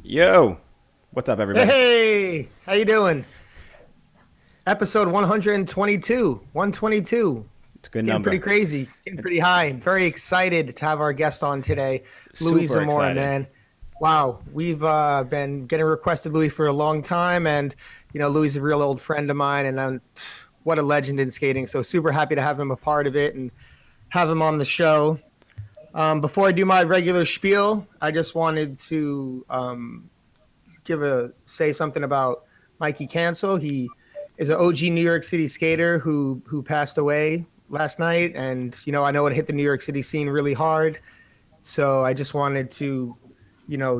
Yo, what's up, everybody? Hey, how you doing? Episode 122. 122. It's a It's good getting pretty number. crazy, getting pretty high. Very excited to have our guest on today, Louie Super Zamora, excited. man. Wow, we've been getting requested Louie for a long time, and Louie is a real old friend of mine, and what a legend in skating. So super happy to have him a part of it and have him on the show. Before I do my regular spiel, I just wanted to say something about Mikey Cancel. He is an OG New York City skater who passed away last night, and I know it hit the New York City scene really hard. So I just wanted to,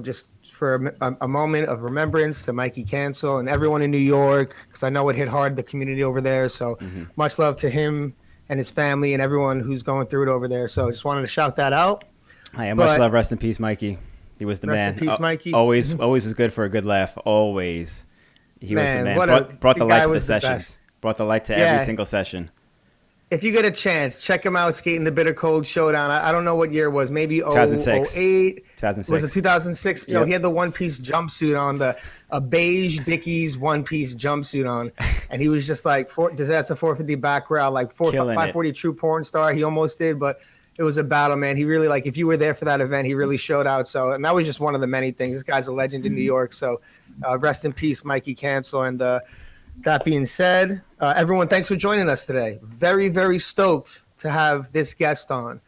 just for a moment of remembrance to Mikey Cancel and everyone in New York, because I know it hit hard the community over there. So Hmm. much love to him and his family and everyone who's going through it over there. So I just wanted to shout that out. Hi, much love. But Rest in peace, Mikey. He was the rest in man. peace, Mikey. Always was good for a good laugh. Always. He was the Man, man. what a Brought the the light guy to the was the sessions. best. Brought the light to every Yeah, single session. if you get a chance, check him out skating the Bitter Cold Showdown. I don't know what year it was, maybe 2006. 08. Was it 2006. 2006? He Yep. had the one piece jumpsuit on, a beige Dickies one piece jumpsuit on, and he was just like disaster 450 background, like Killing it. 540 true porn star. He almost did, but it was a battle, man. He really, like, if you were there for that event, he really showed out. So, and that was just one of the many things. This guy's a legend in New York. So, rest in peace, Mikey Cancel. And that being said, everyone, thanks for joining us today. Very, very stoked to have this guest on.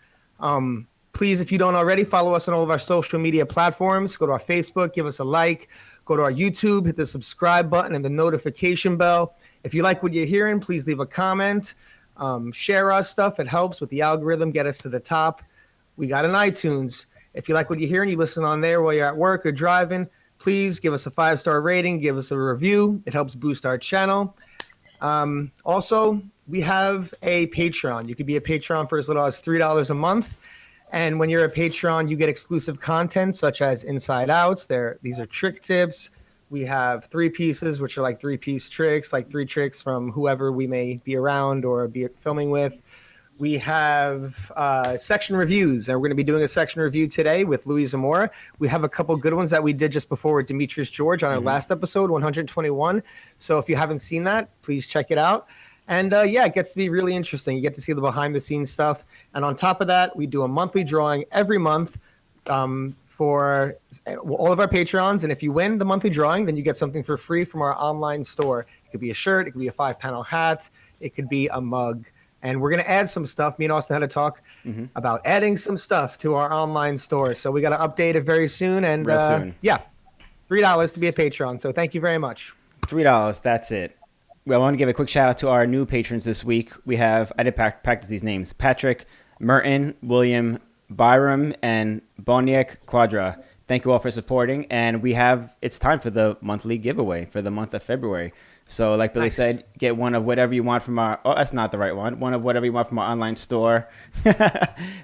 Please, if you don't already, follow us on all of our social media platforms. Go to our Facebook, give us a like. Go to our YouTube, hit the subscribe button and the notification bell. If you like what you're hearing, please leave a comment. Share our stuff. It helps with the algorithm, get us to the top. We got an iTunes. If you like what you're hearing, you listen on there while you're at work or driving. Please give us a 5-star rating, give us a review. It helps boost our channel. Also, we have a Patreon. You could be a Patreon for as little as $3 a month. And when you're a Patreon, you get exclusive content such as Inside Outs. These are trick tips. We have 3 pieces, which are like 3-piece tricks, like 3 tricks from whoever we may be around or be filming with. We have section reviews, and we're going to be doing a section review today with Louie Zamora. We have a couple good ones that we did just before with Demetrius George on our last episode, 121. So if you haven't seen that, please check it out. And it gets to be really interesting. You get to see the behind-the-scenes stuff. And on top of that, we do a monthly drawing every month for all of our Patrons. And if you win the monthly drawing, then you get something for free from our online store. It could be a shirt. It could be a 5-panel hat. It could be a mug. And we're going to add some stuff. Me and Austin had a talk about adding some stuff to our online store. So we got to update it very soon. And Real soon. $3 to be a patron. So thank you very much. $3. That's it. Well, I want to give a quick shout out to our new patrons this week. We have, I did practice these names, Patrick, Merton, William, Byram, and Boniek Quadra. Thank you all for supporting. And it's time for the monthly giveaway for the month of February. So like Billy said, get one of whatever you want from that's not the right one. One of whatever you want from our online store.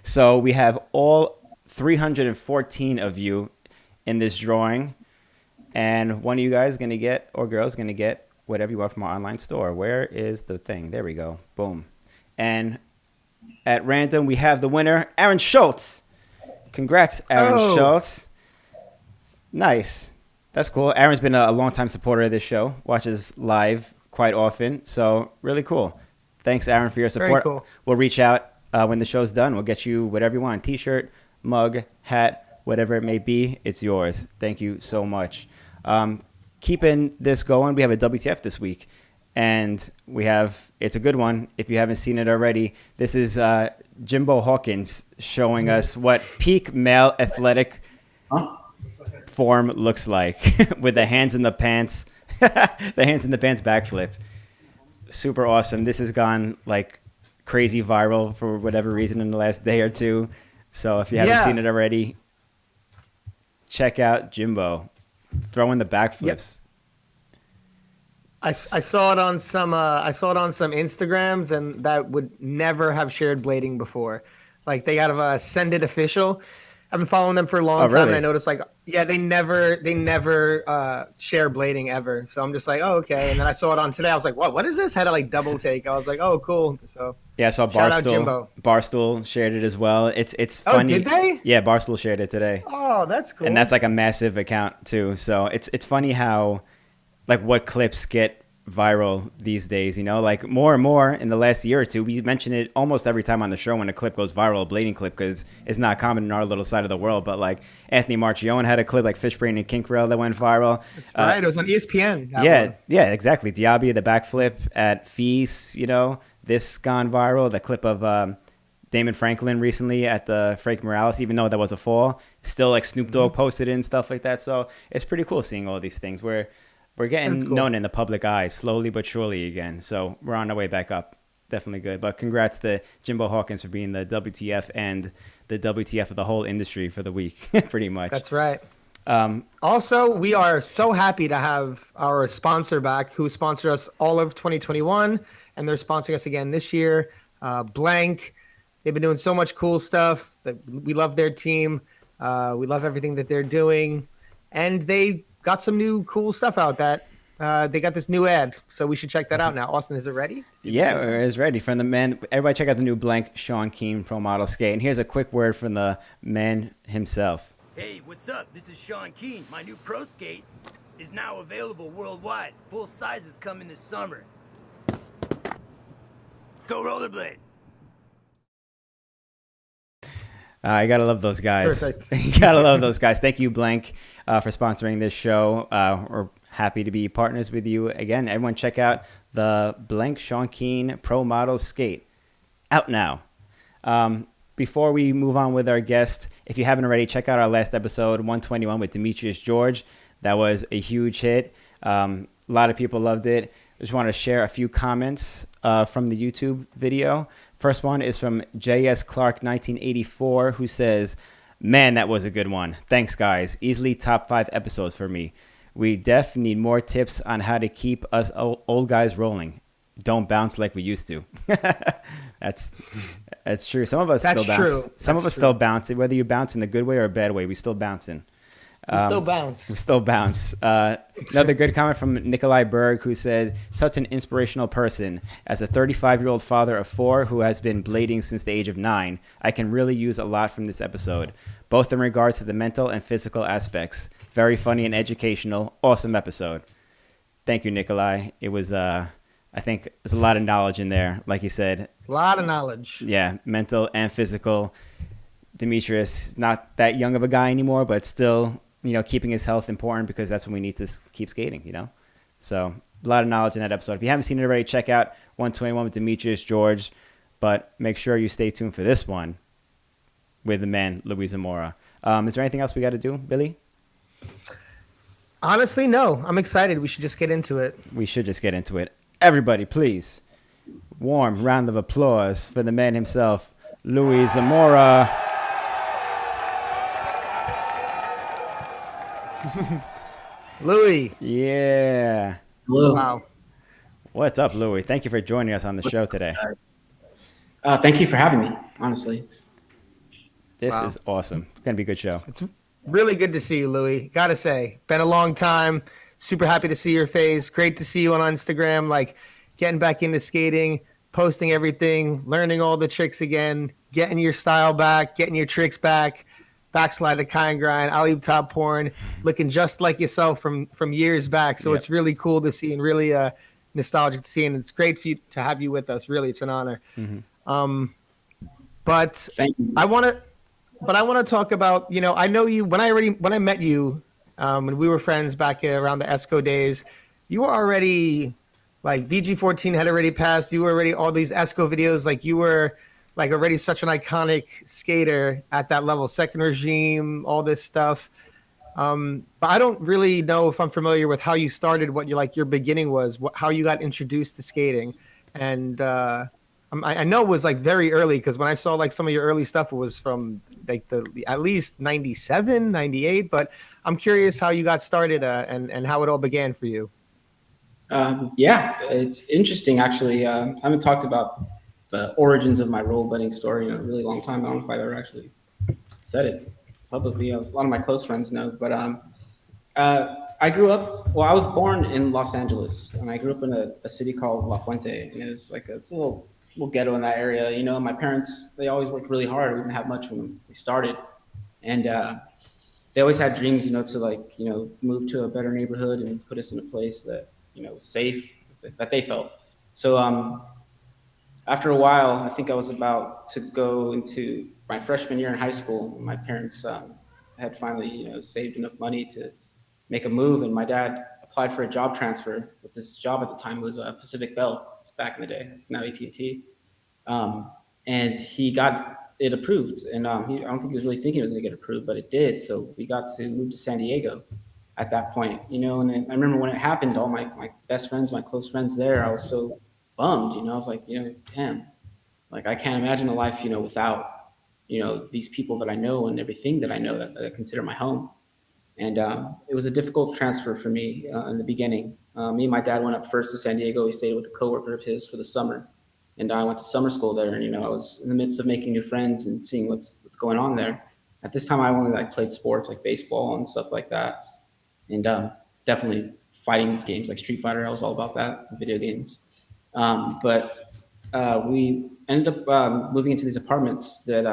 So we have all 314 of you in this drawing. And one of you guys going to get, or girls going to get, whatever you want from our online store. Where is the thing? There we go. Boom. And at random, we have the winner, Aaron Schultz. Congrats, Aaron Schultz. Nice. That's cool. Aaron's been a long-time supporter of this show, watches live quite often. So really cool. Thanks, Aaron, for your support. Very cool. We'll reach out when the show's done. We'll get you whatever you want, T-shirt, mug, hat, whatever it may be. It's yours. Thank you so much. Keeping this going, we have a WTF this week, and it's a good one. If you haven't seen it already, this is Jimbo Hawkins showing us what peak male athletic form looks like with the hands in the pants, the hands in the pants backflip. Super awesome. This has gone like crazy viral for whatever reason in the last day or two. So if you haven't seen it already, check out Jimbo. Throwing the backflips. Yep. I saw it on some Instagrams, and that would never have shared blading before. Like they got to send it official, I've been following them for a long Oh, time, and really? I noticed like, yeah, they never share blading ever. So I'm just like, oh, okay. And then I saw it on today. I was like, what is this? Had to like double take. I was like, oh, cool. So Yeah, I saw shout out Barstool. Jimbo. Barstool shared it as well. It's Oh, did funny. they? Yeah, Barstool shared it today, Oh, that's and that's cool. like a massive account too. So it's funny how like what clips get viral these days, you know, like more and more in the last year or two. We mention it almost every time on the show when a clip goes viral, a blading clip, because it's not common in our little side of the world. But like Anthony Marchione had a clip like Fishbrain and Kink Rail that went viral. That's right. It was on ESPN. That Yeah, one. yeah, exactly. Diaby, the backflip at Feast, you know, this gone viral. The clip of Damon Franklin recently at the Frank Morales, even though that was a fall, still like Snoop Dogg posted it and stuff like that. So it's pretty cool seeing all these things. We're That's getting cool. known in the public eye slowly but surely again. So we're on our way back up. Definitely good. But congrats to Jimbo Hawkins for being the WTF and the WTF of the whole industry for the week, pretty much. That's right. Um, Also, we are so happy to have our sponsor back, who sponsored us all of 2021, and they're sponsoring us again this year. Blank. They've been doing so much cool stuff. We love their team. We love everything that they're doing, and they got some new cool stuff out that they got this new ad. So we should check that out now. Austin, is it ready? See if it's Yeah, ready. it's ready from the man. Everybody check out the new Blank Sean Keen Pro Model Skate. And here's a quick word from the man himself. Hey, what's up? This is Sean Keen. My new Pro Skate is now available worldwide. Full sizes coming this summer. Go rollerblade. You gotta love those guys. perfect. You gotta love those guys. Thank you, Blank, for sponsoring this show. We're happy to be partners with you again. Everyone, check out the Blank Sean Keen Pro Model Skate. Out now. Before we move on with our guest, if you haven't already, check out our last episode, 121, with Demetrius George. That was a huge hit. A lot of people loved it. I just want to share a few comments from the YouTube video. First one is from J.S. Clark 1984, who says, "Man, that was a good one. Thanks, guys. Easily top 5 episodes for me. We def need more tips on how to keep us old guys rolling. Don't bounce like we used to." That's true. Some of us That's still bounce. true. Some That's of us true. still bounce. Whether you bounce in a good way or a bad way, we still bouncing. We still bounce. We still bounce. Another good comment from Nikolai Berg, who said, "Such an inspirational person. As a 35-year-old father of 4 who has been blading since the age of 9, I can really use a lot from this episode, both in regards to the mental and physical aspects. Very funny and educational. Awesome episode." Thank you, Nikolai. It was, I think there's a lot of knowledge in there. Like you said, A lot of knowledge. yeah, mental and physical. Demetrius, not that young of a guy anymore, but still, you know, keeping his health important, because that's when we need to keep skating, you know? So a lot of knowledge in that episode. If you haven't seen it already, check out 121 with Demetrius George, but make sure you stay tuned for this one with the man, Louie Zamora. Is there anything else we got to do, Billy? Honestly, no. I'm excited. We should just get into it. We should just get into it. Everybody, please, warm round of applause for the man himself, Louie Zamora. Louis. Yeah. Hello. Wow. What's up, Louie? Thank you for joining us on the show today. Thank you for having me, honestly. This Wow. is awesome. It's going to be a good show. It's really good to see you, Louis. Gotta say, been a long time. Super happy to see your face. Great to see you on Instagram, like getting back into skating, posting everything, learning all the tricks again, getting your style back, getting your tricks back, backslide to kind grind, alley top porn, looking just like yourself from years back. So Yep. it's really cool to see and really nostalgic to see, and it's great for you to have you with us. Really, it's an honor. But Thank you. I want to talk about, you know, I know you when I met you, when we were friends back around the ESCO days, you were already like VG14 had already passed. You were already all these ESCO videos. Like you were like already such an iconic skater at that level, second regime, all this stuff. But I don't really know if I'm familiar with how you started, what your beginning was, how you got introduced to skating. And I know it was like very early, because when I saw like some of your early stuff, it was from like the at least 97, 98. But I'm curious how you got started and how it all began for you. Yeah, it's interesting, actually. I haven't talked about the origins of my rollerblading story in a really long time. I don't know if I've ever actually said it. publicly. A lot of my close friends know, but I grew up. Well, I was born in Los Angeles, and I grew up in a city called La Puente, and it was like it's a little ghetto in that area. You know, my parents they always worked really hard. We didn't have much when we started, and they always had dreams, you know, to like move to a better neighborhood and put us in a place that was safe, that they felt. So after a while, I think I was about to go into my freshman year in high school. My parents had finally, saved enough money to make a move, and my dad applied for a job transfer. But this job at the time was Pacific Bell back in the day, now AT&T, and he got it approved. And I don't think he was really thinking it was going to get approved, but it did. So we got to move to San Diego at that point, And then I remember when it happened, all my best friends, my close friends there, I was so bummed, I was like, damn, like I can't imagine a life, without, these people that I know and everything that I know that I consider my home. And it was a difficult transfer for me in the beginning. Me and my dad went up first to San Diego. He stayed with a coworker of his for the summer, and I went to summer school there. And I was in the midst of making new friends and seeing what's going on there. At this time, I only like played sports like baseball and stuff like that, and definitely fighting games like Street Fighter. I was all about that, video games. But we ended up moving into these apartments that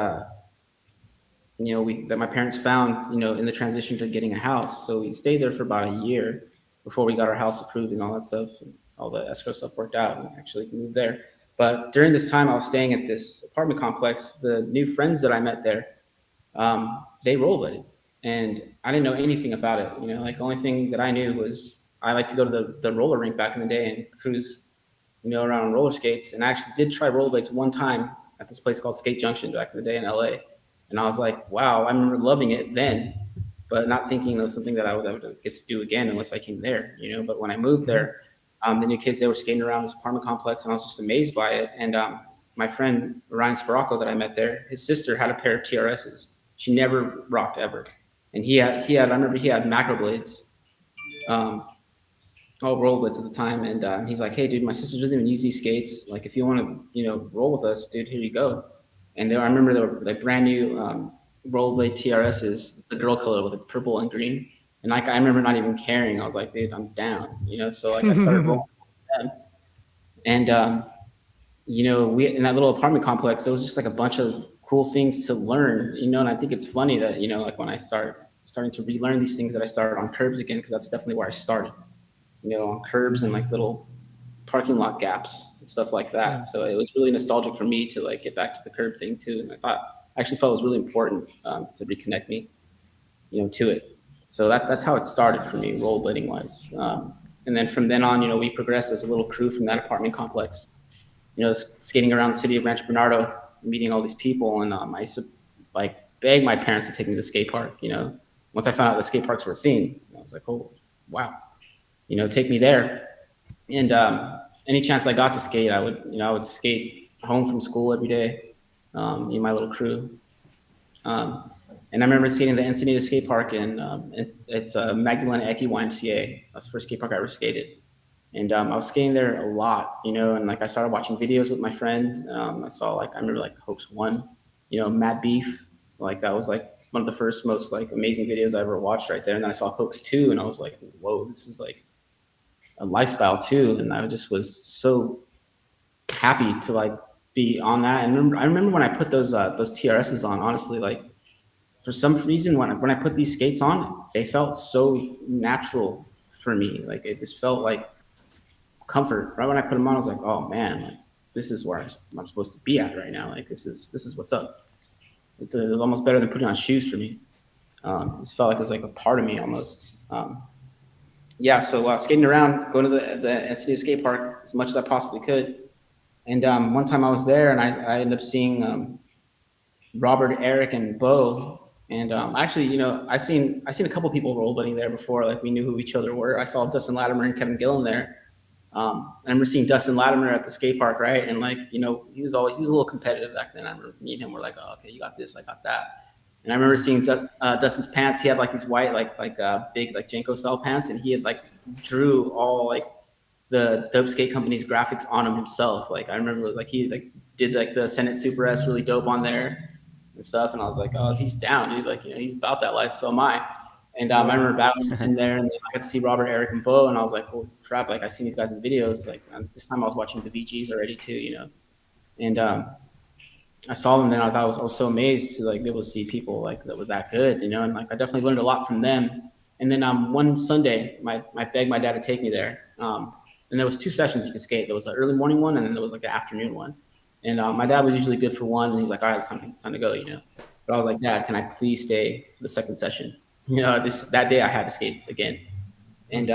that my parents found, in the transition to getting a house. So we stayed there for about a year before we got our house approved and all that stuff, and all the escrow stuff worked out and actually moved there. But during this time, I was staying at this apartment complex. The new friends that I met there, they rollerbladed, and I didn't know anything about it. Like the only thing that I knew was I like to go to the roller rink back in the day and cruise, around on roller skates. And I actually did try rollerblades one time at this place called Skate Junction back in the day in LA. And I was like, wow, I remember loving it then, but not thinking it was something that I would ever get to do again unless I came there, But when I moved there, the new kids, they were skating around this apartment complex, and I was just amazed by it. And my friend Ryan Sparacco that I met there, his sister had a pair of TRSs. She never rocked ever. And I remember he had macro blades, all rollerblades at the time. And he's like, hey, dude, my sister doesn't even use these skates. Like, if you want to, roll with us, dude, here you go. And I remember they were like brand new rollerblade TRSs, the girl color with the purple and green. And like, I remember not even caring. I was like, dude, I'm down, So like I started rolling with them. And, we in that little apartment complex, there was just like a bunch of cool things to learn, And I think it's funny that, like when I starting to relearn these things that I started on curbs again, because that's definitely where I started, on curbs and like little parking lot gaps and stuff like that. So it was really nostalgic for me to like get back to the curb thing too. And I actually felt it was really important to reconnect me, to it. So that's how it started for me, rollerblading wise. And then from then on, we progressed as a little crew from that apartment complex, skating around the city of Rancho Bernardo, meeting all these people. And I used to like beg my parents to take me to the skate park. Once I found out the skate parks were a thing, I was like, oh, wow, take me there. And any chance I got to skate, I would skate home from school every day, me and my little crew. And I remember skating the Encinitas skate park it's Magdalena Eki YMCA. That's the first skate park I ever skated. And I was skating there a lot, and like I started watching videos with my friend. I remember like Hoax 1, Mad Beef. Like that was like one of the first most like amazing videos I ever watched right there. And then I saw Hoax 2 and I was like, whoa, this is like a lifestyle too. And I just was so happy to like be on that. And I remember when I put those TRSs on, honestly, like for some reason, when I put these skates on, they felt so natural for me. Like it just felt like comfort. Right when I put them on, I was like, oh man, like this is where I'm supposed to be at right now. Like this is what's up. It was almost better than putting on shoes for me. It just felt like it was like a part of me almost. Yeah, so skating around, going to the NCAA skate park as much as I possibly could. And one time I was there, and I ended up seeing Robert, Eric, and Bo. And actually, I seen a couple people rollerblading there before. Like we knew who each other were. I saw Dustin Latimer and Kevin Gillen there. I remember seeing Dustin Latimer at the skate park, right? And like, he was a little competitive back then. I remember me and him were like, oh, okay, you got this, I got that. And I remember seeing Dustin's pants. He had like these white, big, like Janko style pants, and he had like drew all like the Dope Skate Company's graphics on him himself. Like I remember like he like did like the Senate Super S really dope on there. and stuff. And I was like, oh, he's down, dude. Like, he's about that life. So am I. And I remember battling in there, and I got to see Robert, Eric, and Bo, and I was like, "Holy crap!" Like I seen these guys in videos. Like this time, I was watching the VGs already too. And I saw them, then I was so amazed to like be able to see people like that were that good, and like I definitely learned a lot from them. And then one Sunday, I begged my dad to take me there, and there was 2 sessions you could skate. There was an early morning one, and then there was like an afternoon one. And my dad was usually good for one, and he's like, "All right, it's time to go." But I was like, "Dad, can I please stay for the second session?" That day I had to skate again, and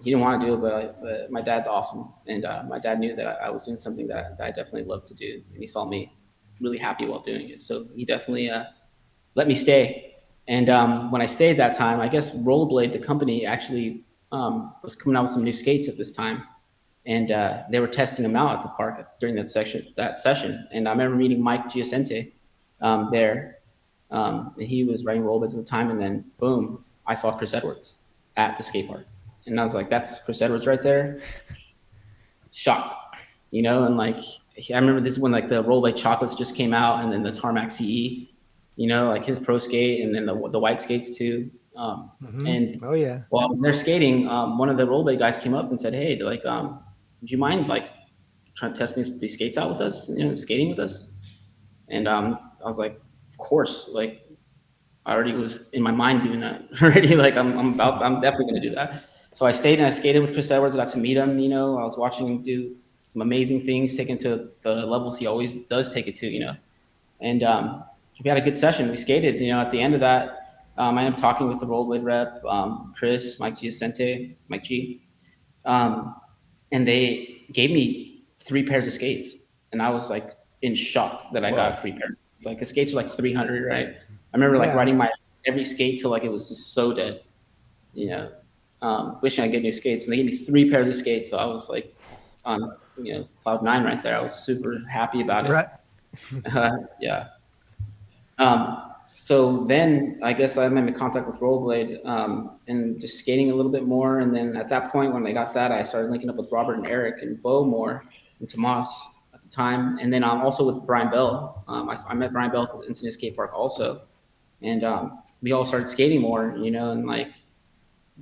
he didn't want to do it, but my dad's awesome, and my dad knew that I was doing something that I definitely loved to do, and he saw me really happy while doing it, so he definitely let me stay. And when I stayed that time, I guess Rollerblade, the company, actually was coming out with some new skates at this time, and they were testing them out at the park during that session. And I remember meeting Mike Giacente there. And he was riding rollerblades at the time, and then boom, I saw Chris Edwards at the skate park, and I was like, "That's Chris Edwards right there." Shocked, and like I remember this is when like the rollerblade chocolates just came out, and then the Tarmac CE, like his pro skate, and then the white skates too. And Oh yeah. while I was there skating, one of the rollerblade guys came up and said, "Hey, like, would you mind like trying to test these skates out with us, skating with us?" And I was like, "Of course!" Like, I already was in my mind doing that already. Like, I'm definitely going to do that. So I stayed and I skated with Chris Edwards. Got to meet him. I was watching him do some amazing things, taken to the levels he always does take it to. And we had a good session. We skated. At the end of that, I ended up talking with the rollerblade rep, Chris, Mike Giacente, Mike G, and they gave me 3 pairs of skates, and I was like in shock that I got a free pair. It's like the skates were like 300, right? I remember like riding my every skate till like it was just so dead, wishing I could get new skates, and they gave me 3 pairs of skates. So I was like on cloud 9 right there. I was super happy about it. Right. Yeah. So then I guess I made contact with Rollerblade and just skating a little bit more. And then at that point, when I got that, I started linking up with Robert and Eric and Bo more and Tomas at the time. And then also with Brian Bell. I met Brian Bell at the Encinitas Skate Park also. And we all started skating more, and like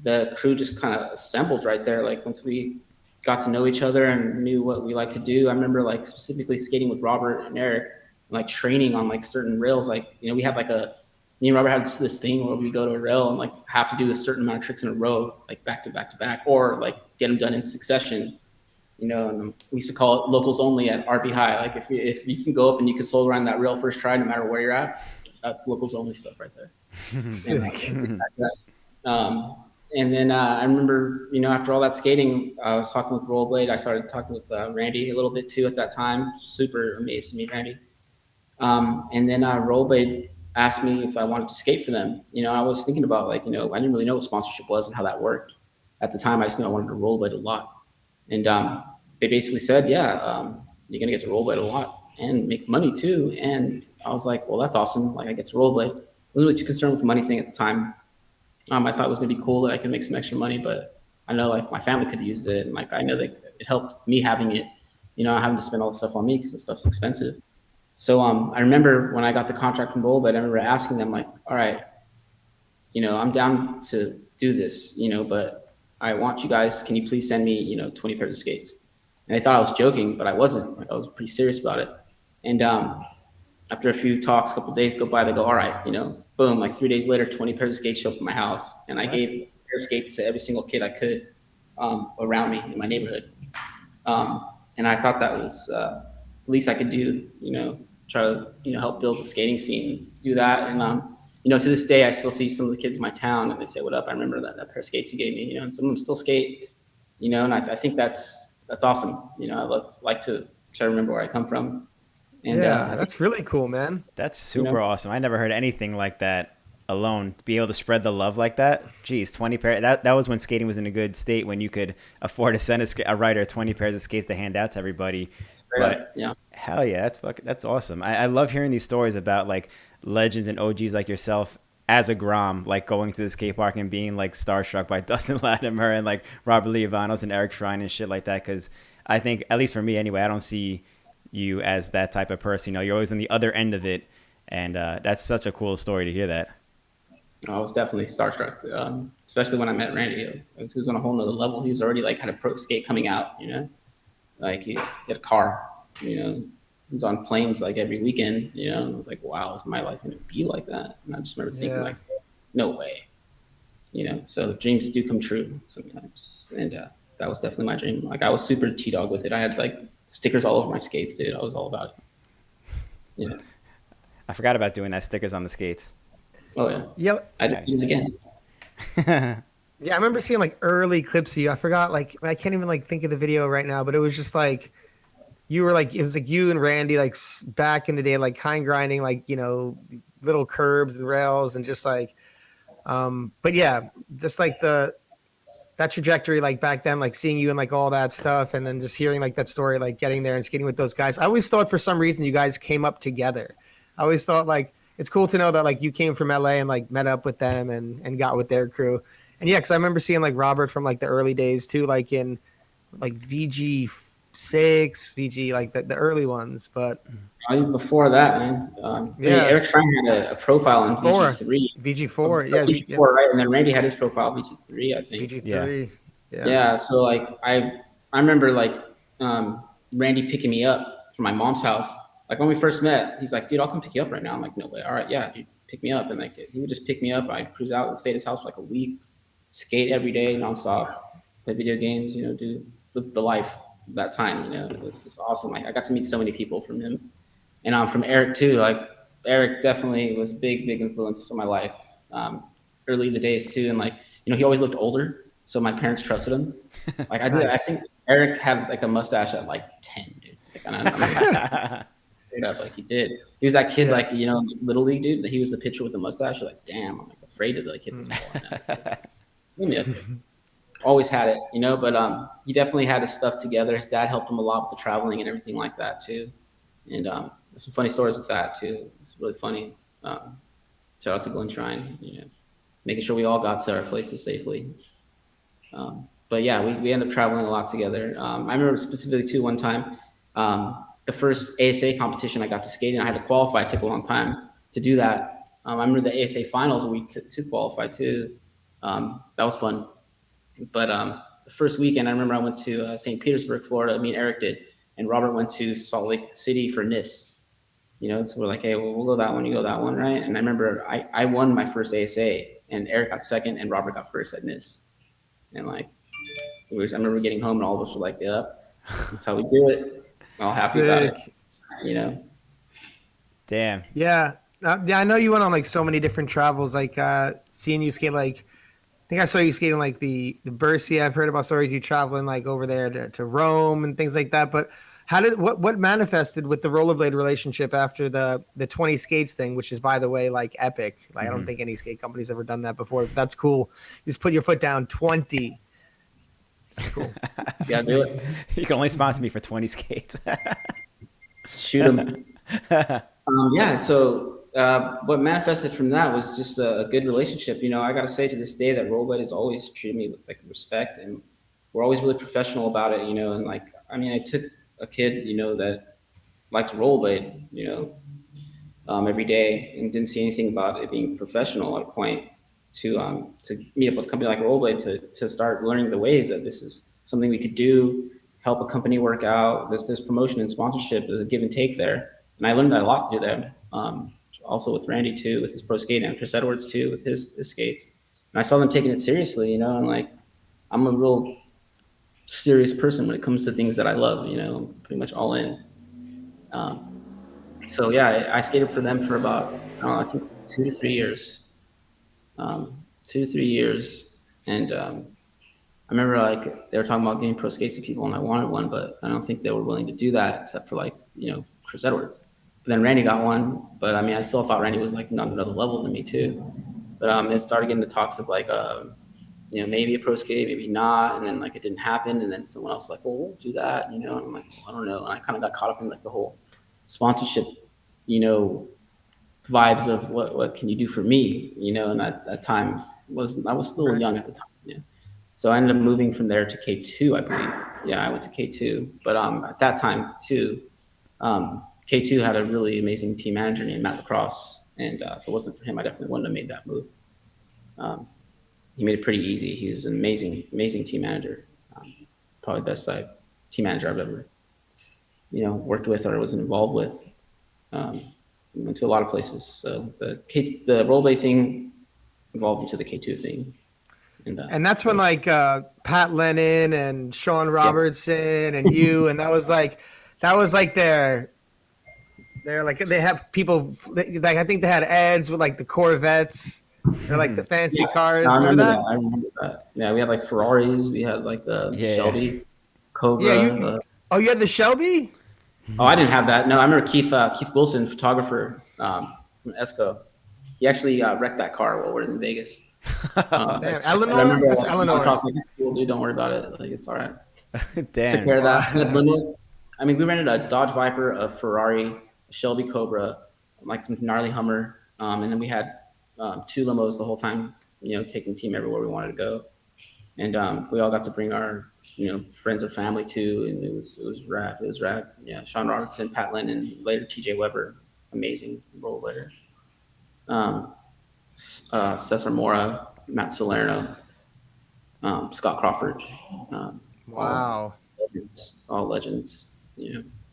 the crew just kind of assembled right there. Like once we got to know each other and knew what we like to do, I remember like specifically skating with Robert and Eric, like training on like certain rails. Like, we had like me and Robert had this thing where we go to a rail and like have to do a certain amount of tricks in a row, like back to back to back, or like get them done in succession, and we used to call it locals only at RP High. Like if you can go up and you can solo around that rail first try, no matter where you're at, that's locals only stuff right there. And then I remember, after all that skating, I was talking with Rollerblade. I started talking with Randy a little bit too at that time. Super amazed to meet Randy. And then Rollerblade asked me if I wanted to skate for them. I was thinking about like, I didn't really know what sponsorship was and how that worked. At the time, I just knew I wanted to rollerblade a lot. And they basically said, yeah, you're going to get to rollerblade a lot and make money too. And I was like, well, that's awesome. Like I get to rollerblade. I wasn't really too concerned with the money thing at the time. I thought it was going to be cool that I could make some extra money, but I know like my family could use it. And like, I know that it helped me having it, not having to spend all the stuff on me because the stuff's expensive. So I remember when I got the contract from Rollerblade, I remember asking them like, all right, I'm down to do this, but I want you guys, can you please send me, 20 pairs of skates? And they thought I was joking, but I wasn't. Like I was pretty serious about it. And after a few talks, a couple of days go by, they go, all right, boom, like 3 days later, 20 pairs of skates show up at my house. And I gave a pair of skates to every single kid I could around me in my neighborhood. And I thought that was the least I could do, try to, help build the skating scene, do that. And, to this day, I still see some of the kids in my town and they say, what up? I remember that pair of skates you gave me, and some of them still skate, and I think that's awesome. I like to try to remember where I come from. And that's really cool, man. That's super awesome. I never heard anything like that alone. To be able to spread the love like that. Geez, 20 pairs. That was when skating was in a good state, when you could afford to send a rider 20 pairs of skates to hand out to everybody. But yeah, hell yeah, that's awesome. I love hearing these stories about like legends and OGs like yourself as a Grom, like going to the skate park and being like starstruck by Dustin Latimer and like Robert Leovanos and Eric Shrine and shit like that. Because I think, at least for me anyway, I don't see you as that type of person. You're always on the other end of it, And that's such a cool story to hear that. I was definitely starstruck, especially when I met Randy. He was on a whole nother level. He was already like had a pro skate coming out, like he had a car, he was on planes like every weekend, and I was like, wow, is my life going to be like that? And I just remember thinking like, no way, so dreams do come true sometimes. And that was definitely my dream. Like I was super T-Dog with it. I had like stickers all over my skates, dude. I was all about it. I forgot about doing that, stickers on the skates. Oh yeah. Yep. I just did it again. Yeah, I remember seeing like early clips of you. I forgot, like I can't even like think of the video right now, but it was just like you were like, it was like you and Randy like back in the day, like kind grinding, like little curbs and rails and just like, but yeah, just like that trajectory, like back then, like seeing you and like all that stuff, and then just hearing like that story, like getting there and skating with those guys. I always thought for some reason you guys came up together. I always thought like it's cool to know that like you came from LA and like met up with them and got with their crew. And yeah, because I remember seeing like Robert from like the early days too, like in like VG6, VG, like the early ones. But Even before that, man. Eric Stein had a profile on VG3. VG4, VG4, right? And then Randy had his profile VG3, I think. VG3, yeah. So like I remember like Randy picking me up from my mom's house. Like when we first met, he's like, "Dude, I'll come pick you up right now." I'm like, "No way." All right, yeah, dude, pick me up. And like he would just pick me up. I'd cruise out and stay at his house for like a week, skate every day nonstop, play video games, do the life of that time. It's just awesome. Like I got to meet so many people from him. And from Eric too. Like Eric definitely was a big influence on my life. Early in the days too, and like he always looked older, so my parents trusted him. Like I did. I think Eric had like a mustache at like 10, dude. Like, straight up, like he did. He was that kid, like little league dude. He was the pitcher with the mustache. You're like, damn, I'm like afraid to like hit this ball. Always had it, But he definitely had his stuff together. His dad helped him a lot with the traveling and everything like that too. And there's some funny stories with that too. It's really funny. Shout out to Glen Shrine, making sure we all got to our places safely. But yeah, we ended up traveling a lot together. I remember specifically too, one time, the first ASA competition I got to skate in, I had to qualify. It took a long time to do that. I remember the ASA finals we took to qualify too. That was fun. But the first weekend, I remember I went to St. Petersburg, Florida. Me and Eric did. And Robert went to Salt Lake City for NIS. So we're like, hey, well, we'll go that one, you go that one, right? And I remember I won my first ASA, and Eric got second, and Robert got first at NIS. And like, I remember getting home, and all of us were like, yep, that's how we do it. All happy about it, Damn. Yeah. I know you went on like so many different travels, like seeing you skate, like I think I saw you skating like the Bercy. I've heard about stories you traveling like over there to Rome and things like that. But what manifested with the rollerblade relationship after the 20 skates thing, which is, by the way, like epic. Like I don't think any skate company's ever done that before. That's cool. You just put your foot down, 20. That's cool. Yeah, do it. You can only sponsor me for 20 skates. Shoot them. Yeah. So what manifested from that was just a good relationship. I got to say to this day that rollerblade has always treated me with like respect, and we're always really professional about it. And like, I mean, I took a kid, that liked to rollerblade, every day, and didn't see anything about it being professional at a point to meet up with a company like Rollerblade to start learning the ways that this is something we could do, help a company work out. There's promotion and sponsorship, there's a give and take there. And I learned that a lot through there. Also with Randy too, with his pro skate, and Chris Edwards too, with his skates. And I saw them taking it seriously, and like, I'm a real serious person when it comes to things that I love, pretty much all in. So yeah, I skated for them for about, I think 2 to 3 years. 2 to 3 years. And I remember like they were talking about getting pro skates to people, and I wanted one, but I don't think they were willing to do that except for like, Chris Edwards. But then Randy got one, but I mean, I still thought Randy was like on another level than me too. But it started getting the talks of like, maybe a pro skate, maybe not. And then like it didn't happen. And then someone else was like, well, we'll do that, and I'm like, well, I don't know. And I kind of got caught up in like the whole sponsorship, vibes of what can you do for me, and that time I was still young at the time. Yeah. So I ended up moving from there to K2, I believe. Yeah, I went to K2. But at that time too, K2 had a really amazing team manager named Matt Lacrosse, and if it wasn't for him, I definitely wouldn't have made that move. He made it pretty easy. He was an amazing team manager. Probably the best team manager I've ever, worked with or was involved with. Went to a lot of places. So the rollerblade thing evolved into the K2 thing. And that's when like Pat Lennon and Sean Robertson and you, and that was like they're like they have people like I think they had ads with like the Corvettes or like the fancy cars. I remember that? I remember that. Yeah, we had like Ferraris. We had like the Shelby Cobra. Yeah, you had the Shelby? Oh, I didn't have that. No, I remember Keith Wilson, photographer from Esco. He actually wrecked that car while we were in Vegas. Damn, Eleanor? That's Eleanor. Like, it's cool, dude. Don't worry about it. Like, it's all right. Damn. Took care of that. We had limos. I mean, we rented a Dodge Viper, a Ferrari, a Shelby Cobra, like gnarly Hummer, and then we had 2 limos the whole time. Taking the team everywhere we wanted to go, and we all got to bring our friends or family too, and it was rad. It was rad. Yeah, Sean Robertson, Pat Lennon, later TJ Weber, amazing rollerblader. Cesar Mora, Matt Salerno, Scott Crawford. Wow. All legends.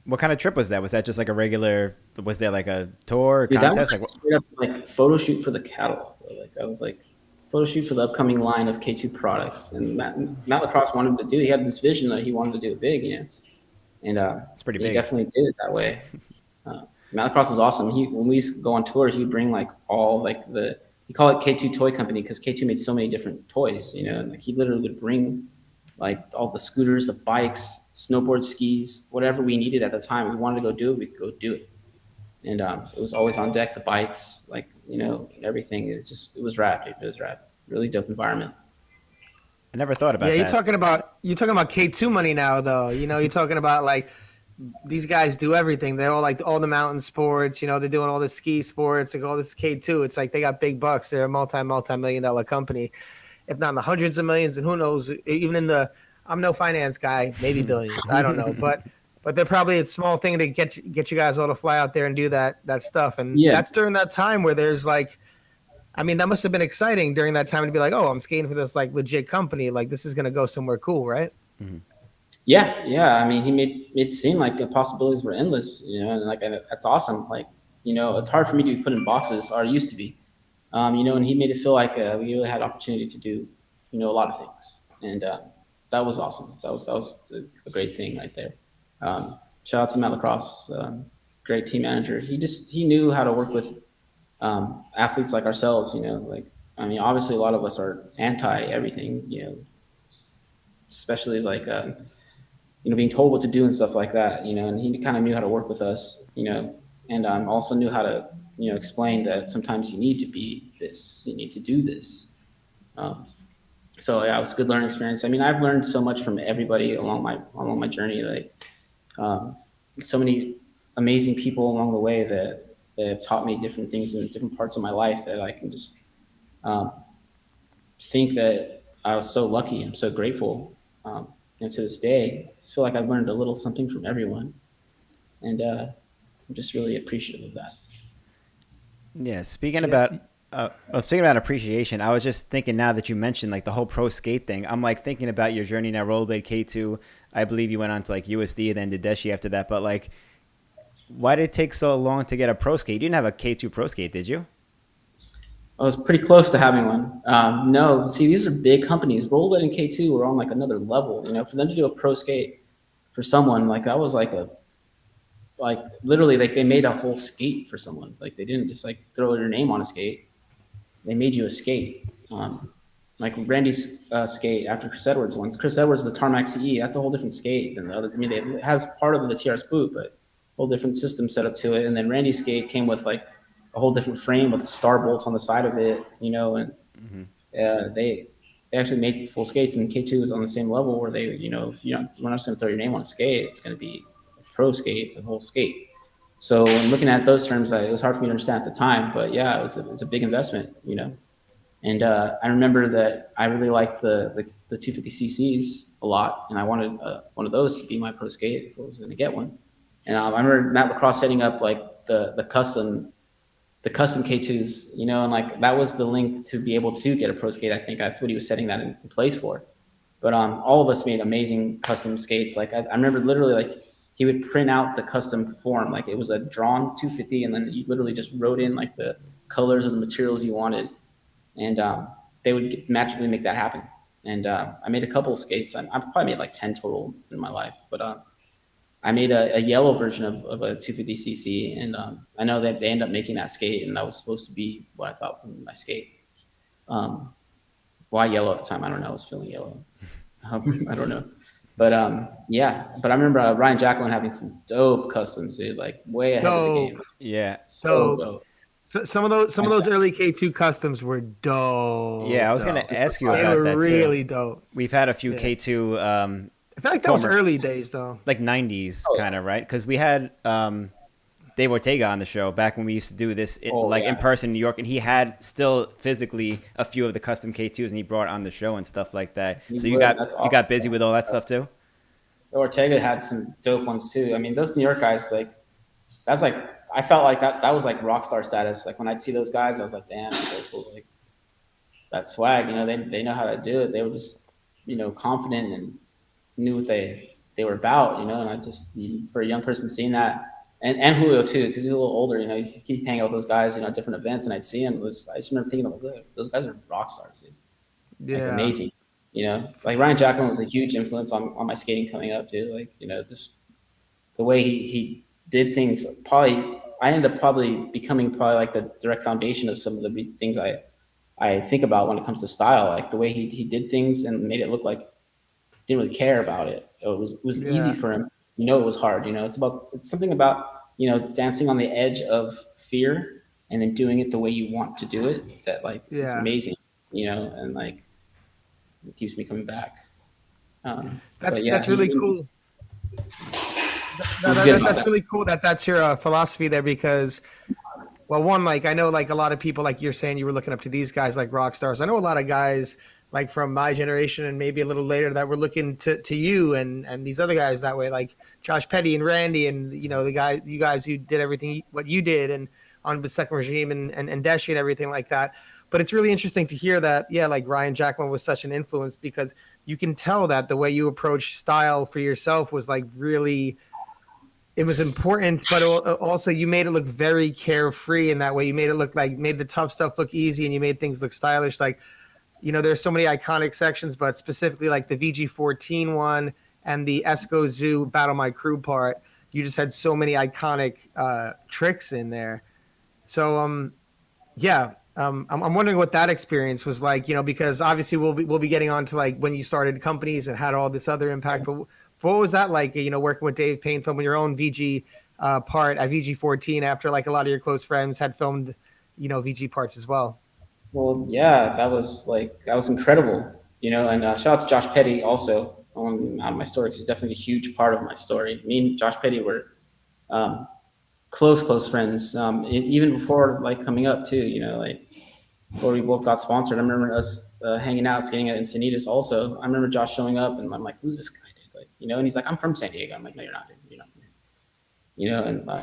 What kind of trip was that? Was that just like a regular? Was there like a tour or Dude, contest? that was straight up like photo shoot for the cattle. Like I was like photo shoot for the upcoming line of K2 products, and Matt Lacrosse wanted to do. He had this vision that he wanted to do it big, and it's pretty big. He definitely did it that way. Matt Lacrosse was awesome. When we used to go on tour, he would bring like all like he called it K2 Toy Company because K2 made so many different toys, and like he literally would bring like all the scooters, the bikes, snowboard, skis, whatever we needed at the time. We wanted to go do it, we could go do it. And it was always on deck, the bikes, like, everything. It was rad, dude. It was rad. Really dope environment. I never thought about that. Yeah, you're talking about K2 money now, though. You're talking about like these guys do everything. They're all like all the mountain sports. They're doing all the ski sports, like all this K2. It's like they got big bucks. They're a multi-million-dollar company, if not in the hundreds of millions, and who knows, even in the. I'm no finance guy, maybe billions. I don't know, but they're probably a small thing to get you guys all to fly out there and do that stuff. And that's during that time where there's like, I mean, that must have been exciting during that time to be like, oh, I'm skating for this like legit company. Like this is going to go somewhere cool, right? Mm-hmm. Yeah. I mean, he made it seem like the possibilities were endless, and like, that's awesome. Like, it's hard for me to be put in boxes, or it used to be, and he made it feel like we really had opportunity to do, a lot of things. And that was awesome. That was a great thing right there. Shout out to Matt Lacrosse, great team manager. He knew how to work with athletes like ourselves. Like, I mean, obviously a lot of us are anti everything. Especially like being told what to do and stuff like that. And he kind of knew how to work with us. And also knew how to explain that sometimes you need to be this, you need to do this. So yeah, it was a good learning experience. I mean, I've learned so much from everybody along my journey. Like, so many amazing people along the way that have taught me different things in different parts of my life that I can just think that I was so lucky. I'm so grateful. And to this day, I feel like I've learned a little something from everyone, and I'm just really appreciative of that. Yeah, speaking about appreciation, I was just thinking now that you mentioned like the whole pro skate thing, I'm like thinking about your journey now, rollerblade K2. I believe you went on to like USD, then did Deshi after that. But like, why did it take so long to get a pro skate? You didn't have a K2 pro skate, did you? I was pretty close to having one. No, see, these are big companies. Rollerblade and K2 were on like another level. For them to do a pro skate for someone, like that was like literally like they made a whole skate for someone. Like they didn't just like throw your name on a skate. They made you a skate. Like Randy's skate after Chris Edwards ones. Chris Edwards, the Tarmac CE, that's a whole different skate than the other. I mean, it has part of the TRS boot, but a whole different system set up to it. And then Randy's skate came with like a whole different frame with star bolts on the side of it, and they actually made full skates. And K2 is on the same level where they, we're not just going to throw your name on a skate. It's going to be a pro skate, a whole skate. So when looking at those terms, it was hard for me to understand at the time, but yeah, it was a big investment, And I remember that I really liked the 250 cc's a lot, and I wanted one of those to be my pro skate if I was going to get one. And I remember Matt Lacrosse setting up like the custom K2s, you know, and like that was the link to be able to get a pro skate. I think that's what he was setting that in place for. But all of us made amazing custom skates. Like I remember literally like he would print out the custom form, like it was a drawn 250, and then you literally just wrote in like the colors of the materials you wanted, and they would magically make that happen. And I made a couple of skates. I probably made like 10 total in my life, but I made a yellow version of a 250cc, and I know that they ended up making that skate, and that was supposed to be what I thought was my skate. Um, why yellow at the time? I don't know. I was feeling yellow. I don't know. But yeah. But I remember Ryan Jacqueline having some dope customs, dude. Like way ahead of the game. Yeah. So Dope. dope. So some of those early K2 customs were dope. Yeah, I was gonna ask you They about were that really too. dope. We've had a few Yeah. K2 I feel like that was former- early days though. like 90s Oh. kind of, right? Because we had Dave Ortega on the show back when we used to do this in person in New York, and he had still physically a few of the custom K2s, and he brought it on the show and stuff like that. So you got busy with all that stuff too. Ortega had some dope ones too. I mean, those New York guys, like that's like I felt like that was like rock star status. Like when I'd see those guys, I was like, damn, those fools, like that swag. You know, they know how to do it. They were just confident and knew what they were about. You know, and I just for a young person seeing that. And Julio too, because he's a little older. You know, he'd hang out with those guys, at different events, and I'd see him. I just remember thinking, like, those guys are rock stars, dude. Like Yeah. amazing. Like Ryan Jacqueline was a huge influence on my skating coming up, dude. Like, just the way he did things. Probably, I ended up probably becoming probably like the direct foundation of some of the things I think about when it comes to style. Like the way he did things and made it look like he didn't really care about it. It was Yeah. easy for him. It was hard. It's something about dancing on the edge of fear and then doing it the way you want to do it. That like is Yeah. amazing. And like it keeps me coming back. That's but yeah, really he- cool. He's good about That's that. really cool that's your philosophy there because, well, one, like I know like a lot of people, like you're saying you were looking up to these guys like rock stars. I know a lot of guys like from my generation and maybe a little later that were looking to you and these other guys that way, like Josh Petty and Randy and you guys who did everything what you did and on the second regime and Deshi and everything like that. But it's really interesting to hear that, yeah, like Ryan Jacqueline was such an influence because you can tell that the way you approach style for yourself was like really, it was important, but also you made it look very carefree in that way. You made it look like, made the tough stuff look easy and you made things look stylish. Like, there's so many iconic sections, but specifically like the VG14 one and the Esco Zoo Battle My Crew part, you just had so many iconic tricks in there. So, yeah, I'm wondering what that experience was like, because obviously we'll be getting on to like when you started companies and had all this other impact. But what was that like, working with Dave Paine, filming your own VG part at VG14 after like a lot of your close friends had filmed, VG parts as well? Well, yeah, that was incredible, and shout out to Josh Petty also on my story because he's definitely a huge part of my story. Me and Josh Petty were close friends, even before like coming up too, like before we both got sponsored. I remember us hanging out, skating at Encinitas also. I remember Josh showing up and I'm like, who's this guy, dude? Like, and he's like, I'm from San Diego. I'm like, no, you're not, dude. You're not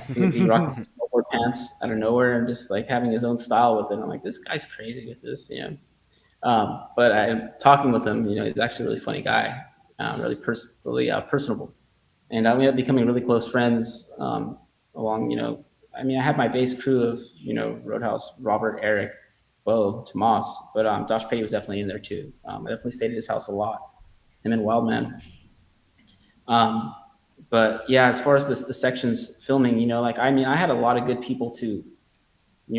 from here. And he rocked snowboard pants out of nowhere and just like having his own style with it. I'm like, this guy's crazy with this, But I'm talking with him, he's actually a really funny guy, really personable. And we ended up becoming really close friends along, I had my base crew of, Roadhouse, Robert, Eric, Bo, Tomas, but Josh Petty was definitely in there too. I definitely stayed at his house a lot, him and Wildman. But yeah, as far as the sections filming, I had a lot of good people to,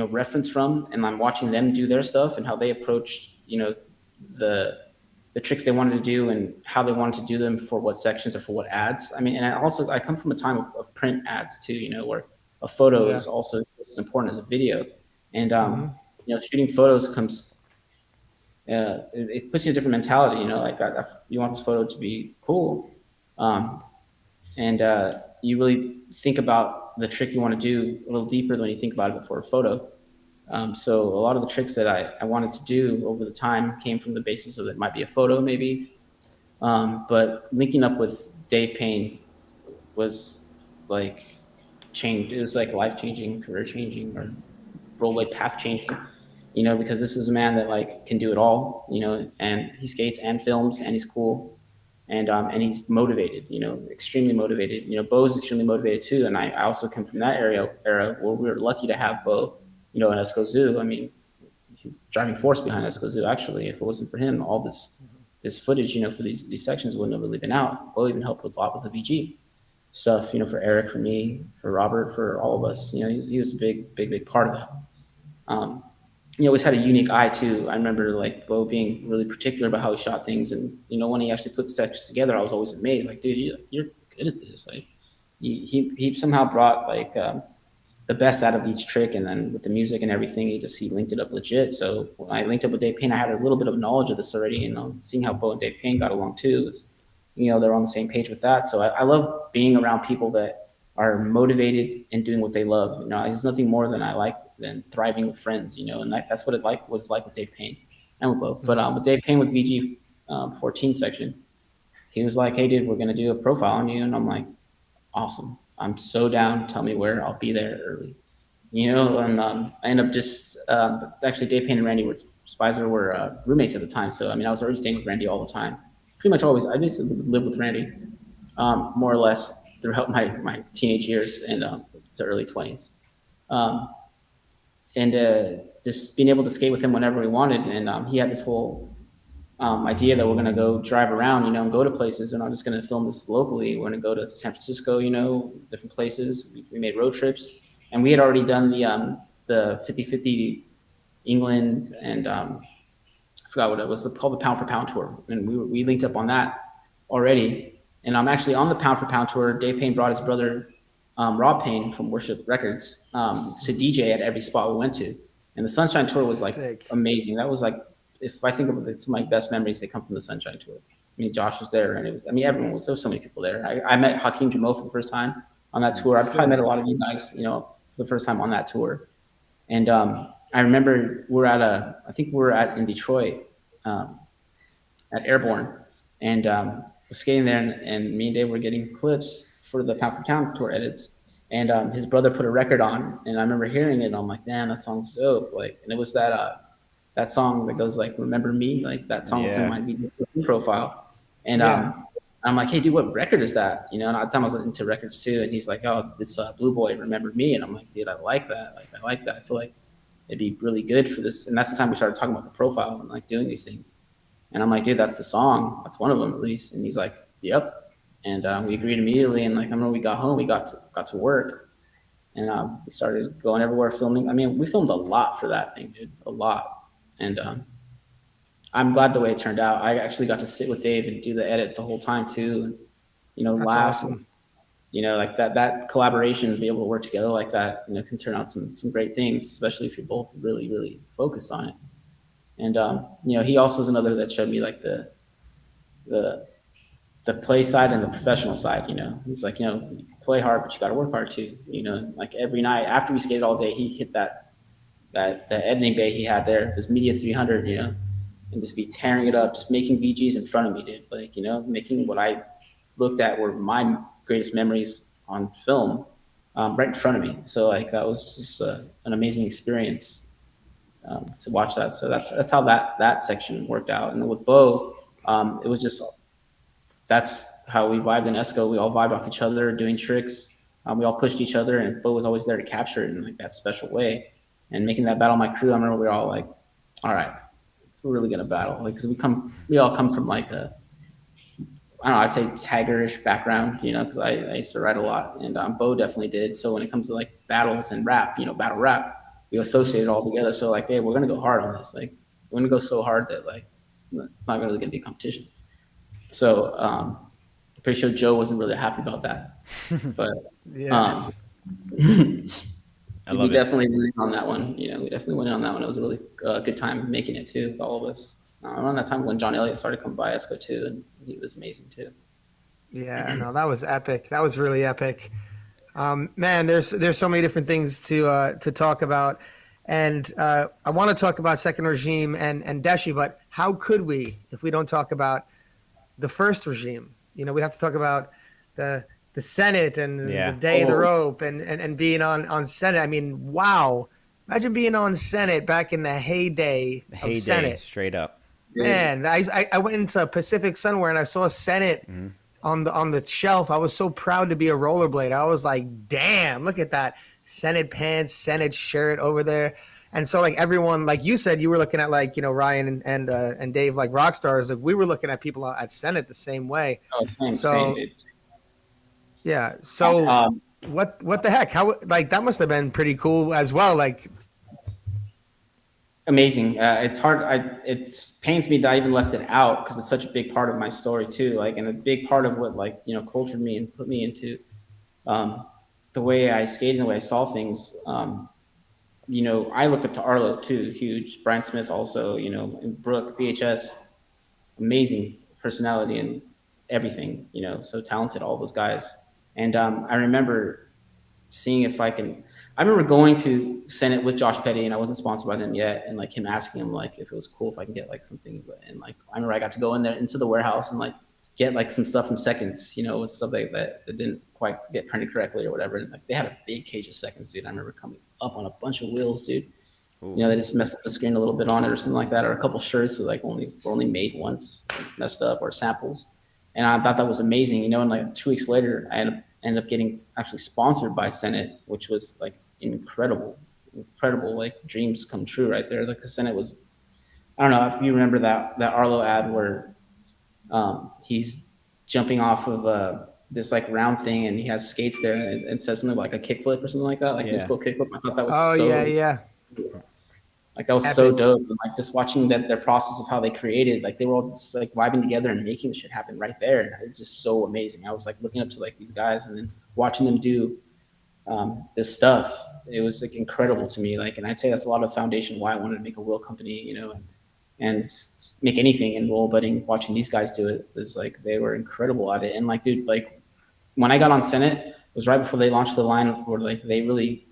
reference from, and I'm watching them do their stuff and how they approached, the tricks they wanted to do and how they wanted to do them for what sections or for what ads. And I come from a time of print ads too, where a photo is also as important as a video. And, shooting photos comes, it puts you in a different mentality, you want this photo to be cool. And you really think about the trick you want to do a little deeper than when you think about it before a photo. So a lot of the tricks that I wanted to do over the time came from the basis of it might be a photo maybe. But linking up with Dave Paine was like changed. It was like life changing, career changing, or rollerblade path changing. Because this is a man that like can do it all. And he skates and films and he's cool, and he's motivated. Extremely motivated. Bo's extremely motivated too. And I also come from that era where we were lucky to have Bo, in Esco Zoo. I mean, driving force behind Esco Zoo. Actually, if it wasn't for him, all this footage, for these sections wouldn't have really been out. Bo even helped a lot with the VG stuff, for Eric, for me, for Robert, for all of us. He was a big part of that. He always had a unique eye too. I remember like Bo being really particular about how he shot things, and when he actually put sections together, I was always amazed. Like, dude, you're good at this. Like, he somehow brought like the best out of each trick, and then with the music and everything, he linked it up legit. So when I linked up with Dave Paine, I had a little bit of knowledge of this already, seeing how Bo and Dave Paine got along too. They're on the same page with that. So I love being around people that are motivated and doing what they love. There's nothing more than thriving with friends, and that's what was like with Dave Paine and with Bo. But with Dave Paine with VG 14 section, he was like, "Hey, dude, we're gonna do a profile on you," and I'm like, "Awesome! I'm so down. Tell me where. I'll be there early." And I ended up just actually Dave Paine and Randy Spicer were roommates at the time, so I mean I was already staying with Randy all the time. Pretty much always. I used to live with Randy, more or less throughout my teenage years and to early 20s. And just being able to skate with him whenever we wanted. And he had this whole idea that we're going to go drive around, and go to places. We're not just going to film this locally. We're going to go to San Francisco, different places. We made road trips. And we had already done the 50-50 England and I forgot what it was, called the Pound for Pound tour. And we linked up on that already. And I'm actually on the Pound for Pound tour. Dave Paine brought his brother, Rob Paine from Worship Records, to DJ at every spot we went to. And the Sunshine Tour was like Sick. amazing. That was like, if I think of it, some of my best memories, they come from the Sunshine Tour. I mean, Josh was there, and everyone was, there was so many people there. I met Hakeem Jamo for the first time on that tour. I probably met a lot of you guys, for the first time on that tour. And I remember I think we were in Detroit at Airborne, and we're skating there, and me and Dave were getting clips for the Pound for Pound tour edits. And his brother put a record on, and I remember hearing it, and I'm like, damn, that song's dope. Like, and it was that song that goes like, "Remember Me," like that song that's in my VG profile. And I'm like, "Hey, dude, what record is that?" And at the time I was into records too, and he's like, "Oh, it's Blue Boy, Remember Me." And I'm like, "Dude, I like that. Like, I like that. I feel like it'd be really good for this." And that's the time we started talking about the profile and like doing these things. And I'm like, "Dude, that's the song. That's one of them at least." And he's like, "Yep." And we agreed immediately. And like, I remember we got home, we got to work, and we started going everywhere filming. I mean, we filmed a lot for that thing, dude, a lot. And I'm glad the way it turned out. I actually got to sit with Dave and do the edit the whole time too, and That's laugh. awesome. And, like that collaboration, to be able to work together like that, can turn out some great things, especially if you're both really, really focused on it. And he also is another that showed me like the play side and the professional side. He's like, you play hard, but you got to work hard too. Like every night after we skated all day, he hit that the editing bay he had there, this Media 300, and just be tearing it up, just making VGs in front of me, dude. Like, making what I looked at were my greatest memories on film, right in front of me. So like that was just an amazing experience to watch that. So that's how that section worked out. And then with Bo, it was just, that's how we vibed in Esco. We all vibed off each other, doing tricks. We all pushed each other, and Bo was always there to capture it in like that special way. And making that battle my crew, I remember we were all like, all right, we're really gonna battle. Like, cause we all come from like I don't know, I'd say taggerish background, cause I used to write a lot, and Bo definitely did. So when it comes to like battles and rap, battle rap, we associate it all together. So like, hey, we're gonna go hard on this. Like, we're gonna go so hard that like, it's not really gonna be a competition. So I'm pretty sure Joe wasn't really happy about that, but Yeah. we definitely went on that one. We definitely went on that one. It was a really good time making it too with all of us. Around that time when John Elliott started coming by Esco too, and he was amazing too. Yeah, no, that was epic. That was really epic. Man, there's so many different things to talk about, and I want to talk about Second Regime and Deshi, but how could we if we don't talk about the first regime? We have to talk about the the Senate and Yeah. the Day of the Rope and being on Senate. I mean, wow. Imagine being on Senate back in the heyday of Heyday, Senate. straight up. Man, I went into Pacific Sunwear and I saw Senate on the shelf. I was so proud to be a rollerblade. I was like, damn, look at that Senate pants, Senate shirt over there. And so like everyone, like you said, you were looking at like, Ryan and Dave, like rock stars. Like we were looking at people at Senate the same way. Oh, same, So same. yeah. So Um, what the heck? How like that must have been pretty cool as well. Like Amazing. It's hard. It pains me that I even left it out because it's such a big part of my story too. Like, and a big part of what cultured me and put me into the way I skated and the way I saw things. I looked up to Arlo too, huge. Brian Smith also, and Brooke, BHS, amazing personality and everything. So talented, all those guys. And I remember seeing if I can. I remember going to Senate with Josh Petty, and I wasn't sponsored by them yet, and like him asking him like if it was cool if I can get like some things, and like I remember I got to go in there into the warehouse and like get like some stuff from Seconds, with stuff that didn't quite get printed correctly or whatever. And like they had a big cage of Seconds, dude. I remember coming up on a bunch of wheels, dude. Ooh. They just messed up the screen a little bit on it or something like that, or a couple shirts that like were only made once, messed up, or samples. And I thought that was amazing, and like 2 weeks later, I ended up getting actually sponsored by Senate, which was like incredible, like dreams come true right there. Like the Senate was, I don't know if you remember that Arlo ad where he's jumping off of this like round thing and he has skates there and says something like a kickflip or something like that, like musical kickflip. I thought that was yeah. Like that was Epic. so dope. And like just watching their process of how they created, like they were all just like vibing together and making shit happen right there. And it was just so amazing. I was like looking up to like these guys and then watching them do this stuff. It was like incredible to me. Like, and I'd say that's a lot of the foundation why I wanted to make a wheel company, and make anything in rollerblading. Watching these guys do it is like they were incredible at it. And like, dude, like when I got on Senate, it was right before they launched the line where like they really,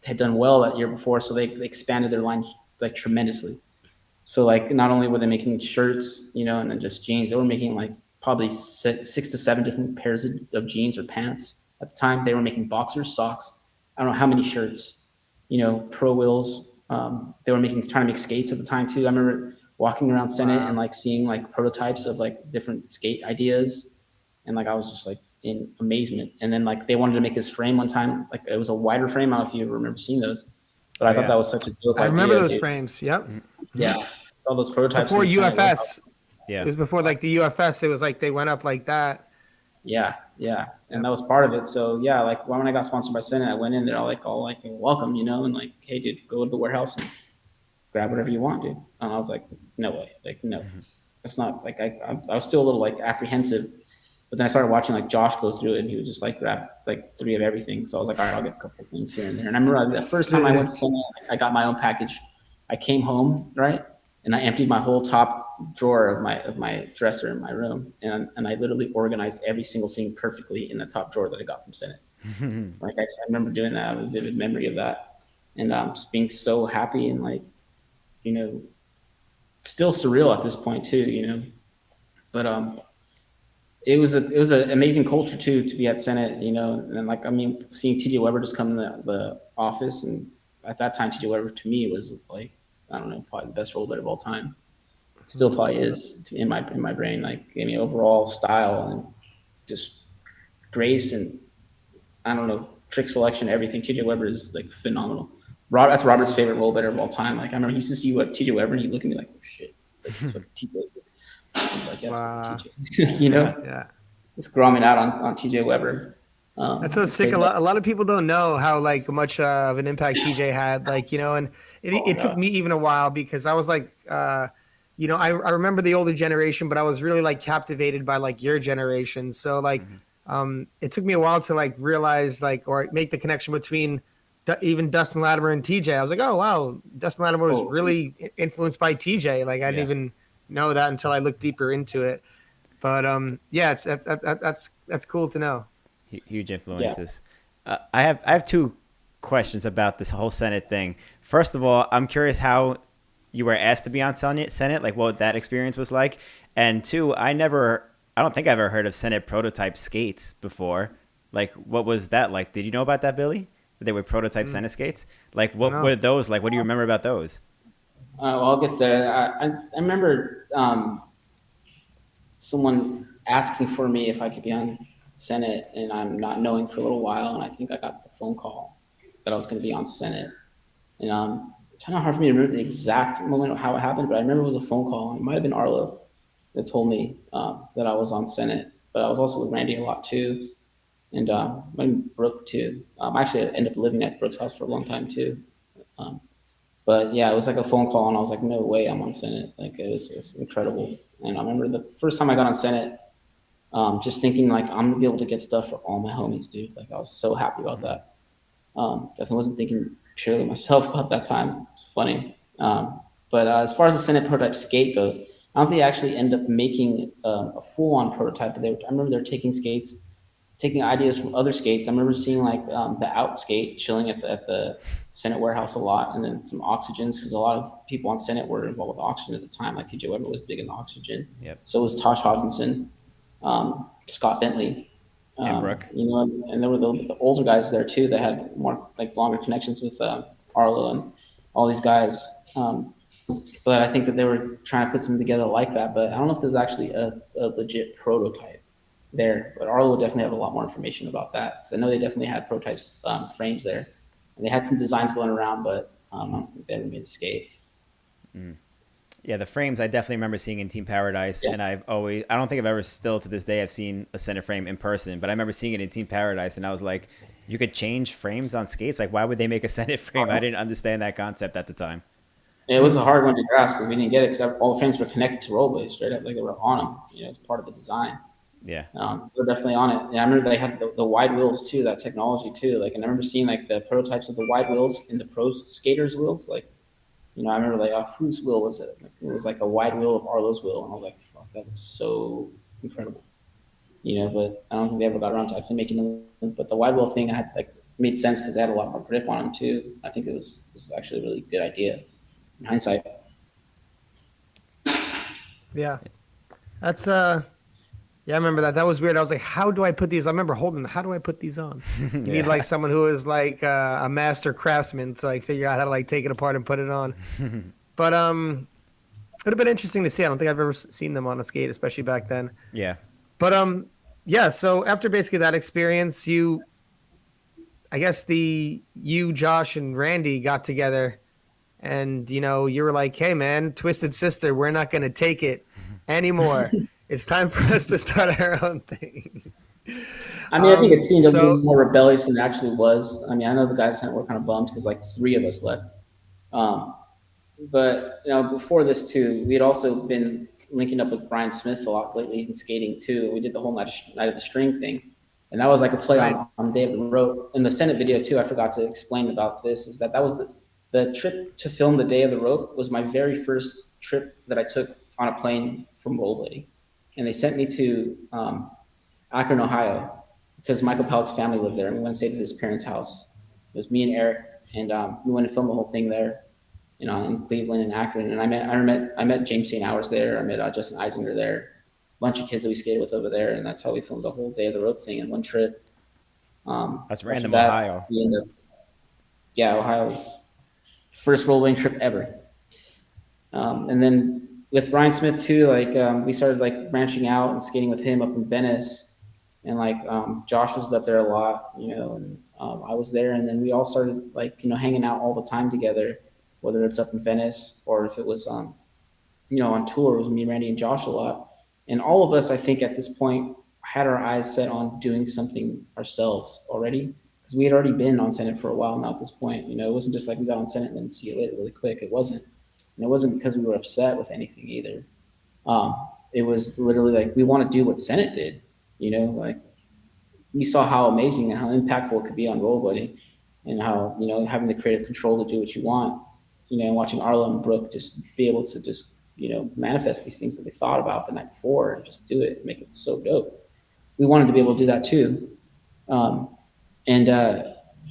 had done well that year before, so they expanded their line like tremendously. So like not only were they making shirts, and then just jeans, they were making like probably 6 to 7 different pairs of jeans or pants. At the time, they were making boxers, socks. I don't know how many shirts. Pro wheels. They were trying to make skates at the time too. I remember walking around Senate and like seeing like prototypes of like different skate ideas, and like I was just like in amazement. And then like they wanted to make this frame one time, like it was a wider frame. I don't know if you remember seeing those, but I thought that was such a dope idea. I remember those dude. frames. Yep. Yeah, all those prototypes Before UFS. Yeah. It was before like the UFS. It was like they went up like that. Yeah, and that was part of it. So yeah, like when I got sponsored by Senate, I went in there all like welcome, and like, hey, dude, go to the warehouse and grab whatever you want, dude. And I was like, no way, like no, it's not like I was still a little like apprehensive, but then I started watching like Josh go through it, and he would just like grab like 3 of everything. So I was like, all right, I'll get a couple of things here and there. And I remember the first time I went to Senate, I got my own package. I came home, right, and I emptied my whole top drawer of my dresser in my room, and I literally organized every single thing perfectly in the top drawer that I got from Senate. Like I remember doing that. I have a vivid memory of that, and just being so happy and like, still surreal at this point too, but it was an amazing culture too to be at Senate, and like seeing TJ Weber just come in the office, and at that time TJ Weber to me was like, I don't know, probably the best rollerblader of all time. Still probably is in my brain. Like, overall style and just grace and I don't know, trick selection, everything. TJ Weber is like phenomenal. That's Robert's favorite rollerblader of all time. Like I remember he used to see what TJ Weber and he'd look at me like, oh shit, like, it's like TJ. Like yes, TJ. Yeah. Just gromming out on TJ Weber. That's so sick. A lot of people don't know how like much of an impact TJ had. Like and it took me even a while because I was like. I remember the older generation, but I was really like captivated by like your generation. So like, it took me a while to like realize like, or make the connection between even Dustin Latimer and TJ. I was like, oh wow, Dustin Latimer was really influenced by TJ. Like I didn't even know that until I looked deeper into it. But yeah, that's cool to know. Huge influences. Yeah. I have 2 questions about this whole Senate thing. First of all, I'm curious how you were asked to be on Senate, like what that experience was like. And 2, I don't think I've ever heard of Senate prototype skates before. Like, what was that like? Did you know about that, Billy? That they were prototype Senate skates? Like, what No. are those like? What do you remember about those? Well, I'll get there. I remember someone asking for me if I could be on Senate, and I'm not knowing for a little while, and I think I got the phone call that I was going to be on Senate. And it's kind of hard for me to remember the exact moment of how it happened, but I remember it was a phone call. It might have been Arlo that told me that I was on Senate, but I was also with Randy a lot too, and might have been Brooke too. Actually, I ended up living at Brooke's house for a long time too. Um, but yeah, it was like a phone call, and I was like, no way, I'm on Senate. Like it was incredible. And I remember the first time I got on Senate, just thinking like I'm gonna be able to get stuff for all my homies, dude. Like I was so happy about that. Definitely wasn't thinking purely myself about that time. It's funny. But as far as the Senate prototype skate goes, I don't think they actually ended up making a full-on prototype. But I remember they were taking skates, taking ideas from other skates. I remember seeing like the Out skate chilling at the Senate warehouse a lot, and then some Oxygens because a lot of people on Senate were involved with Oxygen at the time. Like TJ Weber was big in Oxygen. Yep. So was Tosh Hawkinson, Scott Bentley. And Brooke. And there were the older guys there too that had more like longer connections with Arlo and all these guys. But I think that they were trying to put something together like that. But I don't know if there's actually a legit prototype there. But Arlo would definitely have a lot more information about that because I know they definitely had prototypes frames there, and they had some designs going around, but I don't think they ever made a skate. Yeah, the frames I definitely remember seeing in Team Paradise, and I don't think I've ever still to this day I've seen a Senate frame in person, but I remember seeing it in Team Paradise, and I was like, you could change frames on skates? Like, why would they make a Senate frame? I didn't understand that concept at the time. It was a hard one to grasp because we didn't get it because all the frames were connected to rollerblades straight up, like they were on them. It's part of the design. Yeah. They're definitely on it. And I remember they had the wide wheels too, that technology too. Like, and I remember seeing like the prototypes of the wide wheels in the pro skaters' wheels, like. I remember like, whose wheel was it? Like, it was like a wide wheel of Arlo's wheel, and I was like, fuck, that was so incredible. But I don't think they ever got around to actually making them. But the wide wheel thing I had like made sense because they had a lot more grip on them too. I think it was actually a really good idea in hindsight. Yeah, that's yeah, I remember that. That was weird. I was like, how do I put these? I remember holding them. How do I put these on? You need like someone who is like a master craftsman to like figure out how to like take it apart and put it on. But it would have been interesting to see. I don't think I've ever seen them on a skate, especially back then. Yeah. But yeah. So after basically that experience, I guess you, Josh, and Randy got together, and you were like, hey man, Twisted Sister, we're not gonna take it anymore. It's time for us to start our own thing. I mean, I think it seemed a little more rebellious than it actually was. I mean, I know the guys were kind of bummed because like 3 of us left. But before this too, we had also been linking up with Brian Smith a lot lately in skating too. We did the whole night of the string thing, and that was like a play on Day of the Rope. In the Senate video too, I forgot to explain about this. Is that was the trip to film the Day of the Rope was my very first trip that I took on a plane from rollerblading. And they sent me to Akron, Ohio, because Michael Pellick's family lived there. And we went and stayed at his parents' house. It was me and Eric, and we went and filmed the whole thing there, in Cleveland and Akron. And I met James St. Hours there. I met Justin Eisinger there, a bunch of kids that we skated with over there, and that's how we filmed the whole Day of the Rope thing in one trip. That's random, Ohio. Ohio was first rollerblading trip ever. And then with Brian Smith too, like we started like branching out and skating with him up in Venice, and like Josh was up there a lot, and I was there, and then we all started like hanging out all the time together, whether it's up in Venice or if it was on tour. It was me, Randy, and Josh a lot, and all of us, I think at this point, had our eyes set on doing something ourselves already because we had already been on Senate for a while now. At this point, it wasn't just like we got on Senate and then see you later really quick. It wasn't. And it wasn't because we were upset with anything either. It was literally like we want to do what Senate did. Like we saw how amazing and how impactful it could be on rollerblading, and how having the creative control to do what you want. Watching Arlo and Brooke just be able to just manifest these things that they thought about the night before and just do it and make it so dope. We wanted to be able to do that too, and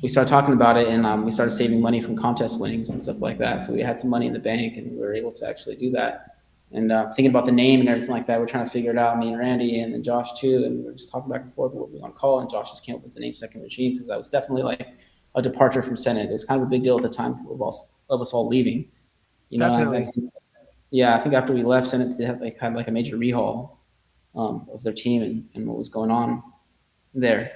we started talking about it, and we started saving money from contest winnings and stuff like that. So we had some money in the bank, and we were able to actually do that. And thinking about the name and everything like that, we're trying to figure it out, me and Randy and then Josh too. And we're just talking back and forth what we want to call it. And Josh just came up with the name Second Regime because that was definitely like a departure from Senate. It was kind of a big deal at the time of us all leaving. You know, Definitely. I think after we left Senate, they had like a major rehaul of their team and what was going on there.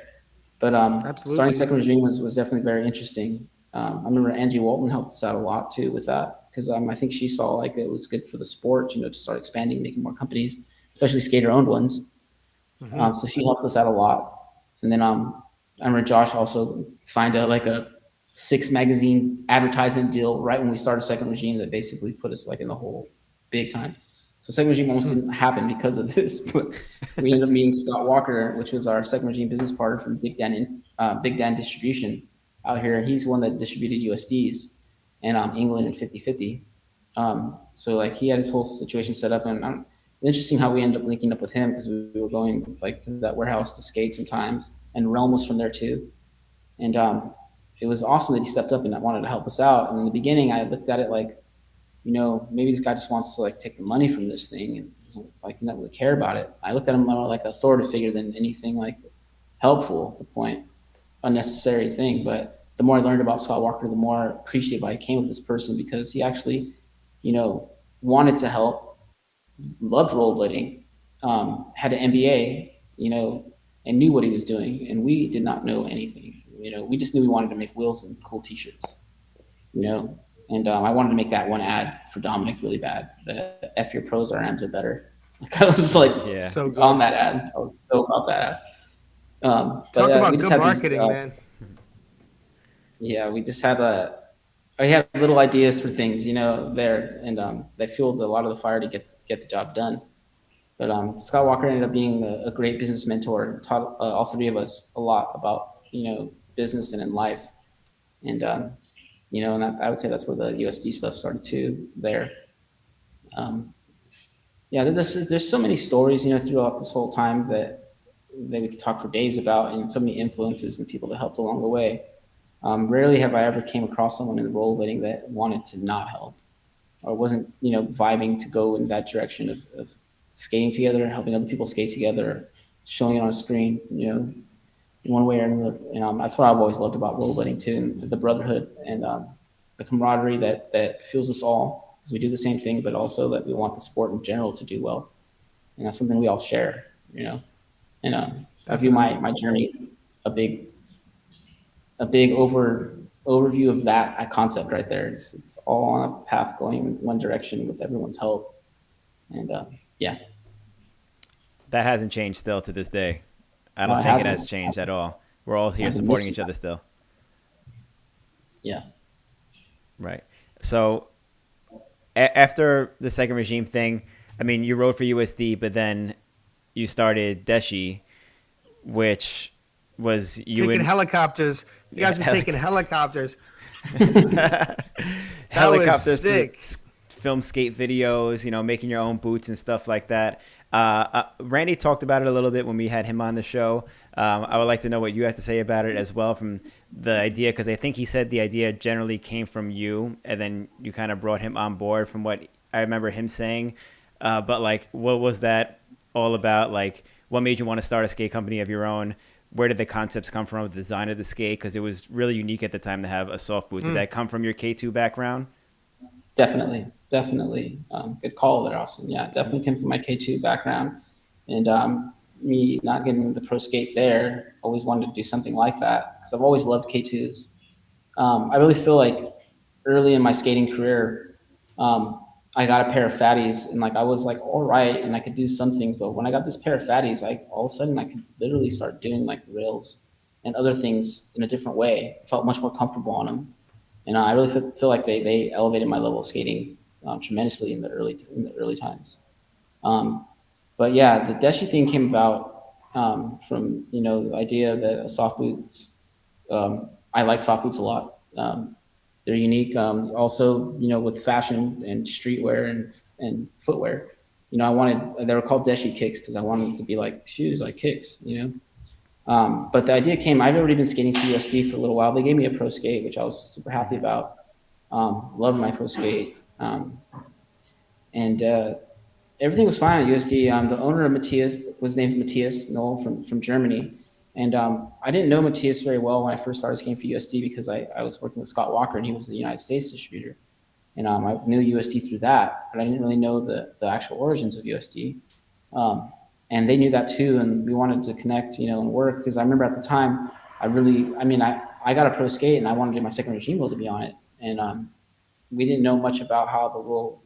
But starting Absolutely. Second Regime was definitely very interesting. I remember Angie Walton helped us out a lot too with that because I think she saw like it was good for the sport, to start expanding, making more companies, especially skater-owned ones. So she helped us out a lot. And then I remember Josh also signed a 6 magazine advertisement deal right when we started Second Regime that basically put us like in the hole big time. So Second Regime almost didn't happen because of this, but we ended up meeting Scott Walker, which was our Second Regime business partner from Big Dan Distribution out here. He's the one that distributed USDs and England and 50/50. So like he had his whole situation set up, and interesting how we ended up linking up with him because we were going like to that warehouse to skate sometimes, and Realm was from there too. And it was awesome that he stepped up and wanted to help us out. And in the beginning, I looked at it like, maybe this guy just wants to like take the money from this thing and doesn't like not really care about it. I looked at him more like an authority figure than anything like helpful at the point, unnecessary thing. But the more I learned about Scott Walker, the more appreciative I became of this person because he actually, wanted to help, loved rollerblading, had an MBA, and knew what he was doing. And we did not know anything. We just knew we wanted to make wheels and cool T-shirts. And I wanted to make that one ad for Dominic really bad. The F your pros, our ads are better. Like, I was like Yeah. So good. on that ad. I was so about that ad. Talk about we just good had these, marketing, man. yeah, we just had I had little ideas for things, there, and they fueled a lot of the fire to get the job done. But Scott Walker ended up being a great business mentor. Taught all three of us a lot about business and in life, and and I would say that's where the USD stuff started too. There, yeah, there's so many stories throughout this whole time that we could talk for days about, and so many influences and people that helped along the way. Rarely have I ever came across someone in the rollerblading that wanted to not help or wasn't, vibing to go in that direction of skating together, helping other people skate together, showing it on a screen, in one way or another. And that's what I've always loved about rollerblading too, and the brotherhood and the camaraderie that fuels us all because we do the same thing, but also that we want the sport in general to do well. And that's something we all share, And I view my journey a big overview of that concept right there. It's all on a path going in one direction with everyone's help. And yeah. That hasn't changed still to this day. I No, don't it think it hasn't. has changed at all. We're all here I've been supporting missing each other that. still. Yeah. Right. So after the Second Regime thing, I mean, you rode for USD, but then you started Deshi, which was you Taking and helicopters. You guys were taking helicopters. helicopters sick. to film skate videos, making your own boots and stuff like that. Randy talked about it a little bit when we had him on the show. I would like to know what you have to say about it as well from the idea, because I think he said the idea generally came from you, and then you kind of brought him on board from what I remember him saying. But like, what was that all about? Like, what made you want to start a skate company of your own? Where did the concepts come from, the design of the skate? Because it was really unique at the time to have a soft boot. Did that come from your K2 background? Definitely. Good call there, Austin. Yeah, definitely came from my K2 background. And me not getting the pro skate there, always wanted to do something like that because I've always loved K2s. I really feel like early in my skating career, I got a pair of fatties and like I was like all right and I could do some things, but when I got this pair of fatties, all of a sudden I could literally start doing like rails and other things in a different way. I felt much more comfortable on them, and I really feel like they elevated my level of skating tremendously in the early times. But yeah, the Deshi thing came about from the idea that soft boots. I like soft boots a lot. They're unique. Also, with fashion and streetwear and footwear. They were called Deshi kicks because I wanted them to be like shoes, like kicks. But the idea came. I've already been skating for USD for a little while. They gave me a pro skate, which I was super happy about. Love my pro skate. And Everything was fine at USD. The owner of Matthias was named Matthias Knoll from Germany. And I didn't know Matthias very well when I first started skating for USD because I was working with Scott Walker and he was the United States distributor. And I knew USD through that, but I didn't really know the actual origins of USD. And they knew that too, and we wanted to connect, and work because I remember at the time, I got a pro skate and I wanted to do my second regime wheel to be on it, and we didn't know much about how the wheel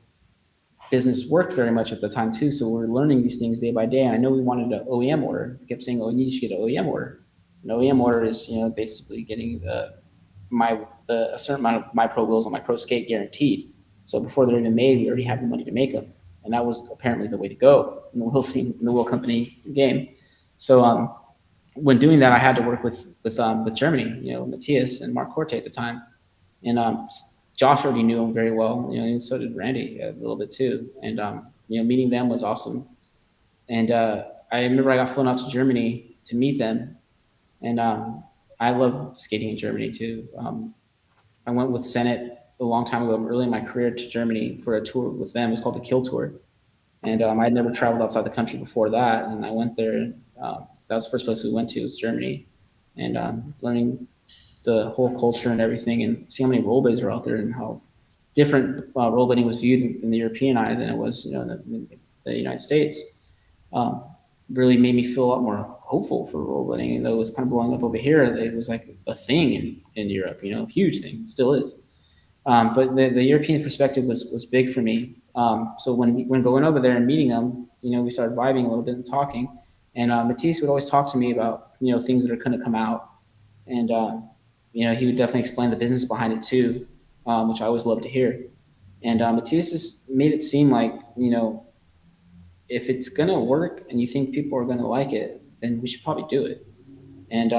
business worked very much at the time too. So we were learning these things day by day. And I know we wanted an OEM order. We kept saying, "Oh, you should get an OEM order." An OEM order is basically getting a certain amount of my pro wheels on my pro skate guaranteed. So before they're even made, we already have the money to make them, and that was apparently the way to go in the wheel scene, in the wheel company game. So when doing that, I had to work with Germany, Matthias and Mark Corte at the time, and Josh already knew him very well, and so did Randy a little bit too. And meeting them was awesome. And I remember I got flown out to Germany to meet them, and I love skating in Germany too. I went with Senate a long time ago, early in my career, to Germany for a tour with them. It was called the Kill Tour, and I had never traveled outside the country before that. And I went there. And, that was the first place we went to, was Germany, and learning the whole culture and everything, and seeing how many rollerblades are out there and how different rollerblading was viewed in the European eye than it was, in the United States. Really made me feel a lot more hopeful for rollerblading. And though it was kind of blowing up over here, it was like a thing in Europe, huge thing, still is. But the European perspective was big for me. So when going over there and meeting them, we started vibing a little bit and talking. And Matisse would always talk to me about things that are going to come out, and he would definitely explain the business behind it too, which I always love to hear. And Matisse just made it seem like if it's gonna work and you think people are gonna like it, then we should probably do it. And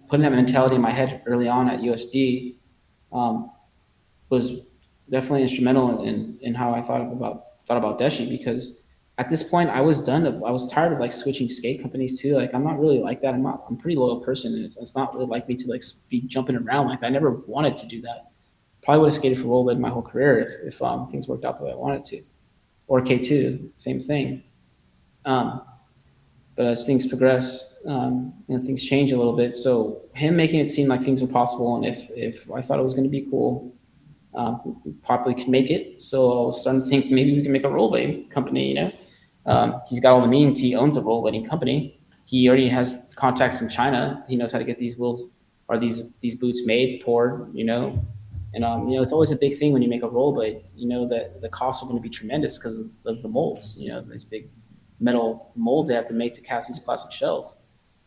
putting that mentality in my head early on at USD was definitely instrumental in how I thought about Deshi, because at this point I was tired of like switching skate companies too. Like I'm not really like that. I'm a pretty loyal person, and it's not really like me to like be jumping around. Like I never wanted to do that. Probably would have skated for rollerblade my whole career if things worked out the way I wanted to. Or K2, same thing. But as things progress, things change a little bit. So him making it seem like things are possible, and if I thought it was going to be cool, we probably could make it. So I was starting to think maybe we can make a rollerblading company. He's got all the means. He owns a rollerblading company. He already has contacts in China. He knows how to get these wheels or these boots made, poured. And it's always a big thing when you make a rollerblade. That the costs are going to be tremendous because of the molds. These big metal molds they have to make to cast these plastic shells.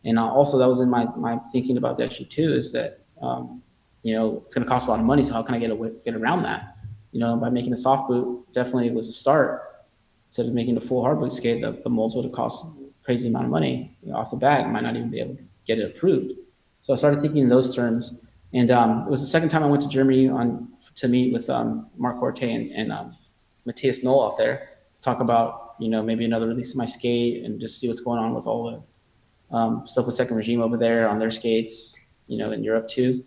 And also that was in my thinking about Deshi too, is that it's going to cost a lot of money. So how can I get around that? By making a soft boot definitely was a start. Instead of making a full hard boot skate, the molds would have cost a crazy amount of money off the bat. I might not even be able to get it approved. So I started thinking in those terms. And it was the second time I went to Germany to meet with Mark Corte and Matthias Knoll out there to talk about maybe another release of my skate and just see what's going on with all the stuff with Second Regime over there on their skates, in Europe too,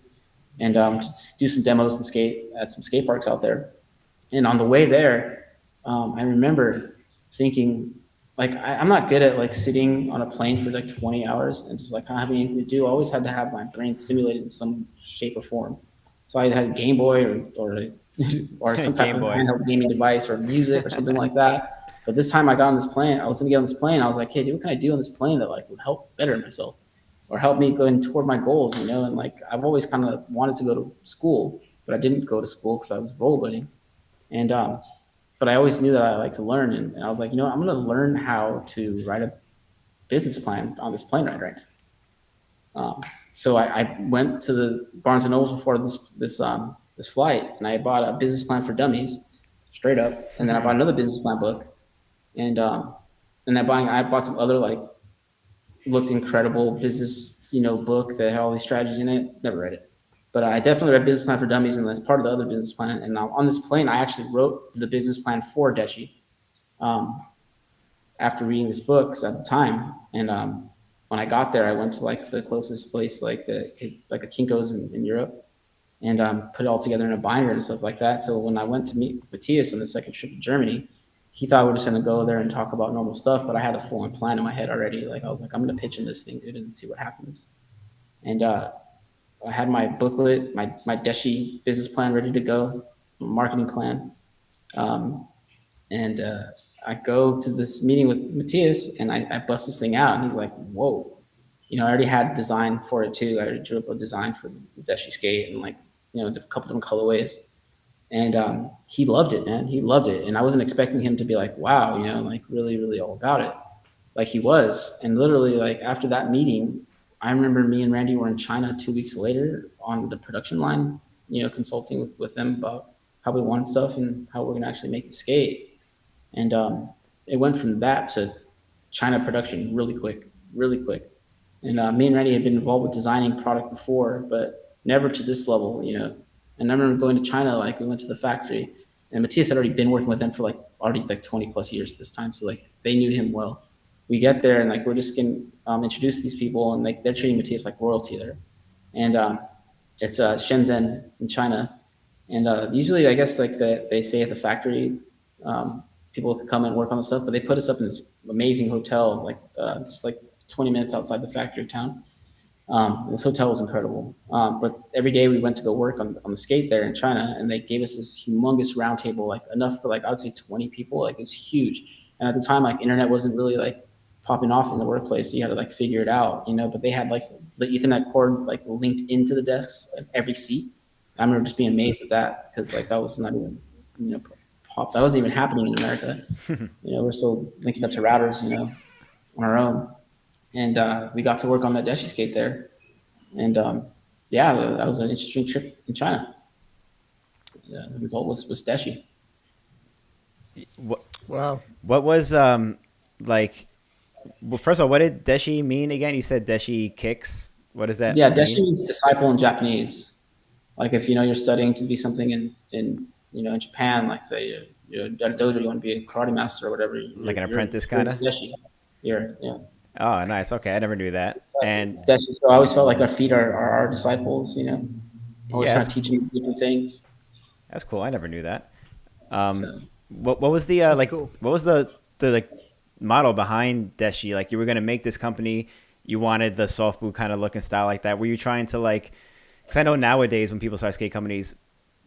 and to do some demos and skate at some skate parks out there. And on the way there, I remember thinking, like, I'm not good at like sitting on a plane for like 20 hours and just like not having anything to do. I always had to have my brain stimulated in some shape or form. So I had a Game Boy or some type of handheld gaming device or music or something like that. But this time I got on this plane, I was going to get on this plane. I was like, hey, dude, what can I do on this plane that like would help better myself or help me going toward my goals, And like, I've always kind of wanted to go to school, but I didn't go to school because I was rollerblading. And, but I always knew that I like to learn. And I was like, I'm going to learn how to write a business plan on this plane ride right now. So I went to the Barnes and Noble before this flight, and I bought a business plan for dummies, straight up. And then I bought another business plan book, and I bought some other like looked incredible business book that had all these strategies in it. Never read it, but I definitely read Business Plan for Dummies, and that's part of the other business plan. And on this plane, I actually wrote the business plan for Deshi after reading this book at the time. And when I got there, I went to like the closest place, like a Kinko's in Europe, and put it all together in a binder and stuff like that. So when I went to meet Matthias on the second trip to Germany, he thought we were just gonna go there and talk about normal stuff, but I had a full on plan in my head already. Like I was like, I'm gonna pitch in this thing, dude, and see what happens. And I had my booklet, my Deshi business plan ready to go, marketing plan. Um, and I go to this meeting with Matthias, and I bust this thing out, and he's like, "Whoa!" I already had design for it too. I already drew up a design for the Deshi skate, and like a couple different colorways. And he loved it, man. He loved it, and I wasn't expecting him to be like, "Wow," like really, really all about it, like he was. And literally, like after that meeting, I remember me and Randy were in China 2 weeks later on the production line, consulting with them about how we wanted stuff and how we're gonna actually make the skate. And it went from that to China production really quick, really quick. And me and Randy had been involved with designing product before, but never to this level. And I remember going to China, like we went to the factory, and Matthias had already been working with them for already 20 plus years at this time, so like they knew him well. We get there and like we're just getting introduced to these people, and like they're treating Matthias like royalty there. And it's Shenzhen in China, and usually I guess like they say at the factory, people could come and work on the stuff, but they put us up in this amazing hotel, like just like 20 minutes outside the factory town. This hotel was incredible. But every day we went to go work on the skate there in China, and they gave us this humongous round table, like enough for like I would say 20 people. Like it's huge. And at the time, like internet wasn't really like popping off in the workplace, so you had to like figure it out, But they had like the Ethernet cord like linked into the desks at every seat. I remember just being amazed at that because like that was not even that wasn't even happening in America. We're still linking up to routers, on our own. And we got to work on that Deshi skate there. And yeah, that was an interesting trip in China. The result was Deshi. Wow. What was like? Well, first of all, what did Deshi mean again? You said Deshi kicks. What does that? Yeah, mean? Deshi means disciple in Japanese. Like if you're studying to be something in Japan, like say you're at a dojo, you want to be a karate master or whatever. Like an apprentice kind of. Deshi. Yeah. Oh, nice. Okay, I never knew that. And Deshi. So I always felt like our feet are our disciples. Always trying to teach them different things. That's cool. I never knew that. So. What was the like? Cool. What was the like model behind Deshi? Like you were gonna make this company, you wanted the soft boot kind of look and style like that. Were you trying to like? Because I know nowadays when people start skate companies,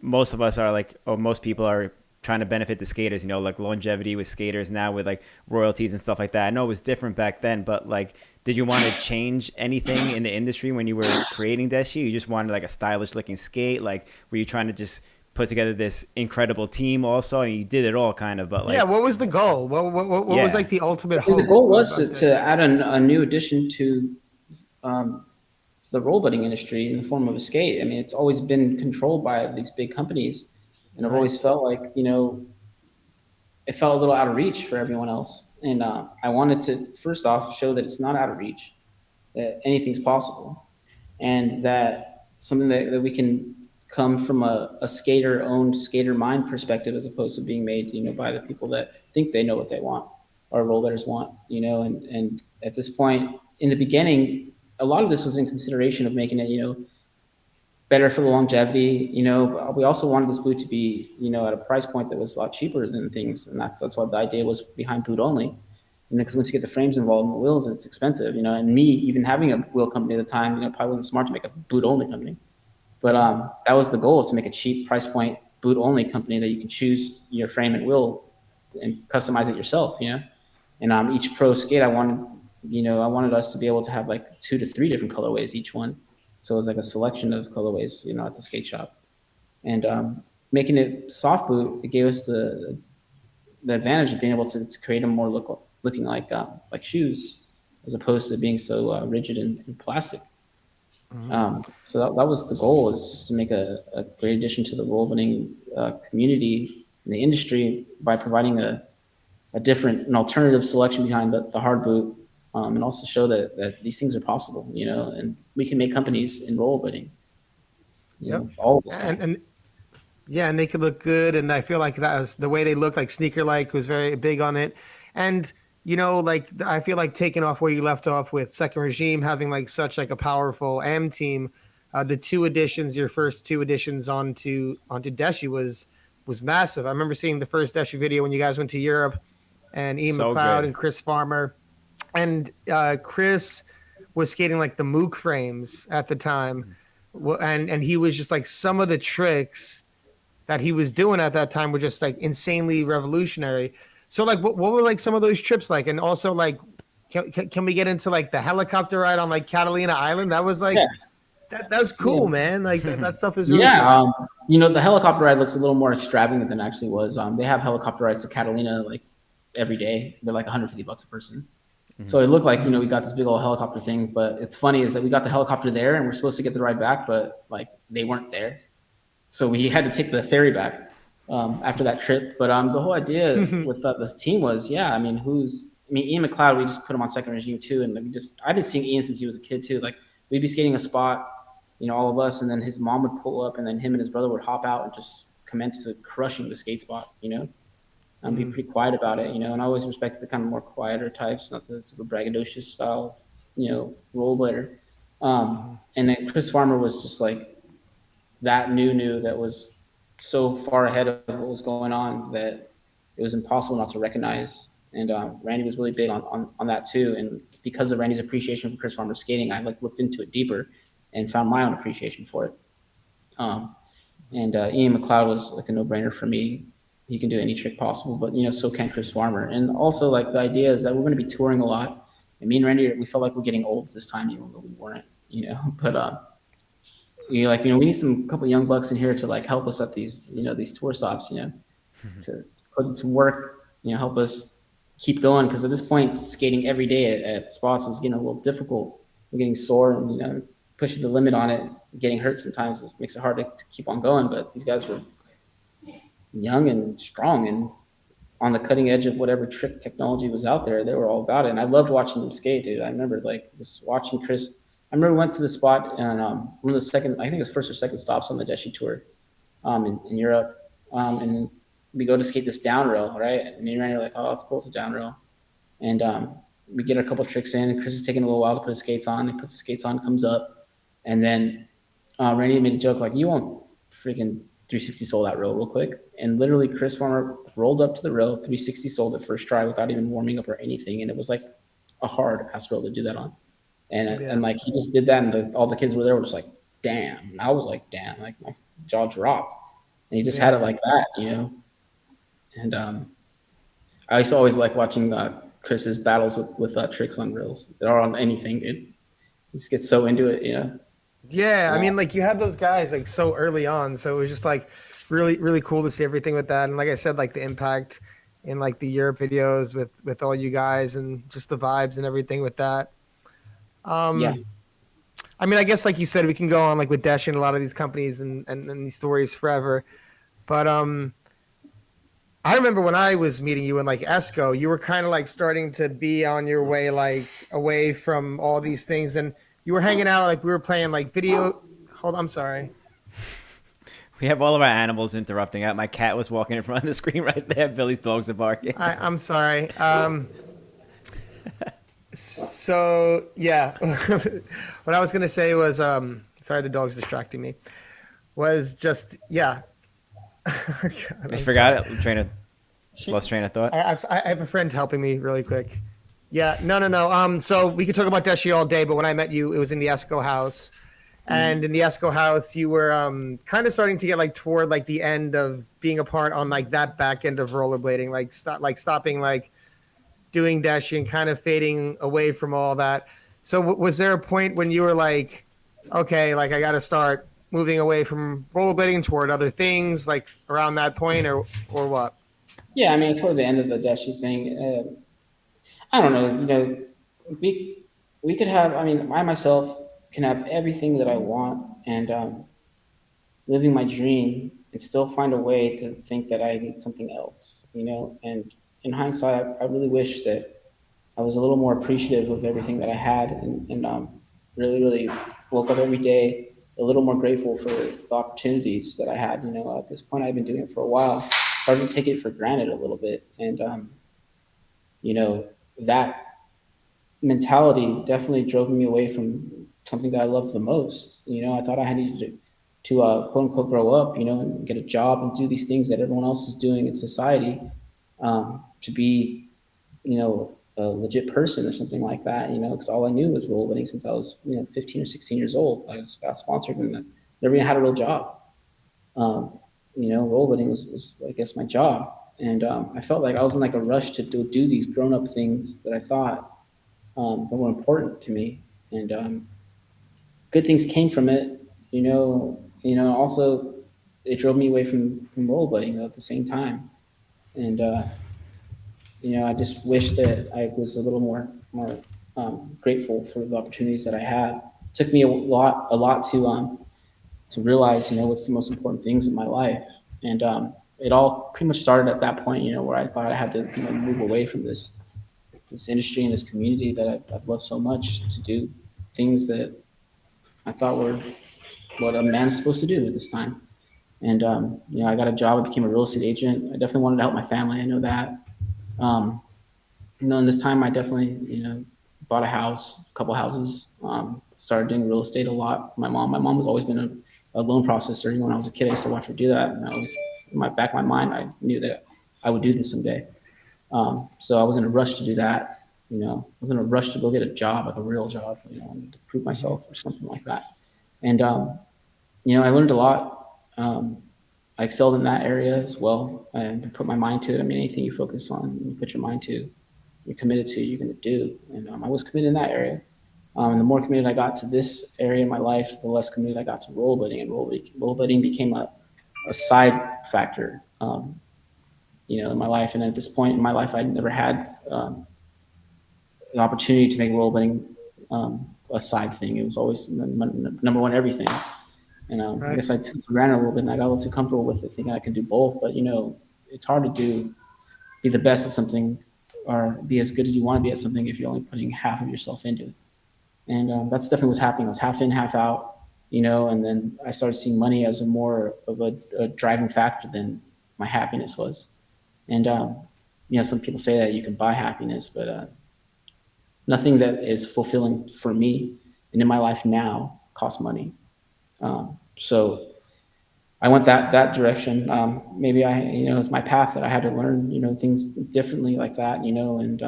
most of us are like, or most people are trying to benefit the skaters. Like longevity with skaters now with like royalties and stuff like that. I know it was different back then, but like, did you want to change anything in the industry when you were creating Deshi? You just wanted like a stylish looking skate. Like, were you trying to just put together this incredible team also, and you did it all kind of, but like, yeah, what was the goal? What was like the ultimate hope? The goal was to add a new addition to the rollerblading industry in the form of a skate. I mean, it's always been controlled by these big companies, and I've always felt like it felt a little out of reach for everyone else. And I wanted to first off show that it's not out of reach, that anything's possible, and that something that we can come from a skater-owned, skater-mind perspective as opposed to being made, by the people that think they know what they want or rollerbladers want, and at this point in the beginning, a lot of this was in consideration of making it, better for the longevity, but we also wanted this boot to be, at a price point that was a lot cheaper than things. And that's why the idea was behind boot only. Because once you get the frames involved in the wheels, it's expensive, and me even having a wheel company at the time, probably wasn't smart to make a boot only company. But that was the goal, is to make a cheap price point boot only company that you can choose your frame and wheel and customize it yourself, And each pro skate, I wanted us to be able to have like 2 to 3 different colorways each one. So it was like a selection of colorways, at the skate shop. And making it soft boot, it gave us the advantage of being able to create them more looking like shoes, as opposed to being so rigid and plastic. So that was the goal, is just to make a great addition to the rollerblading community in the industry by providing an alternative selection behind the hard boot, and also show that these things are possible, and we can make companies in rollerblading. All of this and yeah, and they could look good, and I feel like that was the way they looked. Like Sneaker Like was very big on it, and like I feel like taking off where you left off with Second Regime having like such like a powerful team, the 2 additions, your first 2 additions onto Deshi was was massive. I remember seeing the first Deshi video when you guys went to Europe, and Ian So McLeod good. and Chris Farmer, and Chris was skating like the Mook frames at the time, and he was just like, some of the tricks that he was doing at that time were just like insanely revolutionary. So like, what were like some of those trips like? And also like, can we get into like the helicopter ride on like Catalina Island? That was like, Yeah. that was cool, Yeah. man. Like that stuff is really Yeah, cool. the helicopter ride looks a little more extravagant than it actually was. They have helicopter rides to Catalina like every day. They're like $150 a person. So it looked like, we got this big old helicopter thing, but it's funny is that we got the helicopter there and we're supposed to get the ride back, but like they weren't there. So we had to take the ferry back after that trip. But the whole idea with the team was, Ian McLeod, we just put him on second regime too. And I've been seeing Ian since he was a kid too. Like we'd be skating a spot, all of us, and then his mom would pull up and then him and his brother would hop out and just commence to crushing the skate spot, be pretty quiet about it, and I always respect the kind of more quieter types, not the super braggadocious style, rollerblader. And then Chris Farmer was just like that new that was so far ahead of what was going on that it was impossible not to recognize. And Randy was really big on that too. And because of Randy's appreciation for Chris Farmer's skating, I like looked into it deeper and found my own appreciation for it. And Ian McLeod was like a no-brainer for me. He can do any trick possible, but so can Chris Farmer. And also, like, the idea is that we're going to be touring a lot. And me and Randy, we felt like we're getting old this time, even though we weren't. But we need some couple young bucks in here to like help us at these these tour stops, to put in some work, help us keep going, because at this point, skating every day at spots was getting a little difficult. We're getting sore and pushing the limit on it, getting hurt sometimes makes it hard to keep on going. But these guys were young and strong and on the cutting edge of whatever trick technology was out there. They were all about it. And I loved watching them skate, dude. I remember like just watching Chris. I remember we went to the spot and one of the second, I think it was first or second stops on the Deshi tour in Europe. And we go to skate this down rail, right? And me and Randy are like, oh, it's cool, it's a down rail. And we get a couple tricks in, and Chris is taking a little while to put his skates on. He puts his skates on, comes up, and then Randy made a joke like, you won't freaking 360 soul that rail real quick. And literally Chris Farmer rolled up to the rail, 360 sold it first try without even warming up or anything. And it was like a hard ass rail to do that on. And like he just did that, and all the kids were there were just like, damn. And I was like, damn, like my jaw dropped. And he just had it like that, And I used to always like watching Chris's battles with tricks on rails or on anything. He just gets so into it, Yeah, I mean, like you had those guys like so early on, so it was just like really, really cool to see everything with that. And like I said, like the impact in like the Europe videos with all you guys and just the vibes and everything with that. Yeah. I mean, I guess like you said, we can go on like with Desh and a lot of these companies and these stories forever. But I remember when I was meeting you in like Esco, you were kind of like starting to be on your way like away from all these things, and you were hanging out like we were playing like video. Hold on, I'm sorry. We have all of our animals interrupting. My cat was walking in front of the screen right there. Billy's dogs are barking. I'm sorry. So yeah, what I was gonna say was sorry, the dog's distracting me. Was just God, I forgot it. Lost train of thought. I have a friend helping me really quick. Yeah, no. So we could talk about Deshi all day, but when I met you, it was in the Esco house. And in the Esco house, you were kind of starting to get like toward like the end of being a part on like that back end of rollerblading, like stopping like doing Deshi and kind of fading away from all that. So was there a point when you were like, okay, like I got to start moving away from rollerblading toward other things, like around that point, or what? Yeah, I mean, toward the end of the Deshi thing, I don't know. We could have. I mean, I myself can have everything that I want and living my dream, and still find a way to think that I need something else. And in hindsight, I really wish that I was a little more appreciative of everything that I had, and really, really woke up every day a little more grateful for the opportunities that I had. At this point, I've been doing it for a while. Started to take it for granted a little bit, and that mentality definitely drove me away from something that I loved the most. I thought I needed to quote unquote grow up, and get a job and do these things that everyone else is doing in society, to be, a legit person or something like that, because all I knew was rollerblading since I was, 15 or 16 years old. I just got sponsored and I never even had a real job. Um, rollerblading was, I guess, my job. And I felt like I was in like a rush to do these grown up things that I thought that were important to me. And good things came from it, also it drove me away from rollerblading at the same time. And, I just wish that I was a little more grateful for the opportunities that I had. It took me a lot to realize, what's the most important things in my life. And it all pretty much started at that point, where I thought I had to, move away from this industry and this community that I've loved so much, to do things that I thought were what a man's supposed to do at this time. And I got a job. I became a real estate agent. I definitely wanted to help my family. I know that. Um, in this time, I definitely, bought a house, a couple houses. Started doing real estate a lot. My mom has always been a loan processor. Even when I was a kid, I used to watch her do that, and I always, in my back of my mind, I knew that I would do this someday. So I was in a rush to do that. I was in a rush to go get a job, like a real job, to prove myself or something like that. And I learned a lot. I excelled in that area as well, and put my mind to it. I mean, anything you focus on, you put your mind to, you're committed to, you're going to do. And I was committed in that area. And the more committed I got to this area in my life, the less committed I got to rollerblading. And rollerblading became a side factor, in my life. And at this point in my life, I'd never had the opportunity to make rollerblading a side thing. It was always number one everything. And I guess I took it for granted a little bit, and I got a little too comfortable with it, thinking I could do both. But it's hard to be the best at something, or be as good as you want to be at something, if you're only putting half of yourself into it. And that's definitely what's happening. I was half in, half out, and then I started seeing money as a more of a driving factor than my happiness was. And some people say that you can buy happiness, but nothing that is fulfilling for me and in my life now costs money. So I went that direction. Maybe it's my path that I had to learn, things differently like that, and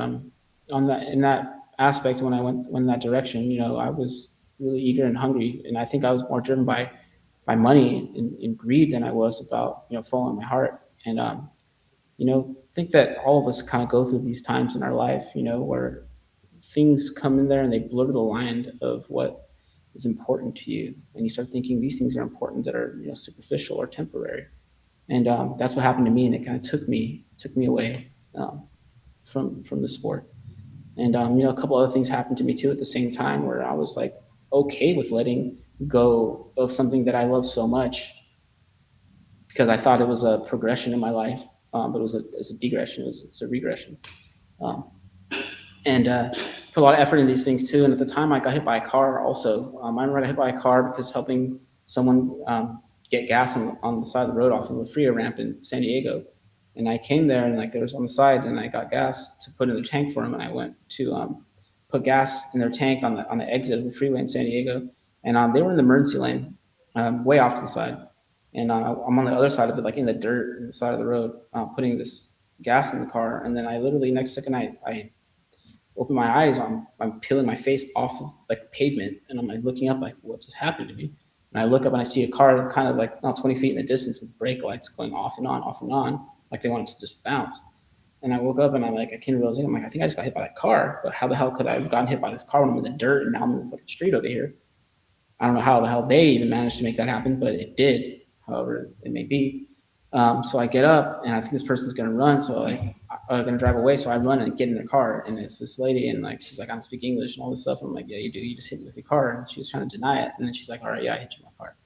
on that in that aspect, when I went in that direction, I was really eager and hungry, and I think I was more driven by money and greed than I was about following my heart. And I think that all of us kind of go through these times in our life, where things come in there and they blur the line of what is important to you, and you start thinking these things are important that are superficial or temporary. And that's what happened to me, and it kind of took me away from the sport. And a couple other things happened to me too at the same time, where I was like okay with letting go of something that I love so much, because I thought it was a progression in my life, but it was a digression, it's a regression. Um, and put a lot of effort in these things too. And at the time, I got hit by a car. Also, I remember I got hit by a car because helping someone get gas on the side of the road off of a freeway ramp in San Diego. And I came there, and like there was on the side, and I got gas to put in the tank for him. And I went to put gas in their tank on the exit of the freeway in San Diego. And they were in the emergency lane, way off to the side. And I'm on the other side of it, like in the dirt, in the side of the road, putting this gas in the car. And then I literally, next second, I open my eyes, I'm peeling my face off of like pavement, and I'm like looking up like, what just happened to me? And I look up and I see a car kind of like not 20 feet in the distance with brake lights going off and on, like they wanted to just bounce. And I woke up and I'm like, I can't realize it. I'm like, I think I just got hit by that car, but how the hell could I have gotten hit by this car when I'm in the dirt and now I'm in the fucking street over here? I don't know how the hell they even managed to make that happen, but it did, however it may be. So I get up and I think this person's gonna run, so like I'm gonna drive away. So I run and get in the car, and it's this lady, and like she's like, I don't speak English and all this stuff. And I'm like, yeah, you do. You just hit me with your car. And she was trying to deny it, and then she's like, all right, yeah, I hit you with my car.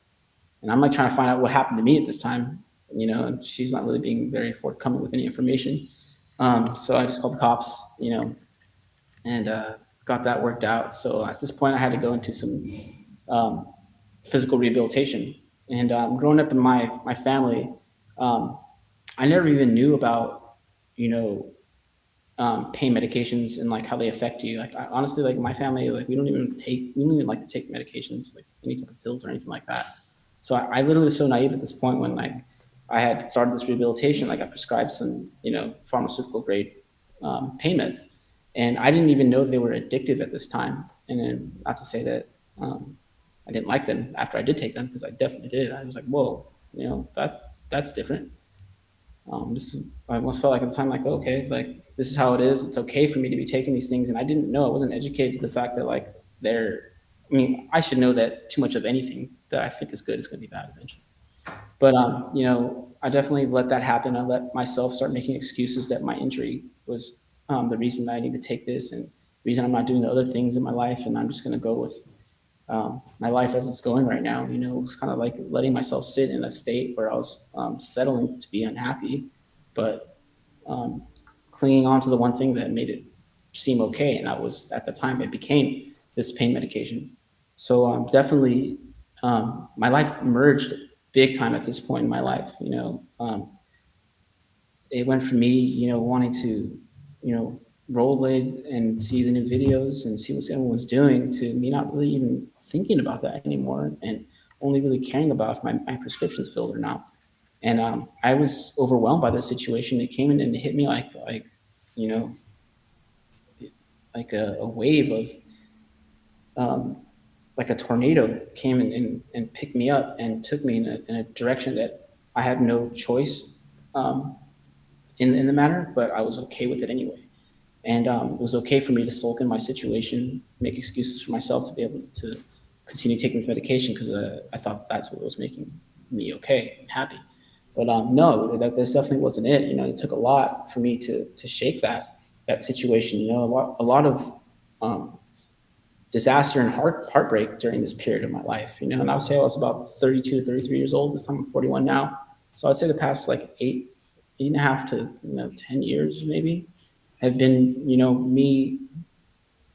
And I'm like trying to find out what happened to me at this time, and she's not really being very forthcoming with any information. So I just called the cops, and got that worked out. So at this point, I had to go into some physical rehabilitation. And growing up in my family, I never even knew about, pain medications and like how they affect you. Like honestly, like my family, like we don't even like to take medications, like any type of pills or anything like that. So I literally was so naive at this point when like I had started this rehabilitation, like I prescribed some, pharmaceutical grade pain meds, and I didn't even know they were addictive at this time. And then not to say that I didn't like them after I did take them, because I definitely did. I was like, whoa, that's different. I almost felt like at the time, like, okay, like this is how it is. It's okay for me to be taking these things, and I didn't know. I wasn't educated to the fact that like they're. I mean, I should know that too much of anything that I think is good is going to be bad eventually. But I definitely let that happen. I let myself start making excuses that my injury was the reason that I need to take this, and the reason I'm not doing the other things in my life, and I'm just going to go with my life as it's going right now. It's kind of like letting myself sit in a state where I was settling to be unhappy, but um, clinging on to the one thing that made it seem okay. And that was, at the time, it became this pain medication. So definitely, my life merged big time at this point in my life. It went from me, wanting to, rollerblade and see the new videos and see what everyone's doing, to me not really even thinking about that anymore, and only really caring about if my prescription's filled or not. And I was overwhelmed by the situation. It came in and it hit me like you know, like a wave of like a tornado came and picked me up and took me in a direction that I had no choice in the matter, but I was okay with it anyway. And it was okay for me to sulk in my situation, make excuses for myself to be able to continue taking this medication, because I thought that's what was making me okay and happy. But no, this definitely wasn't it. It took a lot for me to shake that situation. A lot of disaster and heartbreak during this period of my life. And I would say I was about 32, 33 years old. This time I'm 41 now. So I'd say the past like eight and a half to 10 years maybe have been, me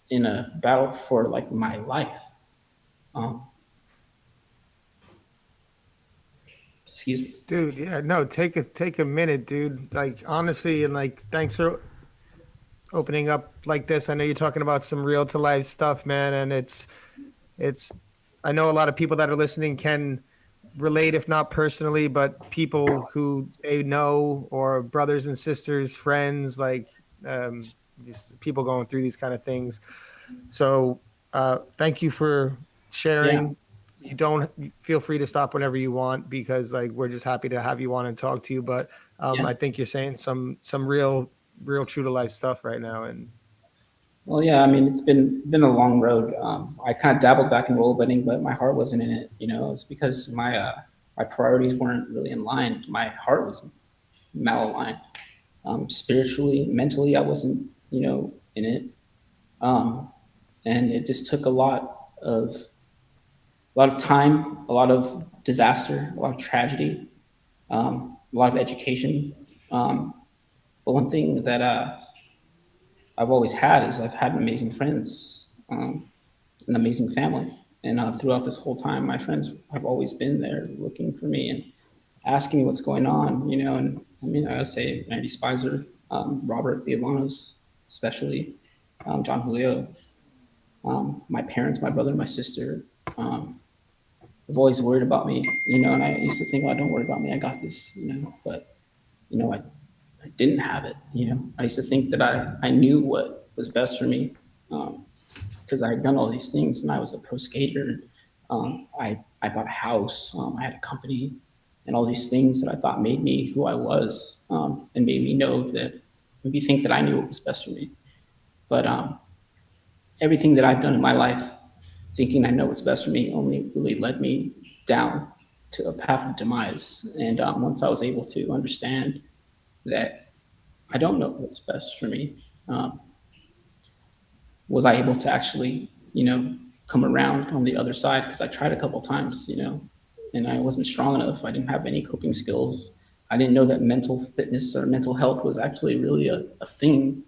in a battle for like my life. Um, Excuse me. Dude, yeah, no, take a minute, dude. Like honestly, and like thanks for opening up like this. I know you're talking about some real to life stuff, man, and it's I know a lot of people that are listening can relate, if not personally, but people who they know, or brothers and sisters, friends, like these people going through these kind of things. So thank you for Yeah. sharing. You don't feel free to stop whenever you want, because like we're just happy to have you on and talk to you. But Yeah. I think you're saying some real true to life stuff right now. And Well, yeah, I mean, it's been a long road. I kind of dabbled back in rollerblading, but my heart wasn't in it. It's because my priorities weren't really in line. My heart was malaligned. Spiritually, mentally, I wasn't, in it. Um, and it just took a lot of time, a lot of disaster, a lot of tragedy, a lot of education. But one thing that I've always had is I've had amazing friends, an amazing family. And throughout this whole time, my friends have always been there looking for me and asking me what's going on, And I mean, I would say Randy Spicer, Robert Villanos, especially John Julio, my parents, my brother, my sister, have always worried about me, And I used to think, oh, don't worry about me, I got this, But I didn't have it, I used to think that I knew what was best for me, because I had done all these things, and I was a pro skater. I bought a house, I had a company, and all these things that I thought made me who I was, and made me know that, maybe think that I knew what was best for me. But everything that I've done in my life, thinking I know what's best for me, only really led me down to a path of demise. And once I was able to understand that I don't know what's best for me, um, was I able to actually, come around on the other side? Because I tried a couple times, and I wasn't strong enough. I didn't have any coping skills. I didn't know that mental fitness or mental health was actually really a thing,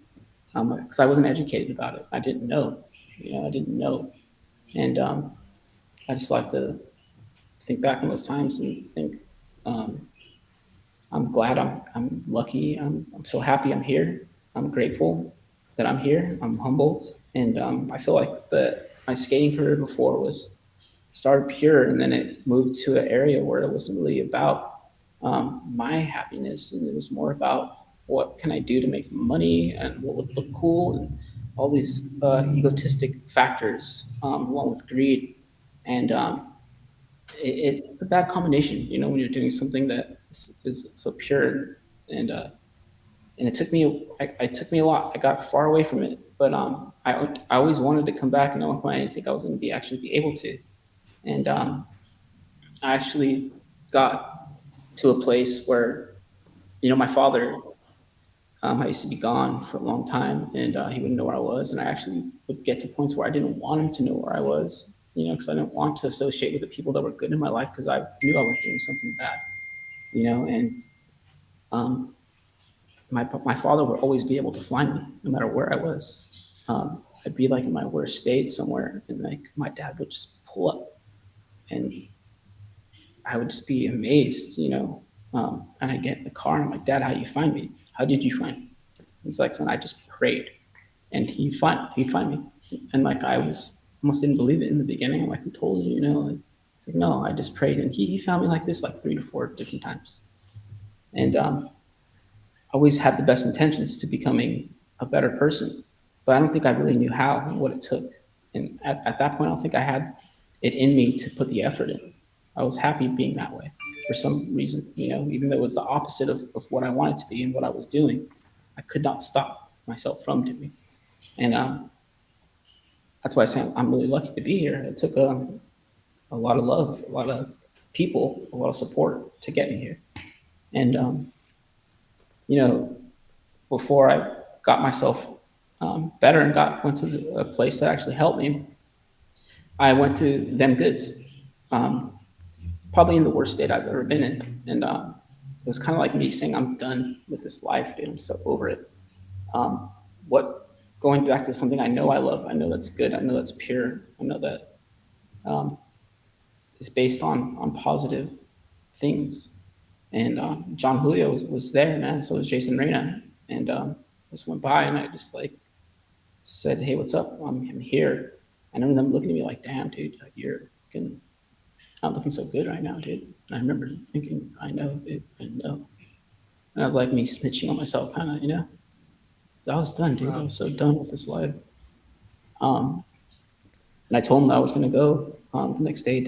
because I wasn't educated about it. I didn't know, I didn't know. And I just like to think back on those times and think, um, I'm glad, I'm lucky, I'm so happy I'm here. I'm grateful that I'm here. I'm humbled, and I feel like my skating career before was started pure, and then it moved to an area where it wasn't really about my happiness, and it was more about what can I do to make money and what would look cool, and all these egotistic factors, along with greed, and it's a bad combination, when you're doing something that is so pure, and and it took me a lot. I got far away from it, but I always wanted to come back, and at one point I didn't think I was going to be able to, and I actually got to a place where my father, I used to be gone for a long time, and he wouldn't know where I was, and I actually would get to points where I didn't want him to know where I was, because I didn't want to associate with the people that were good in my life because I knew I was doing something bad, and um, my father would always be able to find me no matter where I was. I'd be like in my worst state somewhere, and like my dad would just pull up, and I would just be amazed. And I get in the car and I'm like, Dad, how you find me? How did you find me? He's like, son, I just prayed, and he'd find me, and like I was almost didn't believe it in the beginning. I'm like, who told you? Like, it's like, no, I just prayed, and he found me like this, like 3 to 4 different times, and always had the best intentions to becoming a better person, but I don't think I really knew how and what it took. And at that point, I don't think I had it in me to put the effort in. I was happy being that way for some reason, even though it was the opposite of what I wanted to be and what I was doing. I could not stop myself from doing. And that's why I say I'm really lucky to be here. It took a lot of love, a lot of people, a lot of support to get me here. And, you know, before I got myself better and went to a place that actually helped me, I went to Them Goods, um, probably in the worst state I've ever been in, and it was kind of like me saying, "I'm done with this life, dude. I'm so over it." What Going back to something I know I love, I know that's good, I know that's pure, I know that is based on positive things. And John Julio was there, man. So was Jason Reyna, and just went by, and I just like said, "Hey, what's up? I'm here." I remember them looking at me like, "Damn, dude, like you're looking, not looking so good right now, dude." And I remember thinking, "I know, dude, I know." And I was like me snitching on myself, kind of, 'Cause I was done, dude. I was so done with this life. Um, and I told him that I was going to go the next day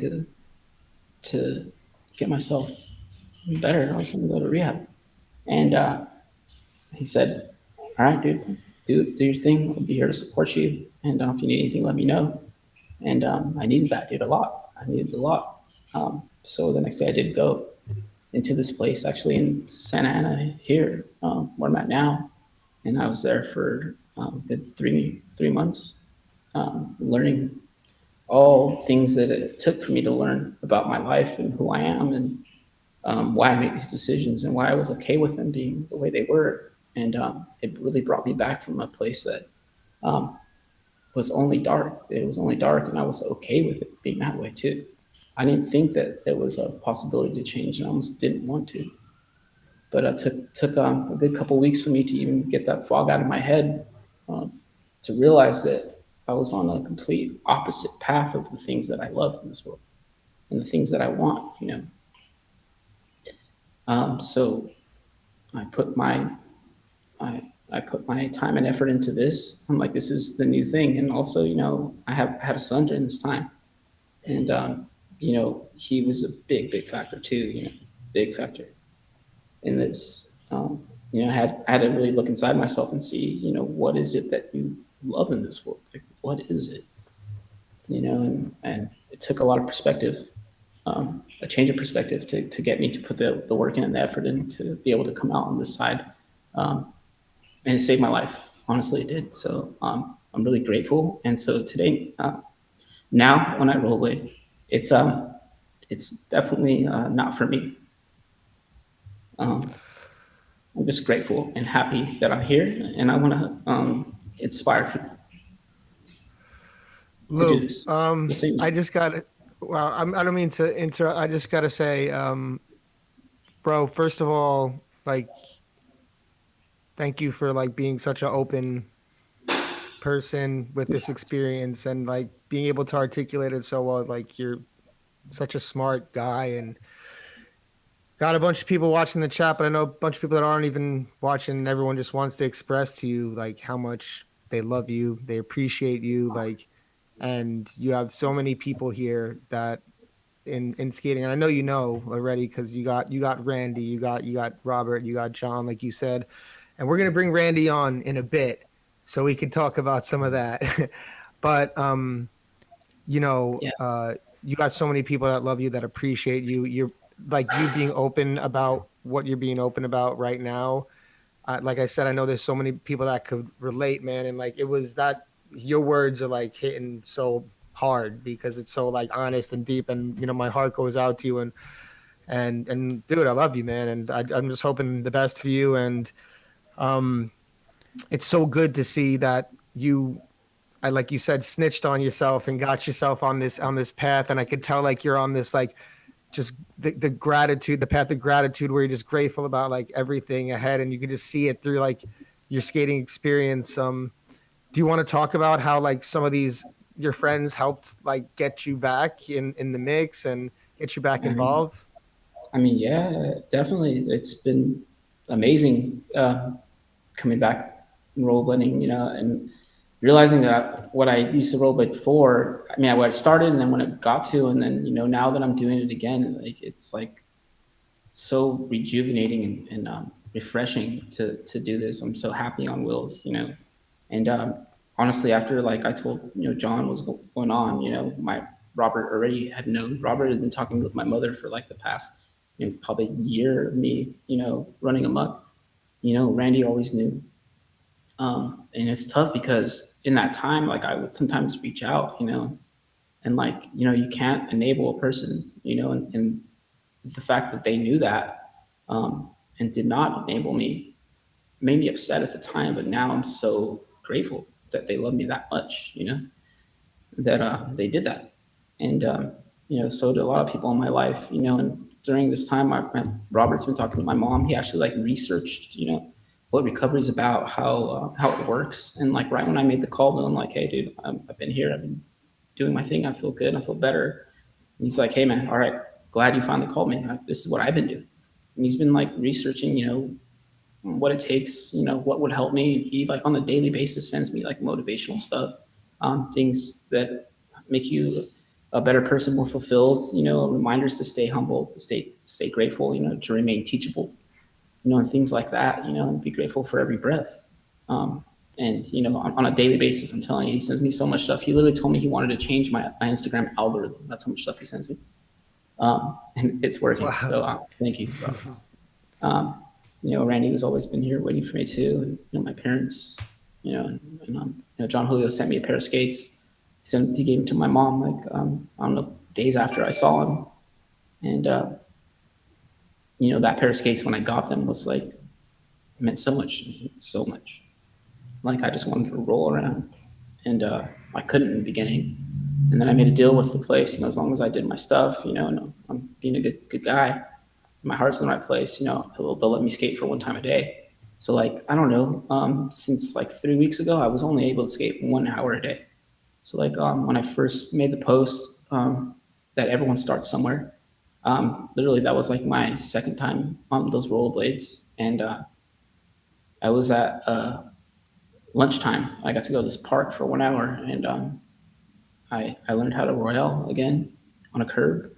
to get myself better. I was going to go to rehab, and he said, "All right, dude, do your thing. I'll be here to support you. And if you need anything, let me know." And I needed that, dude, a lot. I needed it a lot. So the next day, I did go into this place, actually in Santa Ana here, where I'm at now, and I was there for a good three months, learning all things that it took for me to learn about my life and who I am, and why I made these decisions and why I was okay with them being the way they were. And it really brought me back from a place that um, was only dark. It was only dark, and I was okay with it being that way too. I didn't think that there was a possibility to change, and I almost didn't want to. But it took a good couple of weeks for me to even get that fog out of my head, um, to realize that I was on a complete opposite path of the things that I love in this world and the things that I want. So I put my I put my time and effort into this. I'm like, this is the new thing, and also, I had a son during this time, and he was a big factor too. Big factor in this. I had to really look inside myself and see, what is it that you love in this world? Like, what is it? And it took a lot of perspective, a change of perspective to get me to put the work in and the effort in to be able to come out on this side. And it saved my life. Honestly, it did. So I'm really grateful. And so today, now when I rollerblade, it's definitely not for me. Um, I'm just grateful and happy that I'm here, and I want to inspire people to do Lou, this. The same. I just got it. Well, I don't mean to interrupt. I just got to say, bro, first of all, like, thank you for like being such an open person with this experience and like being able to articulate it so well. Like, such a smart guy, and got a bunch of people watching the chat, but I know a bunch of people that aren't even watching. Everyone just wants to express to you like how much they love you, they appreciate you, like, and you have so many people here that in skating, and I know you know already because you got Randy, you got Robert, you got John, like you said, and we're gonna bring Randy on in a bit so we can talk about some of that. But you know, Yeah. you got so many people that love you, that appreciate you. You're like you being open about what you're being open about right now. Like I said, I know there's so many people that could relate, man. And like it was that your words are like hitting so hard because it's so like honest and deep. And you know, my heart goes out to you. And dude, I love you, man. And I'm just hoping the best for you. And um, it's so good to see that you I like you said, snitched on yourself and got yourself on this path. And I could tell like you're on this like just the gratitude, the path of gratitude where you're just grateful about like everything ahead and you can just see it through like your skating experience. Do you want to talk about how like some of these your friends helped like get you back in the mix and get you back I mean, involved? yeah, definitely. It's been amazing coming back and rollerblading, and realizing that what I used to rollerblade before, I mean, what I started and then when it got to, and then, now that I'm doing it again, like, it's like so rejuvenating and refreshing to do this. I'm so happy on wheels, and honestly, after like I told John was going on, my Robert already had known. Robert had been talking with my mother for like the past probably year of me running amok. Randy always knew, and it's tough because in that time, like I would sometimes reach out, and like you can't enable a person, and the fact that they knew that and did not enable me made me upset at the time, but now I'm so grateful that they love me that much, that they did that. And, so did a lot of people in my life, and during this time, Robert's been talking to my mom. He actually like researched, what recovery is about, how it works. And like, right when I made the call to him, like, hey dude, I've been here, I've been doing my thing. I feel good. I feel better. And he's like, hey man, all right, glad you finally called me. This is what I've been doing. And he's been like researching, what it takes, what would help me. He like on a daily basis sends me like motivational stuff, things that make you a better person, more fulfilled, reminders to stay humble, to stay grateful, to remain teachable, and things like that, and be grateful for every breath. And on a daily basis, I'm telling you, he sends me so much stuff. He literally told me he wanted to change my Instagram algorithm. That's how much stuff he sends me. And it's working. Wow. So thank you, bro. Randy has always been here waiting for me too, and my parents, John Julio sent me a pair of skates. He gave them to my mom like I don't know, days after I saw him, and that pair of skates when I got them was like it meant so much, so much. Like I just wanted to roll around, and I couldn't in the beginning, and then I made a deal with the place. As long as I did my stuff, and I'm being a good guy, my heart's in the right place. They'll let me skate for one time a day. So like I don't know, since like 3 weeks ago, I was only able to skate 1 hour a day. So like when I first made the post that everyone starts somewhere, literally that was like my second time on those rollerblades, and I was at lunchtime. I got to go to this park for 1 hour, and I learned how to royale again on a curb.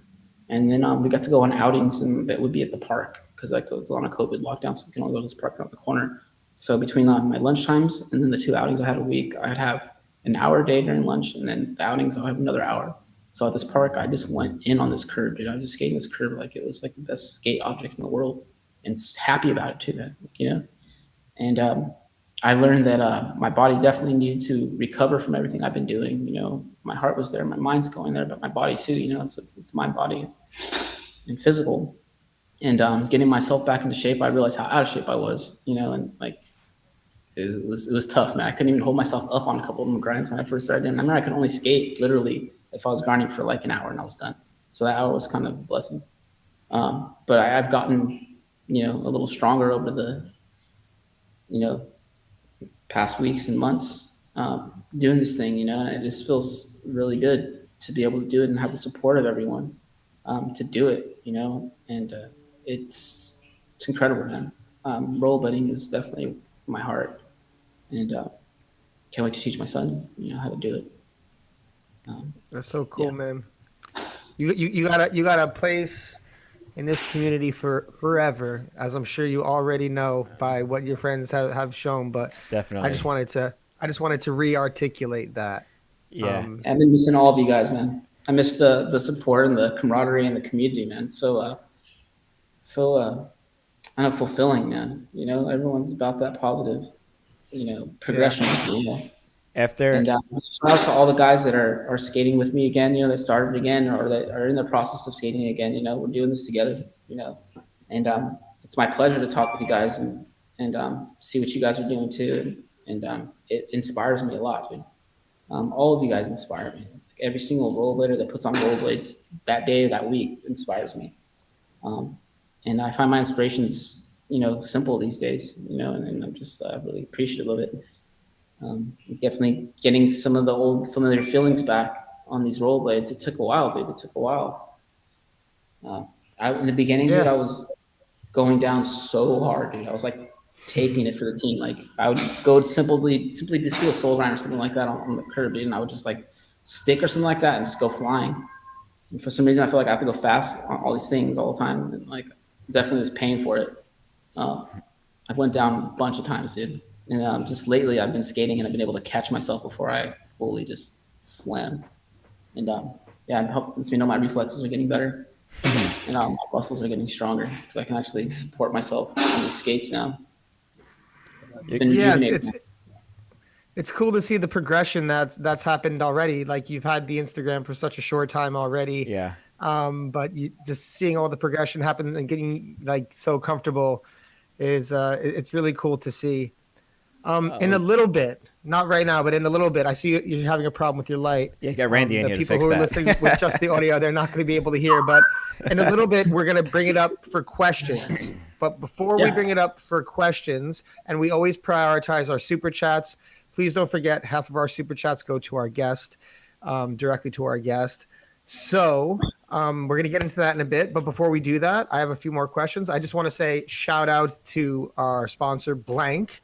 And then we got to go on outings, and that would be at the park because like it was on a COVID lockdown, so we can only go to this park around the corner. So between my lunch times and then the 2 outings I had a week, I'd have an hour a day during lunch, and then the outings I'll have another hour. So at this park, I just went in on this curb, dude. I was just skating this curb like it was like the best skate object in the world, and happy about it too, man. And I learned that my body definitely needed to recover from everything I've been doing. My heart was there, my mind's going there, but my body too. So it's my body and physical. And getting myself back into shape, I realized how out of shape I was. And like it was tough, man. I couldn't even hold myself up on a couple of them grinds when I first started. And I remember I could only skate literally if I was grinding for like an hour and I was done. So that hour was kind of a blessing. But I've gotten a little stronger over the you know past weeks and months doing this thing, and it just feels really good to be able to do it and have the support of everyone. to do it, and it's incredible, man. Rollerblading is definitely my heart, and can't wait to teach my son, how to do it. That's so Yeah. cool, man. You got a place in this community for forever, as I'm sure you already know by what your friends have shown. But I Definitely. just wanted to I just wanted to re-articulate that. Yeah. I've been missing all of you guys, man. I miss the support and the camaraderie and the community, man. So I know, fulfilling, man. Everyone's about that positive, Yeah. progression. After And shout out to all the guys that are skating with me again. That started again or that are in the process of skating again. We're doing this together. And it's my pleasure to talk with you guys and see what you guys are doing too. And it inspires me a lot, dude. All of you guys inspire me. Every single rollerblader that puts on rollerblades that day or that week inspires me. Um, and I find my inspirations, simple these days, and I'm just really appreciative of it. Definitely getting some of the old familiar feelings back on these rollerblades. It took a while, dude. It took a while. In the beginning, dude, Yeah. I was going down so hard, dude. I was like taking it for the team. Like I would go simply just do a soul grind or something like that on the curb, dude, and I would just like stick or something like that and just go flying. And for some reason, I feel like I have to go fast on all these things all the time, and like definitely was paying for it. Uh, I went down a bunch of times, dude. And just lately, I've been skating and I've been able to catch myself before I fully just slam. And yeah, it lets me know my reflexes are getting better and my muscles are getting stronger because I can actually support myself on the skates now. It's been Yeah, it's rejuvenating. it's it's cool to see the progression that's happened already. Like you've had the Instagram for such a short time already. yeah. But just seeing all the progression happen and getting like so comfortable is it's really cool to see. In a little bit, not right now, but in a little bit, I see you're having a problem with your light. Yeah, get Randy in The here to people fix who are that. listening with just the audio, they're not going to be able to hear. But in a little bit, we're going to bring it up for questions. But before we Yeah. bring it up for questions, and we always prioritize our super chats, please don't forget half of our super chats go to our guest, directly to our guest. So we're going to get into that in a bit. But before we do that, I have a few more questions. I just want to say shout out to our sponsor, Blank.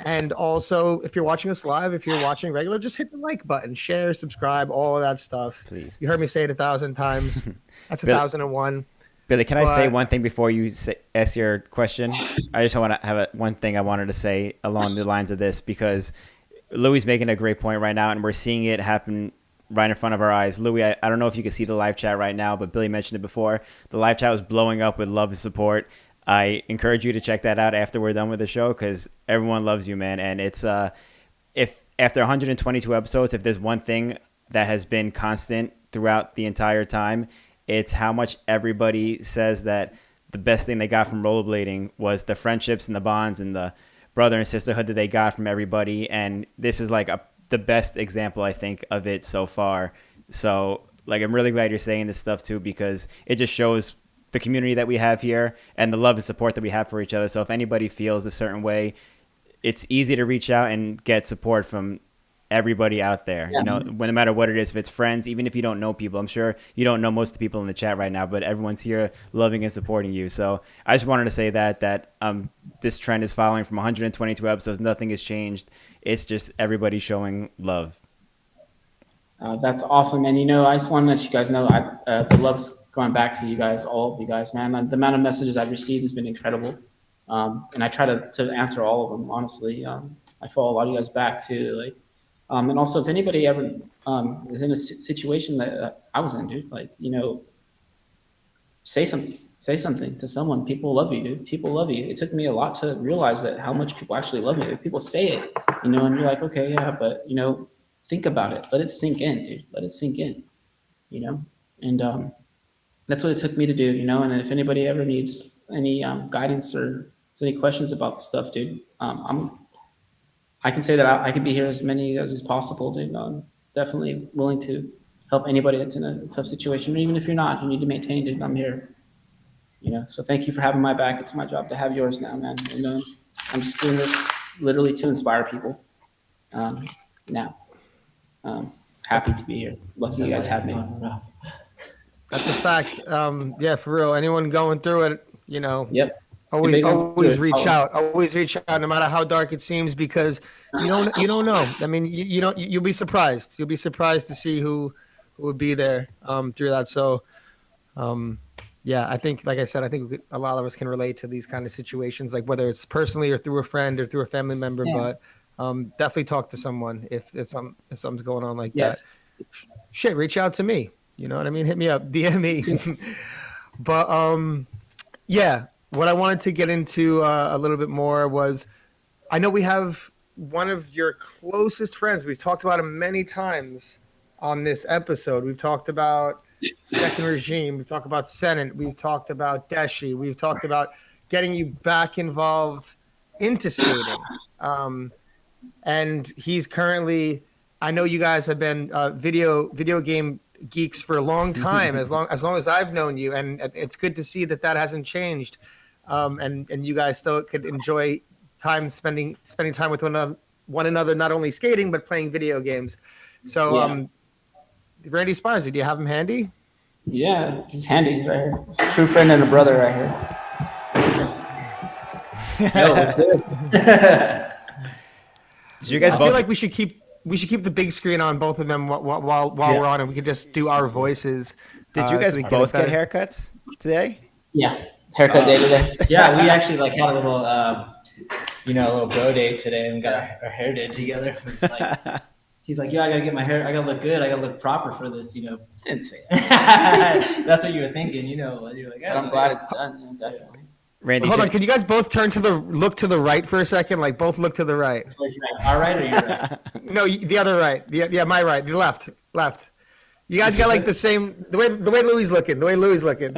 And also, if you're watching us live, if you're watching regular, just hit the like button, share, subscribe, all of that stuff. Please. You heard me say it 1,000 times. That's Bill- 1,001. Billy, can I say But- one thing before you ask your question? I just want to have one thing I wanted to say along the lines of this because Louie's making a great point right now, and we're seeing it happen right in front of our eyes. Louie, I don't know if you can see the live chat right now, but Billy mentioned it before. The live chat was blowing up with love and support. I encourage you to check that out after we're done with the show because everyone loves you, man. And it's if after 122 episodes, if there's one thing that has been constant throughout the entire time, it's how much everybody says that the best thing they got from rollerblading was the friendships and the bonds and the brother and sisterhood that they got from everybody. And this is like the best example, I think, of it so far. So like, I'm really glad you're saying this stuff too, because it just shows the community that we have here and the love and support that we have for each other. So if anybody feels a certain way, it's easy to reach out and get support from everybody out there. Yeah. No matter what it is, if it's friends, even if you don't know people, I'm sure you don't know most of the people in the chat right now, but everyone's here loving and supporting you. So I just wanted to say that this trend is following from 122 episodes. Nothing has changed. It's just everybody showing love. That's awesome. And, I just want to let you guys know the love's going back to you guys, all of you guys, man. The amount of messages I've received has been incredible. And I try to answer all of them, honestly. I follow a lot of you guys back too. Like, and also if anybody ever is in a situation that I was in, dude, like, say something to someone. People love you, dude. People love you. It took me a lot to realize that how much people actually love me. If people say it, and you're like, okay, yeah, but, think about it. Let it sink in, dude. Let it sink in, and that's what it took me to do, and if anybody ever needs any guidance or has any questions about the stuff, dude, I can say that I can be here as many as possible, dude. I'm definitely willing to help anybody that's in a tough situation, or even if you're not, you need to maintain, dude, I'm here, so thank you for having my back. It's my job to have yours now, man, and I'm just doing this literally to inspire people now. Happy to be here. Lucky you guys have me. That's a fact. Yeah, for real. Anyone going through it, Yep. always big on always Twitter. reach out. Always reach out, no matter how dark it seems, because you don't know. I mean, you don't. You'll be surprised. You'll be surprised to see who would be there through that. So, um, yeah, I think, like I said, I think a lot of us can relate to these kind of situations, like whether it's personally or through a friend or through a family member. Yeah. But definitely talk to someone if something's going on like that. Yes. Shit, reach out to me. You know what I mean? Hit me up, DM me. But yeah, what I wanted to get into a little bit more was, I know we have one of your closest friends. We've talked about him many times on this episode. We've talked about Second Regime. We've talked about Senate. We've talked about Deshi. We've talked about getting you back involved into skating. And he's currently, I know you guys have been video game geeks for a long time, as long as I've known you, and it's good to see that hasn't changed. And you guys still could enjoy spending time with one another, not only skating but playing video games. So, Randy Spicer, do you have him handy? Yeah, he's handy. He's right here. It's a true friend and a brother right here. Did you guys I both? feel like we should keep the big screen on both of them while we're on, and we could just do our voices. Did you guys so we can both get better- haircuts today? Yeah, haircut day today. Yeah, we actually like had a little, a little bro day today, and we got our hair did together. We're just like, he's like, "Yo, I gotta get my hair. I gotta look good. I gotta look proper for this." I didn't say That's what you were thinking, You're like, but I'm glad it's done. Yeah, definitely. Randy, Hold on, can you guys both turn look to the right for a second? Like, both look to the right. All right, or you're right? No, the other right. Yeah, my right. The left. You guys got like the same the way Louie's looking. The way Louie's looking.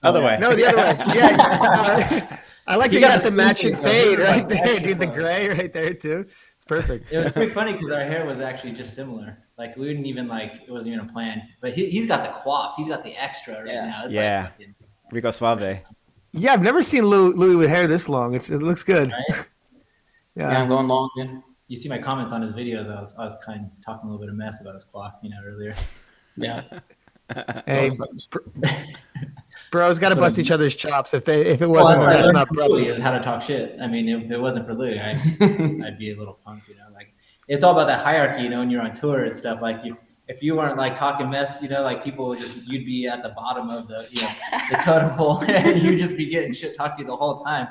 other way. No, the other way. Yeah. I like that you got the matching fade right there, Right. dude. The gray right there too. It's perfect. It was pretty funny because our hair was actually just similar. Like we wouldn't even it wasn't even a plan. But he's got the coif. He's got the extra right now. It's Yeah. Like fucking, Rico Suave. Yeah, I've never seen Louie with hair this long. It looks good. right? Yeah, I'm going long again. You see my comments on his videos. I was kind of talking a little bit of mess about his coif, earlier. Yeah. Hey, bros got to So- bust each other's chops. If it wasn't, Well, that's not Louie brothers. is how to talk shit. I mean, if it wasn't for Louie, I'd be a little punk, Like it's all about that hierarchy, when you're on tour and stuff. Like if you weren't like talking mess, like people would you'd be at the bottom of the the totem pole, and you'd just be getting shit talked to you the whole time.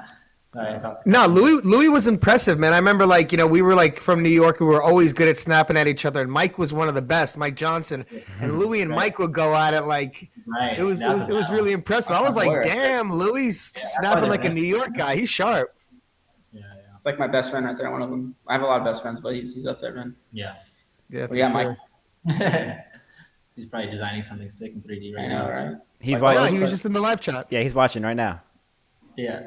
Sorry, I talked. No, Louie was impressive, man. I remember we were like from New York. We were always good at snapping at each other. And Mike was one of the best, Mike Johnson. And Louie and Mike would go at it like Right. it was really impressive. I was like, damn, Louie snapping like a New York guy. He's sharp. Yeah. It's like my best friend right there. One of them. I have a lot of best friends, but he's up there, man. Yeah. Yeah, We got Mike. He's probably designing something sick in 3D right I now. know, right? He's Oh, yeah, watching. he was just in the live chat. Yeah, he's watching right now. Yeah.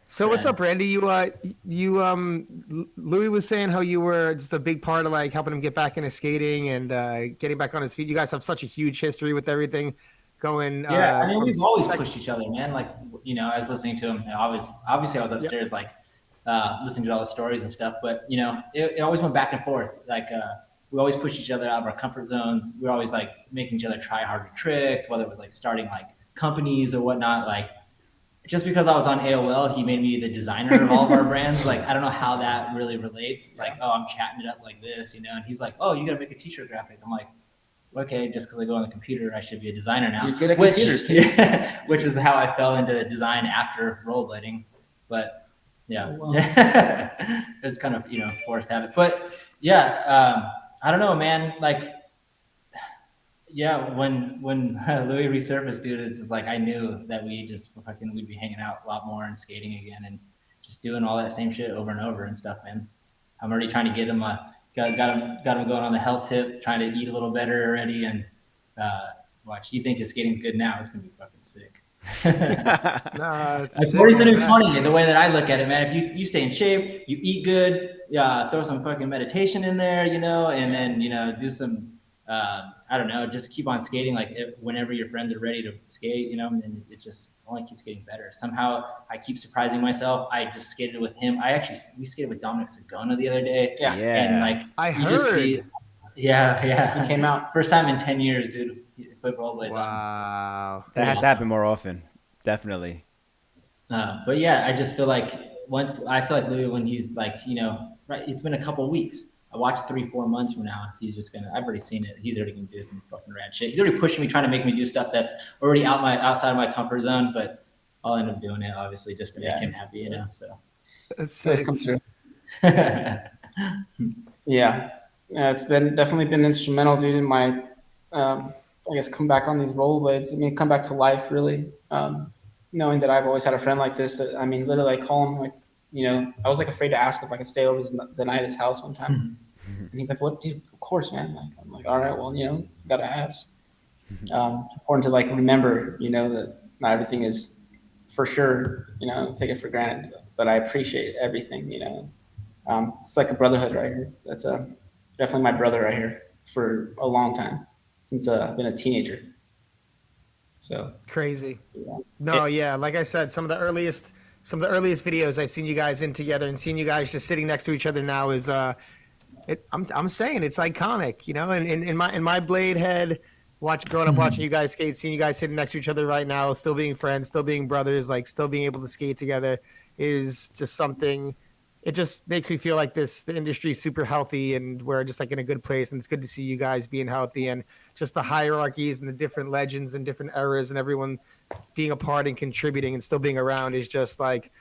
So what's up, Randy? Louie was saying how you were just a big part of like helping him get back into skating and getting back on his feet. You guys have such a huge history with everything going. Yeah, I mean, from we've always sec- pushed each other, man. Like, I was listening to him. And obviously, I was upstairs, listening to all the stories and stuff. But it always went back and forth. Like, we always pushed each other out of our comfort zones. We were always like making each other try harder tricks, whether it was like starting like companies or whatnot. Like, just because I was on AOL, he made me the designer of all of our brands. Like, I don't know how that really relates. It's like, oh, I'm chatting it up like this, And he's like, oh, you got to make a t-shirt graphic. I'm like, okay, just because I go on the computer, I should be a designer now. You're good at computers, too. Which is how I fell into design after rollerblading. But yeah, Oh, wow. it's kind of forced habit. But yeah, I don't know, man. Like, yeah, when Louie resurfaced, dude, it's just like I knew that we'd be hanging out a lot more and skating again and just doing all that same shit over and over and stuff, man. I'm already trying to get him got him going on the health tip, trying to eat a little better already, and watch. You think his skating's good now? It's gonna be fucking sick. Nah, it's Like sick, 40's gonna be man. funny the way that I look at it, man. If you stay in shape, you eat good, throw some fucking meditation in there, and then do some I don't know, just keep on skating. Like whenever your friends are ready to skate, and it just only keeps getting better. Somehow I keep surprising myself. I just skated with him. We skated with Dominic Sagona the other day. Yeah. And like I you just heard. see, Yeah. He came out. First time in 10 years, dude. He put rollerblades on. Wow. That has to happen more often. Definitely. But yeah, I just feel like I feel like Louis, when he's like, right, it's been a couple of weeks. I watched 3-4 months from now. He's just gonna. I've already seen it. He's already gonna do some fucking rad shit. He's already pushing me, trying to make me do stuff that's already outside of my comfort zone. But I'll end up doing it, obviously, just to make him happy, So That's Always sick. comes through. Yeah, it's definitely been instrumental, dude, in my, I guess, come back on these rollerblades. I mean, come back to life, really. Knowing that I've always had a friend like this. I mean, literally, I call him like, I was like afraid to ask if I could stay over the night at his house one time, and he's like, "What, dude? Of course, man." Like, I'm like, "All right, well, gotta ask." Important to like remember, that not everything is for sure. Take it for granted, but I appreciate everything. It's like a brotherhood right here. That's definitely my brother right here for a long time, since I've been a teenager. So Crazy. yeah. No, yeah. Like I said, some of the earliest videos I've seen you guys in together, and seeing you guys just sitting next to each other now is I'm saying it's iconic, And in my blade head, growing up watching you guys skate, seeing you guys sitting next to each other right now, still being friends, still being brothers, like still being able to skate together is just something. It just makes me feel like the industry is super healthy, and we're just like in a good place. And it's good to see you guys being healthy, and just the hierarchies and the different legends and different eras and everyone being a part and contributing and still being around is just like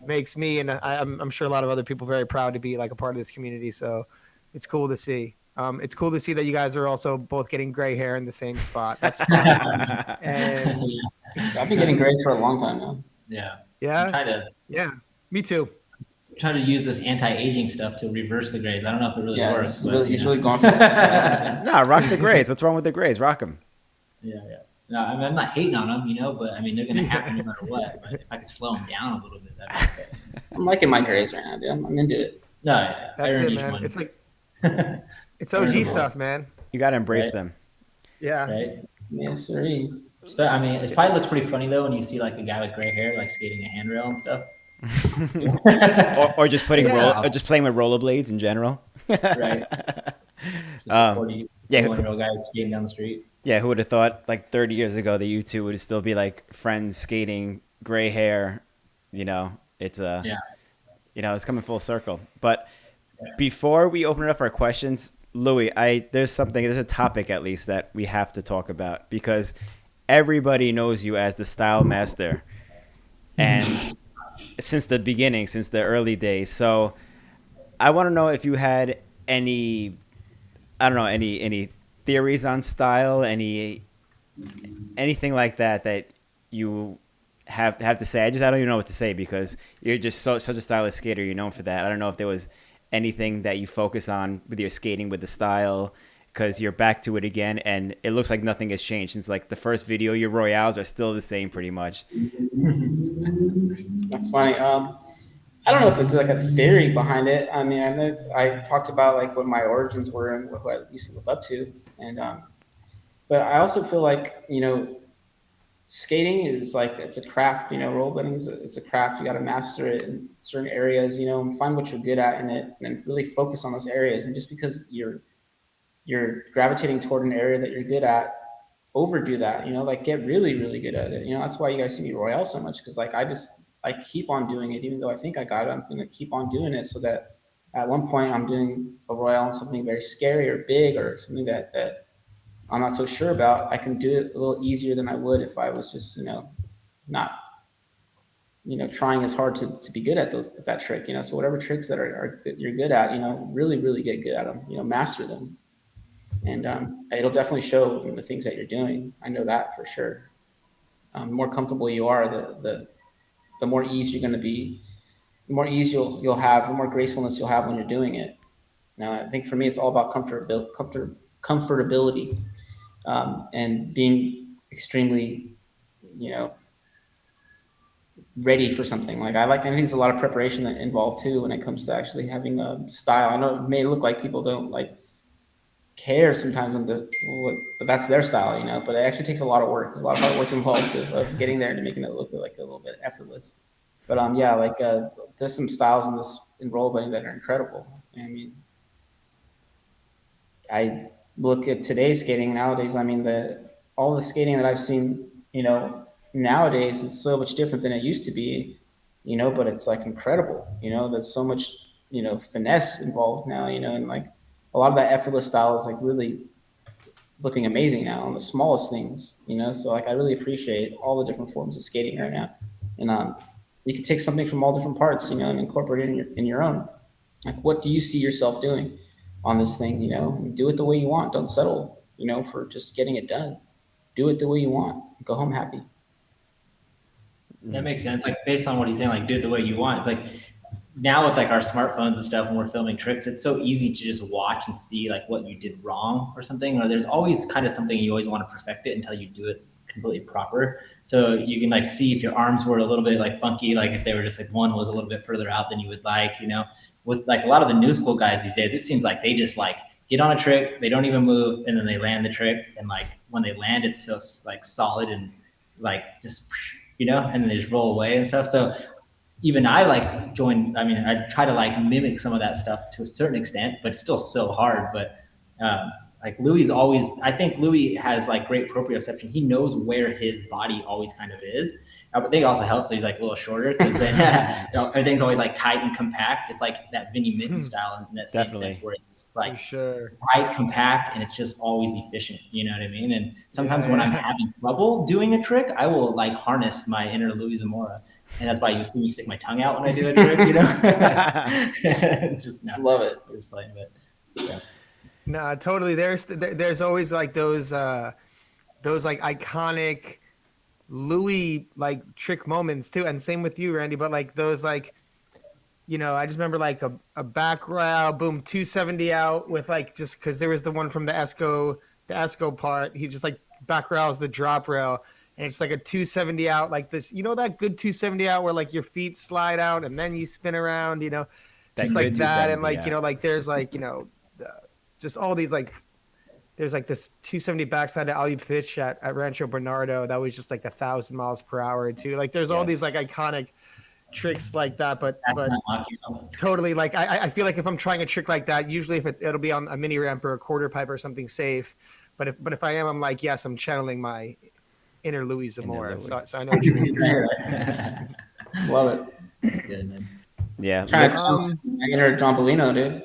makes me, and I'm sure a lot of other people, very proud to be like a part of this community. So it's cool to see. It's cool to see that you guys are also both getting gray hair in the same spot. That's fun. And I've been getting grades for a long time now. Yeah. Yeah, me too. Try to use this anti-aging stuff to reverse the grades. I don't know if it really works. He's really going for this. Nah, rock the grades. What's wrong with the grades? Rock them. Yeah. No, I mean, I'm not hating on them, but I mean, they're going to happen no matter what. But if I could slow them down a little bit, that'd be okay. I'm liking my grades right now, dude. I'm into it. No, yeah. That's it, man. One. It's like it's OG stuff, man. You got to embrace them. Yeah. Right. Yes, sir. So, I mean, it probably looks pretty funny though when you see like a guy with gray hair like skating a handrail and stuff. or just putting or just playing with rollerblades in general. Right. Just 41-year-old guy skating down the street. Yeah, who would have thought like 30 years ago that you two would still be like friends skating, gray hair, it's it's coming full circle. But before we open it up for our questions, Louie, there's a topic at least that we have to talk about, because everybody knows you as the style master. And since the beginning, since the early days. So I want to know if you had any theories on style, anything like that you have to say. I don't even know what to say, because you're just such a stylish skater. You're known for that. I don't know if there was anything that you focus on with your skating with the style, because you're back to it again, and it looks like nothing has changed since like the first video. Your royales are still the same pretty much. That's funny. I don't know if it's like a theory behind it. I mean, I know I talked about like what my origins were and what I used to look up to, and but I also feel like skating is like, it's a craft. Rollerblading it's a craft. You got to master it in certain areas. Find what you're good at in it, and really focus on those areas. And just because you're gravitating toward an area that you're good at, overdo that. Like get really, really good at it. That's why you guys see me royale so much, because like I keep on doing it, even though I think I got it. I'm going to keep on doing it, so that at one point I'm doing a royale on something very scary or big, or something that I'm not so sure about. I can do it a little easier than I would if I was just, not, trying as hard to be good at that trick. So whatever tricks that you're good at, really, really get good at them. Master them, and it'll definitely show in the things that you're doing. I know that for sure. The more comfortable you are, the more ease you're going to be, the more ease you'll have, the more gracefulness you'll have when you're doing it. Now, I think for me, it's all about comfortability, and being extremely, ready for something. Like I think there's a lot of preparation that involved too when it comes to actually having a style. I know it may look like people don't like care sometimes but that's their style, but it actually takes a lot of work. There's a lot of hard work involved of getting there and making it look like a little bit effortless. But there's some styles in rollerblading that are incredible. I mean, I look at today's skating nowadays. I mean, all the skating that I've seen, nowadays, it's so much different than it used to be, but it's like incredible. There's so much, finesse involved now, and like a lot of that effortless style is like really looking amazing now on the smallest things, So like I really appreciate all the different forms of skating right now, and you can take something from all different parts, and incorporate it in your own. Like, what do you see yourself doing on this thing? Do it the way you want. Don't settle, for just getting it done. Do it the way you want. Go home happy. That makes sense. Like based on what he's saying, like do it the way you want. It's like now with like our smartphones and stuff when we're filming tricks, it's so easy to just watch and see like what you did wrong or something. Or there's always kind of something you always want to perfect it until you do it completely proper. So you can like see if your arms were a little bit like funky, like if they were just like one was a little bit further out than you would like, With like a lot of the new school guys these days, it seems like they just like get on a trick, they don't even move, and then they land the trick. And like when they land, it's so like solid and like just, and then they just roll away and stuff. So even I I try to like mimic some of that stuff to a certain extent, but it's still so hard. But like I think Louie has like great proprioception. He knows where his body always kind of is. I think it also helps that he's like a little shorter because then everything's always like tight and compact. It's like that Vinnie Mitten style in that same sense where it's like tight, compact, and it's just always efficient. You know what I mean? And sometimes when I'm having trouble doing a trick, I will like harness my inner Louie Zamora. And that's why you see me stick my tongue out when I do a trick, Just love it. Just playing, but yeah. No, totally. There's always like those like iconic Louis like trick moments too, and same with you, Randy. But like those like, I just remember like a back rail, boom, 270 out with like just because there was the one from the Esco part. He just like back rails the drop rail, and it's like a 270 out like this. That good 270 out where like your feet slide out and then you spin around. Just like that, and like like there's like just all these like. There's like this 270 backside to alley pitch at Rancho Bernardo that was just like 1,000 miles per hour too. Like there's all these like iconic tricks like that, but totally like I feel like if I'm trying a trick like that, usually if it'll be on a mini ramp or a quarter pipe or something safe. But if I am, I'm like, yes, I'm channeling my inner Louie Zamora. So I know what you mean. Love it. Good, man. Yeah. My inner John Bellino, dude.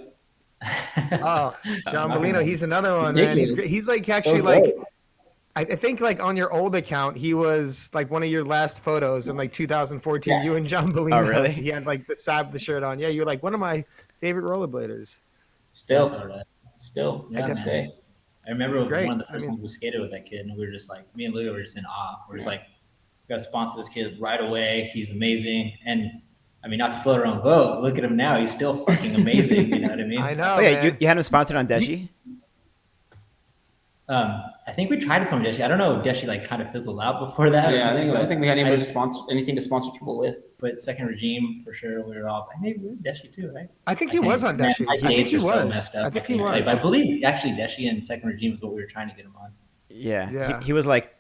Oh, John Bellino, he's another one, man. He's like actually so like I think like on your old account he was like one of your last photos in like 2014. You and John Bellino. Oh, really? He had like the shirt on. Yeah, you're like one of my favorite rollerbladers. Still to this day. I remember one of the first times we skated with that kid, and we were just like, me and Louie were just in awe. We're just like, we got to sponsor this kid right away. He's amazing. And I mean, not to float our own boat. Look at him now. He's still fucking amazing. You know what I mean? I know. Oh, yeah, you had him sponsored on Deshi? I think we tried to come to Deshi. I don't know if Deshi like kind of fizzled out before that. Yeah, I don't think we had anything to sponsor people with. But Second Regime for sure. We were all. Maybe it was Deshi too, right? I think he was on Deshi. I think he was. So messed up. I think he was. Like, I believe actually Deshi and Second Regime is what we were trying to get him on. Yeah. He was like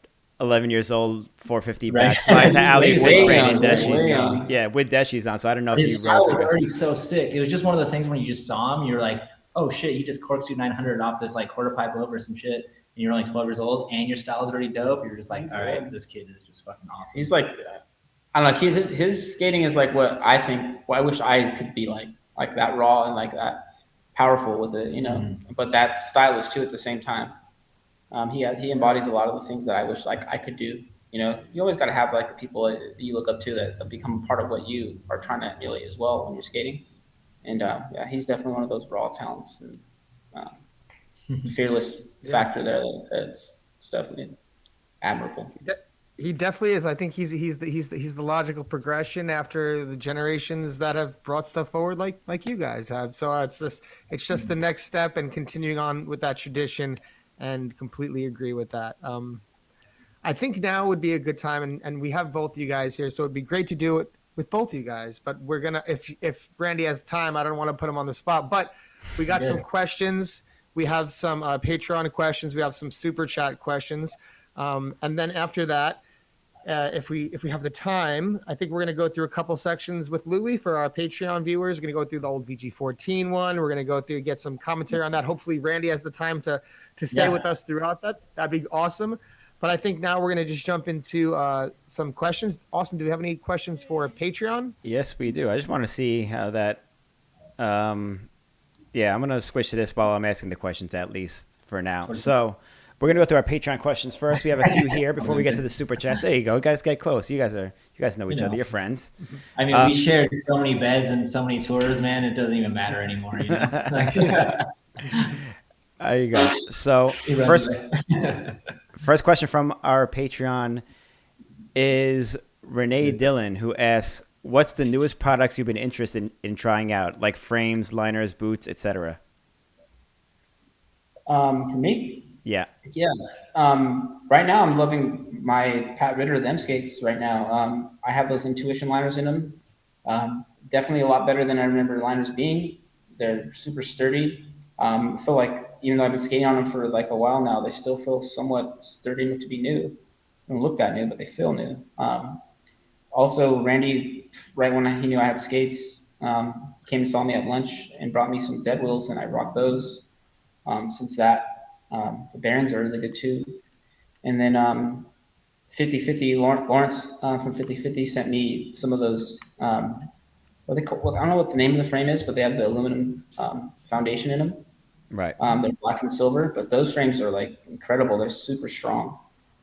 11 years old, 450 backslide to alley fish brain in Deshi's. Yeah, with Deshi's on. So I don't know if he rode was already so sick. It was just one of those things when you just saw him, you're like, oh shit, he just corkscrew 900 off this like quarter pipe over some shit, and you're only 12 years old, and your style is already dope. You're just like, all right, this kid is just fucking awesome. He's like, I don't know. His skating is like what I think. Well, I wish I could be like that raw and like that powerful with it, But that stylish too at the same time. He embodies a lot of the things that I wish like I could do. You always got to have like the people that you look up to that become a part of what you are trying to emulate as well when you're skating. And he's definitely one of those raw talents and fearless factor there. That's definitely admirable. He definitely is. I think he's the logical progression after the generations that have brought stuff forward like you guys have. So it's just the next step and continuing on with that tradition. And completely agree with that. I think now would be a good time, and we have both you guys here, so it'd be great to do it with both you guys. But we're gonna, if Randy has time, I don't want to put him on the spot, but we got some questions. We have some Patreon questions. We have some super chat questions, and then after that, if we have the time, I think we're going to go through a couple sections with Louie for our Patreon viewers. We're going to go through the old VG14 one. We're going to go through, get some commentary on that. Hopefully Randy has the time to stay with us throughout that. That'd be awesome. But I think now we're going to just jump into some questions. Austin, do we have any questions for Patreon? Yes, we do. I just want to see how that. Yeah, I'm going to switch to this while I'm asking the questions, at least for now. So we're going to go through our Patreon questions first. We have a few here before we get to the super chats. There you go. You guys get close. You guys know each other. You're friends. I mean, we shared so many beds and so many tours, man. It doesn't even matter anymore. You know? There you go. So first question from our Patreon is Renee Dillon, who asks, what's the newest products you've been interested in trying out, like frames, liners, boots, etc.? For me? Yeah. Yeah. Right now, I'm loving my Pat Ritter them skates right now. I have those Intuition liners in them. Definitely a lot better than I remember liners being. They're super sturdy. I feel like even though I've been skating on them for like a while now, they still feel somewhat sturdy enough to be new. They don't look that new, but they feel new. Also, Randy, right when he knew I had skates, came and saw me at lunch and brought me some dead wheels, and I rock those. Since that, the Barons are really good too. And then 50/50 Lawrence from 50/50 sent me some of those. What they call, I don't know what the name of the frame is, but they have the aluminum foundation in them. Right. They're black and silver, but those frames are like incredible. They're super strong.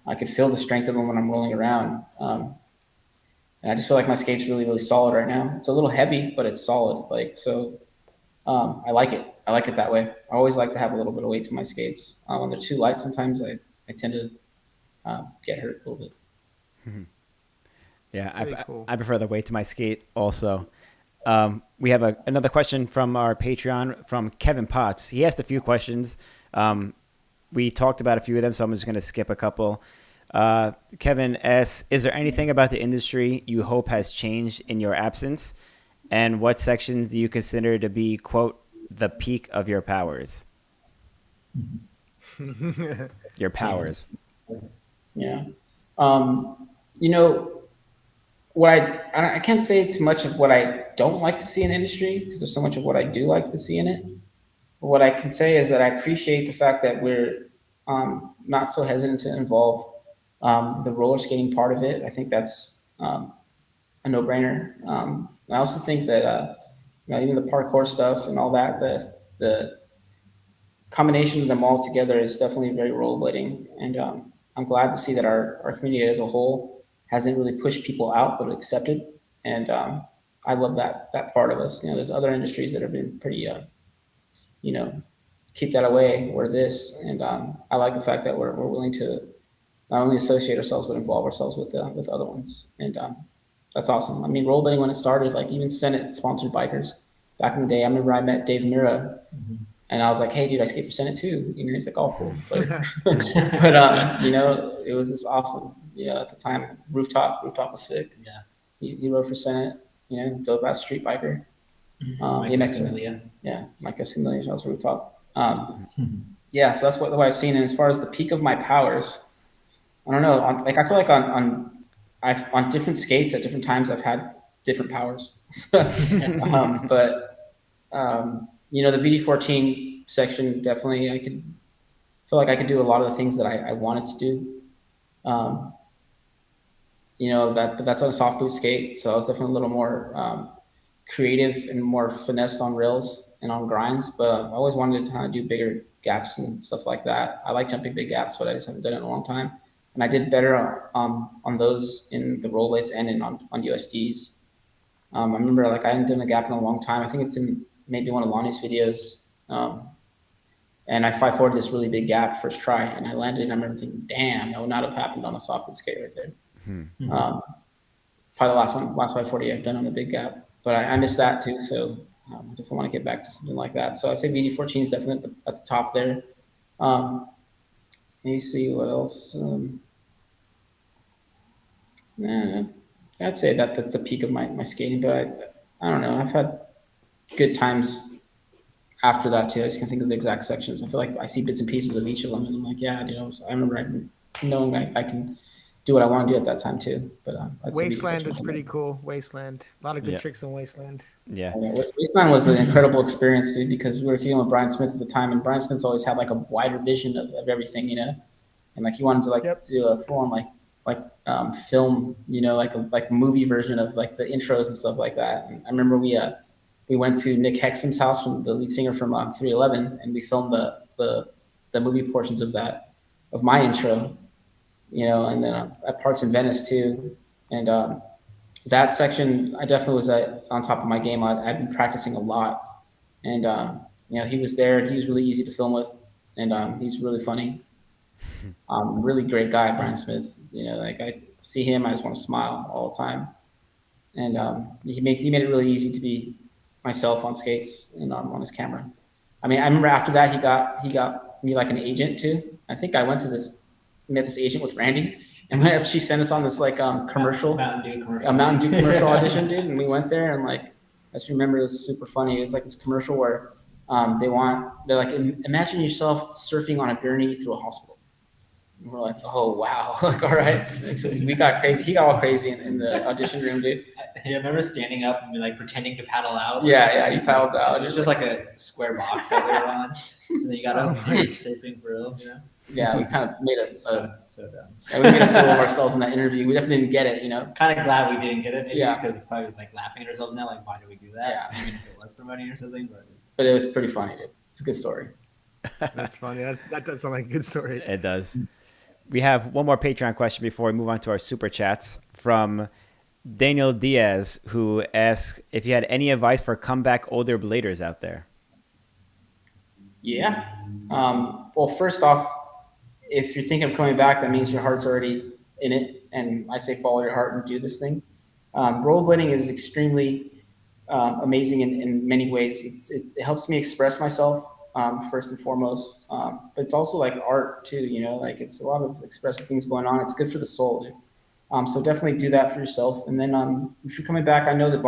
I could feel the strength of them when I'm rolling around. And I just feel like my skate's really, really solid right now. It's a little heavy, but it's solid. Like, so I like it. I like it that way. I always like to have a little bit of weight to my skates. When they're too light, sometimes I tend to get hurt a little bit. Mm-hmm. Yeah, Cool. I prefer the weight to my skate also. We have another question from our Patreon from Kevin Potts. He asked a few questions. We talked about a few of them, so I'm just going to skip a couple. Kevin asks, is there anything about the industry you hope has changed in your absence? And what sections do you consider to be, quote, the peak of your powers? Your powers. Yeah. You know, what I can't say too much of what I don't like to see in the industry, because there's so much of what I do like to see in it. But what I can say is that I appreciate the fact that we're not so hesitant to involve the roller skating part of it. I think that's a no-brainer. I also think that even the parkour stuff and all that, the combination of them all together is definitely very rollerblading. And I'm glad to see that our community as a whole hasn't really pushed people out, but accepted. And I love that part of us. There's other industries that have been pretty, keep that away. We're this, and I like the fact that we're willing to not only associate ourselves but involve ourselves with other ones, and that's awesome. I mean, rollerblading when it started, like even Senate sponsored bikers back in the day. I remember I met Dave Mira, and I was like, "Hey, dude, I skate for Senate too." He's like, "Oh, cool." But it was just awesome. At the time, rooftop was sick. Yeah, he rode for Senate. Dope ass street biker. Mike Escamilla. Yeah, Mike Escamilla. I was rooftop. Yeah, so that's what I've seen. And as far as the peak of my powers, I don't know. I feel like on different skates at different times, I've had different powers. But the VG14 section, definitely, I feel like I could do a lot of the things that I wanted to do. But that's on a soft boot skate, so I was definitely a little more creative and more finesse on rails and on grinds. But I always wanted to kind of do bigger gaps and stuff like that. I like jumping big gaps, but I just haven't done it in a long time. And I did better on those in the rollerblades and on USDs. I remember I hadn't done a gap in a long time. I think it's in maybe one of Lonnie's videos. And I 5-4'd this really big gap first try, and I landed. And I remember thinking, "Damn, that would not have happened on a softwood skate right there." Probably the last 540 I've done on a big gap, but I missed that too. So I definitely want to get back to something like that. So I'd say VG14 is definitely at the top there. Let me see what else. I'd say that's the peak of my skating, but I don't know. I've had good times after that too. I just can't think of the exact sections. I feel like I see bits and pieces of each of them, and I'm like, yeah, I remember knowing I can do what I want to do at that time too. But that's a Wasteland was beautiful pretty cool. Wasteland, a lot of good Yeah. tricks in Wasteland. Yeah. Wasteland was an incredible experience, dude, because we were working with Brian Smith at the time, and Brian Smith's always had like a wider vision of everything, and like he wanted to like Yep. do a full on film, like movie version of like the intros and stuff like that. And I remember we went to Nick Hexum's house, from the lead singer from 311, and we filmed the movie portions of my intro, and then at parts in Venice too, and that section I definitely was on top of my game. I'd been practicing a lot, and he was there. He was really easy to film with, and he's really funny. Really great guy, Brian Smith. Like I see him, I just want to smile all the time. And he made it really easy to be myself on skates and on his camera. I mean, I remember after that he got me like an agent too. I think I met this agent with Randy, and she sent us on this like commercial, a Mountain Dew commercial audition, dude. And we went there, and like I just remember it was super funny. It was like this commercial where they're like, imagine yourself surfing on a gurney through a hospital. And we're like, oh wow, like all right. So we got crazy. He got all crazy in the audition room, dude. I remember standing up and like pretending to paddle out. Yeah, he paddled out. It was just like a square box that they were on, and then you got to surfing for real, Yeah, we kind of made so dumb. yeah, we made a fool of ourselves in that interview. We definitely didn't get it, Kind of glad we didn't get it, maybe, Yeah. because probably like laughing at ourselves now, like why did we do that? Yeah. Even if it was for money or something, But it was pretty funny, dude. It's a good story. That's funny. That does sound like a good story. It does. We have one more Patreon question before we move on to our super chats from Daniel Diaz, who asks if you had any advice for comeback older bladers out there. Yeah. Well, first off, if you're thinking of coming back, that means your heart's already in it. And I say follow your heart and do this thing. Rollerblading is extremely amazing in many ways. It helps me express myself, first and foremost. But it's also like art too, like it's a lot of expressive things going on. It's good for the soul, dude. So definitely do that for yourself. And then if you're coming back, I know the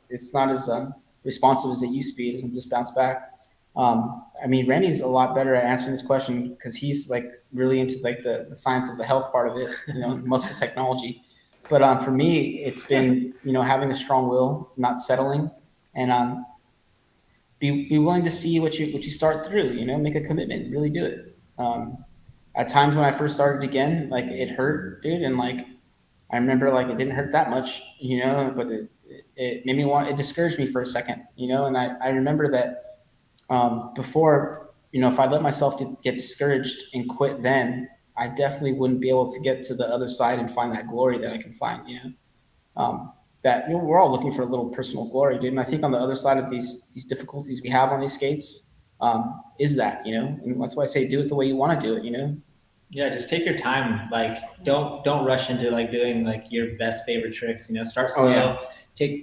it's not as responsive as it used to be. It doesn't just bounce back. I mean, Randy's a lot better at answering this question because he's like really into like the science of the health part of it, muscle technology. But for me, it's been, having a strong will, not settling, and be willing to see what you start through, make a commitment, really do it. At times when I first started again, like it hurt, dude. And like, I remember like it didn't hurt that much, but it made me it discouraged me for a second, and I remember that before, if I let myself get discouraged and quit, then I definitely wouldn't be able to get to the other side and find that glory that I can find, that we're all looking for a little personal glory, dude. And I think on the other side of these difficulties we have on these skates, is that, and that's why I say do it the way you want to do it, Yeah, just take your time. Like, don't rush into like doing like your best favorite tricks. Start slow. Oh, yeah.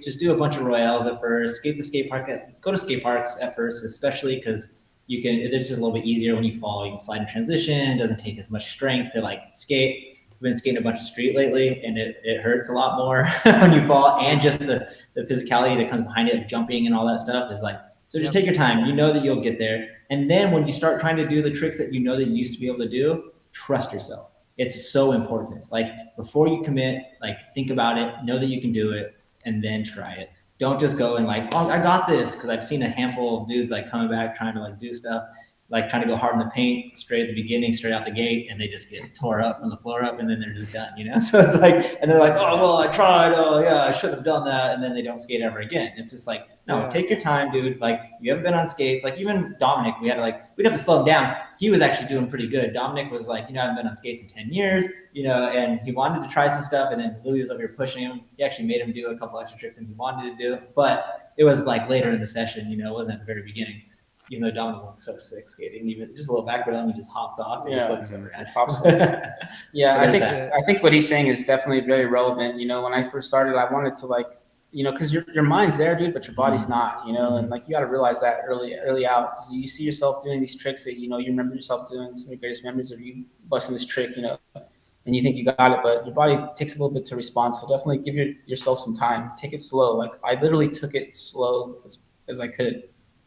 Just do a bunch of royales at first. Skate the skate park. Go to skate parks at first, especially because it's just a little bit easier when you fall. You can slide in transition. It doesn't take as much strength to like skate. I've been skating a bunch of street lately, and it hurts a lot more when you fall, and just the physicality that comes behind it, jumping and all that stuff is like. So just take your time. You know that you'll get there, and then when you start trying to do the tricks that you know that you used to be able to do, trust yourself. It's so important. Like before you commit, like think about it, know that you can do it, and then try it. Don't just go and like, oh, I got this. Because I've seen a handful of dudes like coming back trying to like do stuff, like trying to go hard in the paint straight at the beginning, straight out the gate, and they just get tore up from the floor up, and then they're just done, So it's like, and they're like, oh, well, I tried. Oh, yeah, I should have done that. And then they don't skate ever again. It's just like, no, take your time, dude. Like, you haven't been on skates. Like, even Dominic, we'd have to slow him down. He was actually doing pretty good. Dominic was like, I haven't been on skates in 10 years, and he wanted to try some stuff. And then Louie was over here pushing him. He actually made him do a couple extra tricks than he wanted to do. But it was like later in the session, it wasn't at the very beginning. Even though Dominic looks so sick skating, even just a little background, he just hops off. It just looks so rad. Yeah, So I think what he's saying is definitely very relevant. When I first started, I wanted to like, because your mind's there, dude, but your body's not. And like you got to realize that early out, because you see yourself doing these tricks that you remember yourself doing. Some of your greatest memories of you busting this trick, and you think you got it, but your body takes a little bit to respond. So definitely give yourself some time. Take it slow. Like I literally took it slow as I could.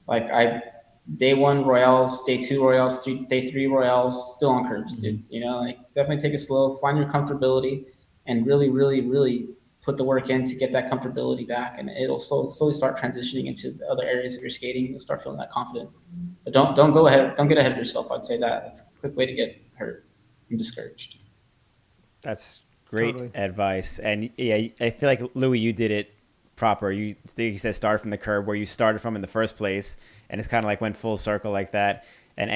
Like day 1 Royales, day 2 Royales, day 3 Royales, still on curbs, dude. You know, like definitely take it slow, find your comfortability, and really, really, really put the work in to get that comfortability back, and it'll slowly start transitioning into the other areas of your skating. You'll start feeling that confidence. But don't get ahead of yourself. I'd say that's a quick way to get hurt and discouraged. That's great Totally. advice. And yeah, I feel like Louie, you did it proper. You said start from the curb where you started from in the first place, and it's kind of like went full circle like that. And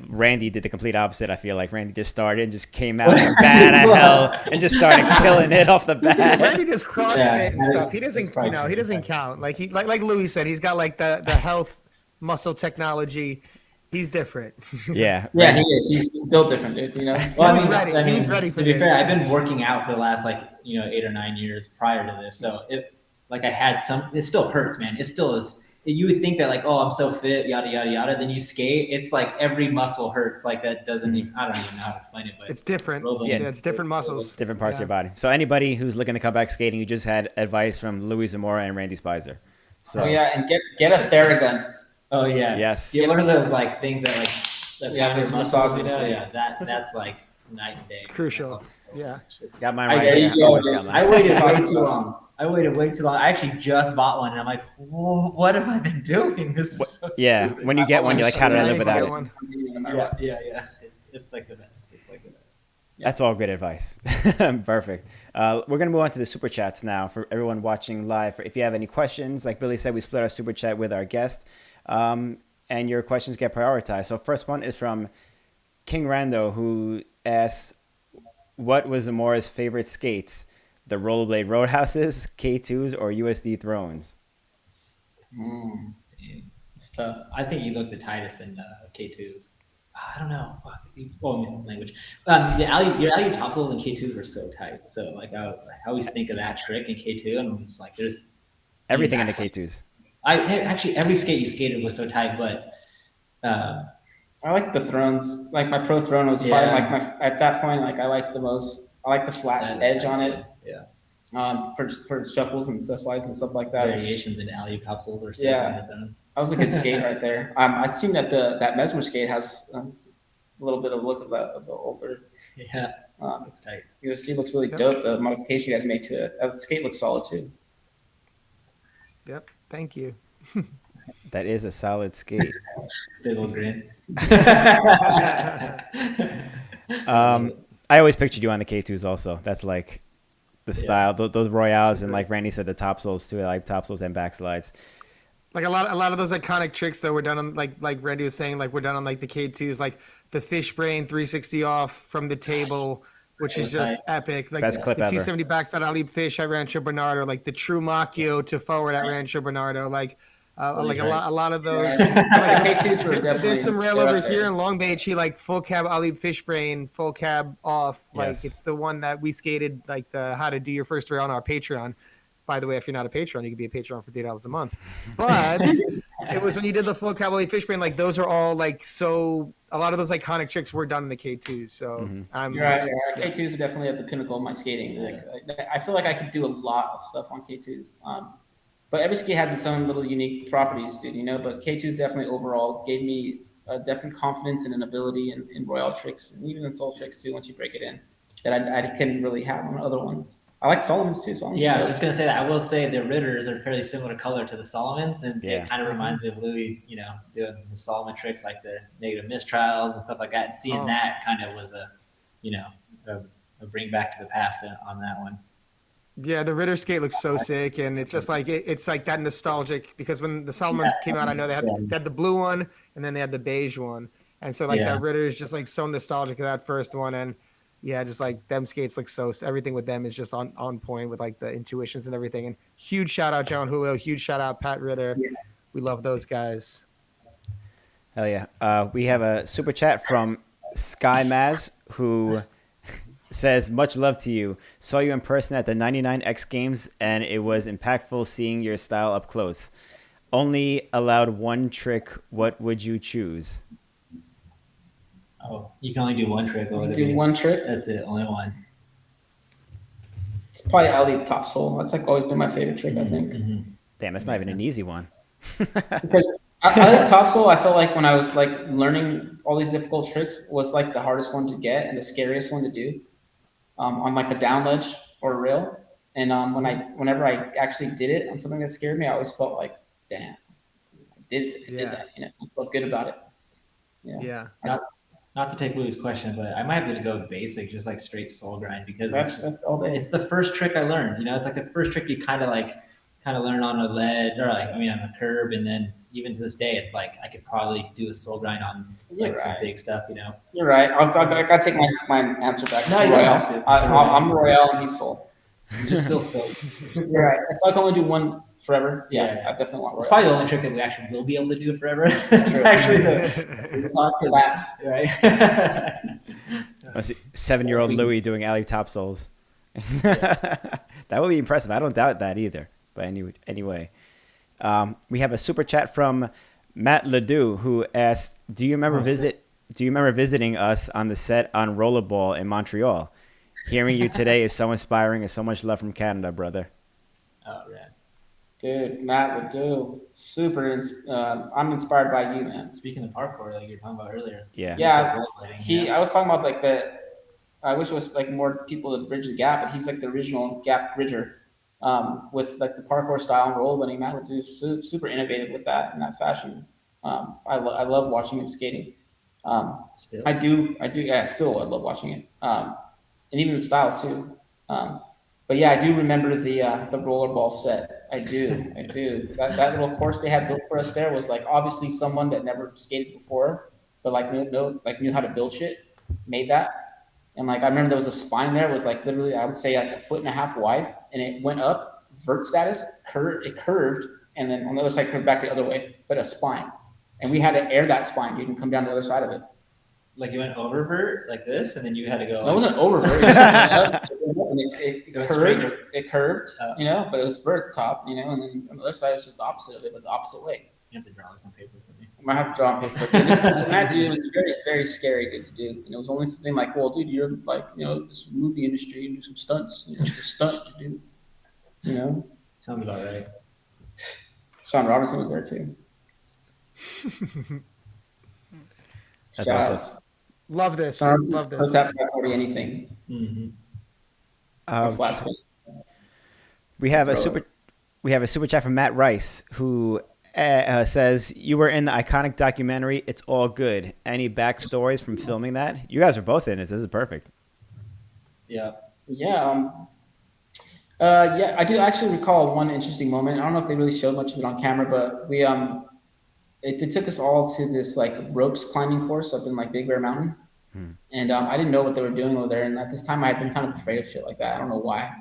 Randy did the complete opposite. I feel like Randy just started and just came out bad as hell and just started killing it off the bat. Randy does CrossFit Yeah, and stuff. He doesn't, probably he true. doesn't count. Like Louis said, he's got like the health muscle technology. He's different. Yeah. Yeah, he is. He's built different, dude. You know. Well, He was ready. He was ready for to be this. fair, I've been working out for the last 8 or 9 years prior to this. So I had it still hurts, man. It still is. You would think that oh, I'm so fit, yada yada yada. Then you skate, it's like every muscle hurts. Like that doesn't even. I don't even know how to explain it, but It's different. Yeah. It's different muscles. Different parts of your body. So anybody who's looking to come back skating, you just had advice from Louie Zamora and Randy Spicer. So Oh yeah, and get a Theragun. Oh yeah. Yes. Yeah, one of those things that Yeah, pound your those muscles, massages, yeah. Yeah, that's like night and day. Crucial. Yeah. got mine I, right there here. you go, Always dude. got mine. I waited way too long. I actually just bought one, and I'm like, what have I been doing? This is so Yeah. stupid. When you get one, you're like, how did I live without it? One. Yeah. It's like the best. It's like the best. That's all good advice. Perfect. We're going to move on to the super chats now for everyone watching live. If you have any questions, like Billy said, we split our super chat with our guest, and your questions get prioritized. So first one is from King Rando, who asks, what was Zamora's favorite skates? The rollerblade roadhouses, K2s, or USD thrones? It's tough. I think you look the tightest in K2s. I don't know. Language. Your alley topsoils in K2s are so tight. So I always think of that trick in K2, and I'm just like, there's Everything in the K2s. Actually every skate you skated was so tight, but I like the thrones. Like my pro throne was probably at that point. I like the most. I like the flat edge on it. Yeah. For shuffles and slides and stuff like that. Variations in alley topsoils or Yeah. something. That was a good skate right there. I've seen that that Mesmer skate has a little bit of look of the older. Yeah. Looks tight. USD looks really dope. The modification you guys made to it. The skate looks solid too. Yep. Thank you. That is a solid skate. Big old grin. I always pictured you on the K2s also. That's like the style. Those Royales and like Randy said, the topsoils too. I like topsoils and backslides. Like a lot of those iconic tricks that were done on like Randy was saying, like we're done on like the K2s, like the fish brain 360 off from the table, which is just epic. Like Best clip the ever. 270 backside Ali fish at Rancho Bernardo, like the true Macchio to forward at Rancho Bernardo, like a lot of those. K2s were definitely. There's some rail over here in Long Beach. He like full cab Ali fish brain, full cab off. Like Yes. it's the one that we skated, like the how to do your first rail on our Patreon. By the way, if you're not a Patreon, you can be a Patreon for $3 a month. But it was when you did the full cab Ali fish brain. Like those are all like so. A lot of those iconic tricks were done in the K2s. So You're right. K2s are definitely at the pinnacle of my skating. I feel like I could do a lot of stuff on K2s. But every skate has its own little unique properties, dude, But K2s definitely overall gave me a definite confidence and an ability in Royale tricks and even in soul tricks too, once you break it in, that I couldn't really have on other ones. I like Solomon's too. I was just gonna say that. I will say the Ritters are fairly similar color to the Solomons, and Yeah. it kind of reminds me of Louis, doing the Solomon tricks like the negative mistrials and stuff like that. And seeing that kind of was a bring back to the past on that one. yeah, the Ritter skate looks so sick, and it's just like it's like that nostalgic because when the Solomon came out, I know they had the blue one and then they had the beige one, and so like that Ritter is just like so nostalgic of that first one, and yeah, just like them skates look so everything with them is just on point with like the intuitions and everything. And huge shout out John Julio, huge shout out Pat Ritter. Yeah. We love those guys. Hell yeah. We have a super chat from Sky Maz who says, much love to you. Saw you in person at the 99X Games and it was impactful seeing your style up close. Only allowed one trick. What would you choose? Oh, you can only do one trick. Do one trick? That's it, only one. It's probably Ali Top Soul. That's like always been my favorite trick, I think. Damn, that's not even an easy one. Because I think topsoil. I felt like when I was like learning all these difficult tricks was like the hardest one to get and the scariest one to do on like a down ledge or a rail. And whenever I actually did it on something that scared me, I always felt like, damn, I did Yeah. that. You know, I felt good about it. Yeah, Yeah. Not, not to take Louis' question, but I might have to go basic, just like straight soul grind, because that's all day. it's the first trick I learned. You know, it's like the first trick you kind of learn on a ledge, or like, I mean, on a curb, and then even to this day, it's like I could probably do a soul grind on like some big stuff. You know. You're right. I gotta take my answer back. No, It's you don't Royale. have to. I'm Royale and he's Soul. You just feel so. You're right. If I can only do one forever, yeah, Yeah. I definitely want It's Royale. probably the only trick that we actually will be able to do forever. It's true. actually the Relax. right. Let's see, 7-year-old Louie doing alley top souls. That would be impressive. I don't doubt that either. But anyway, we have a super chat from Matt Ledoux who asked, "Do you remember visiting us on the set on Rollerball in Montreal? Hearing you today is so inspiring and so much love from Canada, brother." Oh, man. Dude, Matt Ledoux, I'm inspired by you, man. Speaking of parkour, like you were talking about earlier. Yeah. Yeah, Yeah. I was talking about like I wish it was like more people to bridge the gap, but he's like the original gap bridger with like the parkour style and rollerblading. Matt Ledoux is super innovative with that in that fashion. I love watching him skating. Still. I do, yeah, still I love watching it. And even the styles too. But yeah, I do remember the rollerball set. I do. That little course they had built for us there was like obviously someone that never skated before, but like knew how to build shit, made that. And like I remember there was a spine there, it was like literally I would say like 1.5 wide, and it went up vert status, it curved, and then on the other side curved back the other way, but a spine. And we had to air that spine, dude, and come down the other side of it. Like you went oververt like this, and then you had to go. That wasn't over vert. It curved, you know, but it was vert top, you know, and then on the other side it was just the opposite of it, but the opposite way. You have to draw this on paper for me. I might have to draw on paper. That dude was very, very scary dude to do. And it was only something like, well, dude, you're like, you know, this movie industry, you do some stunts. You know, it's a stunt to do. You know? Sounds about right. Sean Robertson was there too. That's awesome. Love this. Sean Love this. Hooked up 540 anything. Mm-hmm. Flat spin. We have a super chat from Matt Rice who says, "You were in the iconic documentary It's All Good. Any backstories from filming that? You guys are both in it. This is perfect." Yeah. Yeah. Yeah, I do actually recall one interesting moment. I don't know if they really showed much of it on camera, but we they took us all to this like ropes climbing course up in like Big Bear Mountain, and I didn't know what they were doing over there. And at this time, I had been kind of afraid of shit like that. I don't know why.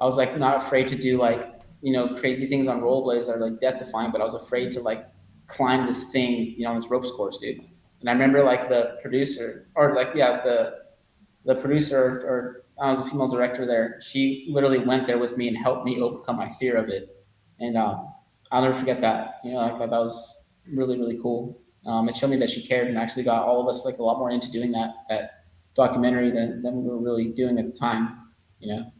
I was like not afraid to do like, you know, crazy things on rollerblades that are like death defying, but I was afraid to like climb this thing, you know, on this ropes course, dude. And I remember like the producer or like the producer or I was a female director there. She literally went there with me and helped me overcome my fear of it. And I'll never forget that. You know, I thought that was really, really cool. It showed me that she cared and actually got all of us like a lot more into doing that documentary than we were really doing at the time, you know.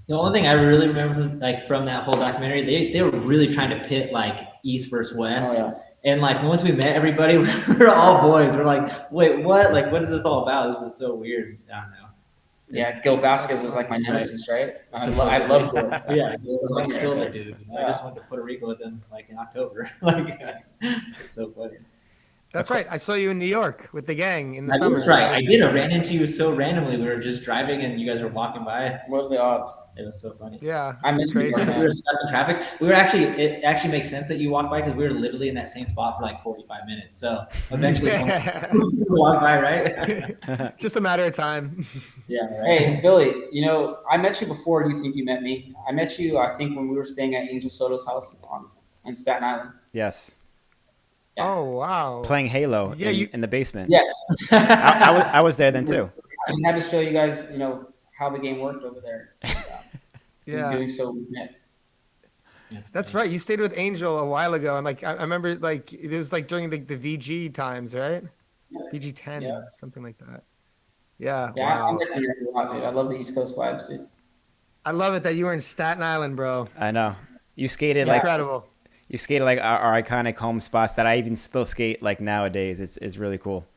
The only thing I really remember, like from that whole documentary, they were really trying to pit like East versus West. Oh, yeah. And like once we met everybody, we were all boys. We're like, wait, what? Like, what is this all about? This is so weird. I don't know. Yeah, Gil Vasquez was like my nemesis, right? I love Gil. Yeah, I'm still there, dude. I just went to Puerto Rico with him like in October. Like, it's so funny. That's right. I saw you in New York with the gang in the That's summer. right. I did. I ran into you so randomly. We were just driving and you guys were walking by. What are the odds? It was so funny. Yeah, I miss you, crazy. We were stuck in traffic. It actually makes sense that you walked by because we were literally in that same spot for like 45 minutes. So eventually we walked by, right? Just a matter of time. Yeah. Right. Hey, Billy, you know, I met you before. Do you think you met me? I met you, I think, when we were staying at Angel Soto's house in Staten Island. Yes. Yeah. Oh, wow. Playing Halo Yeah, in the basement. Yes. I was there then too. I had to show you guys, you know, how the game worked over there. Yeah. Doing so, we met. That's right. You stayed with Angel a while ago. And like, I remember like, it was like during the VG times, right? VG 10, something like that. Yeah. Yeah, Wow. I'm with you a lot, dude. I love the East Coast vibes, dude. I love it that you were in Staten Island, bro. I know. You skated It's like incredible. You skated like our iconic home spots that I even still skate like nowadays. It's really cool.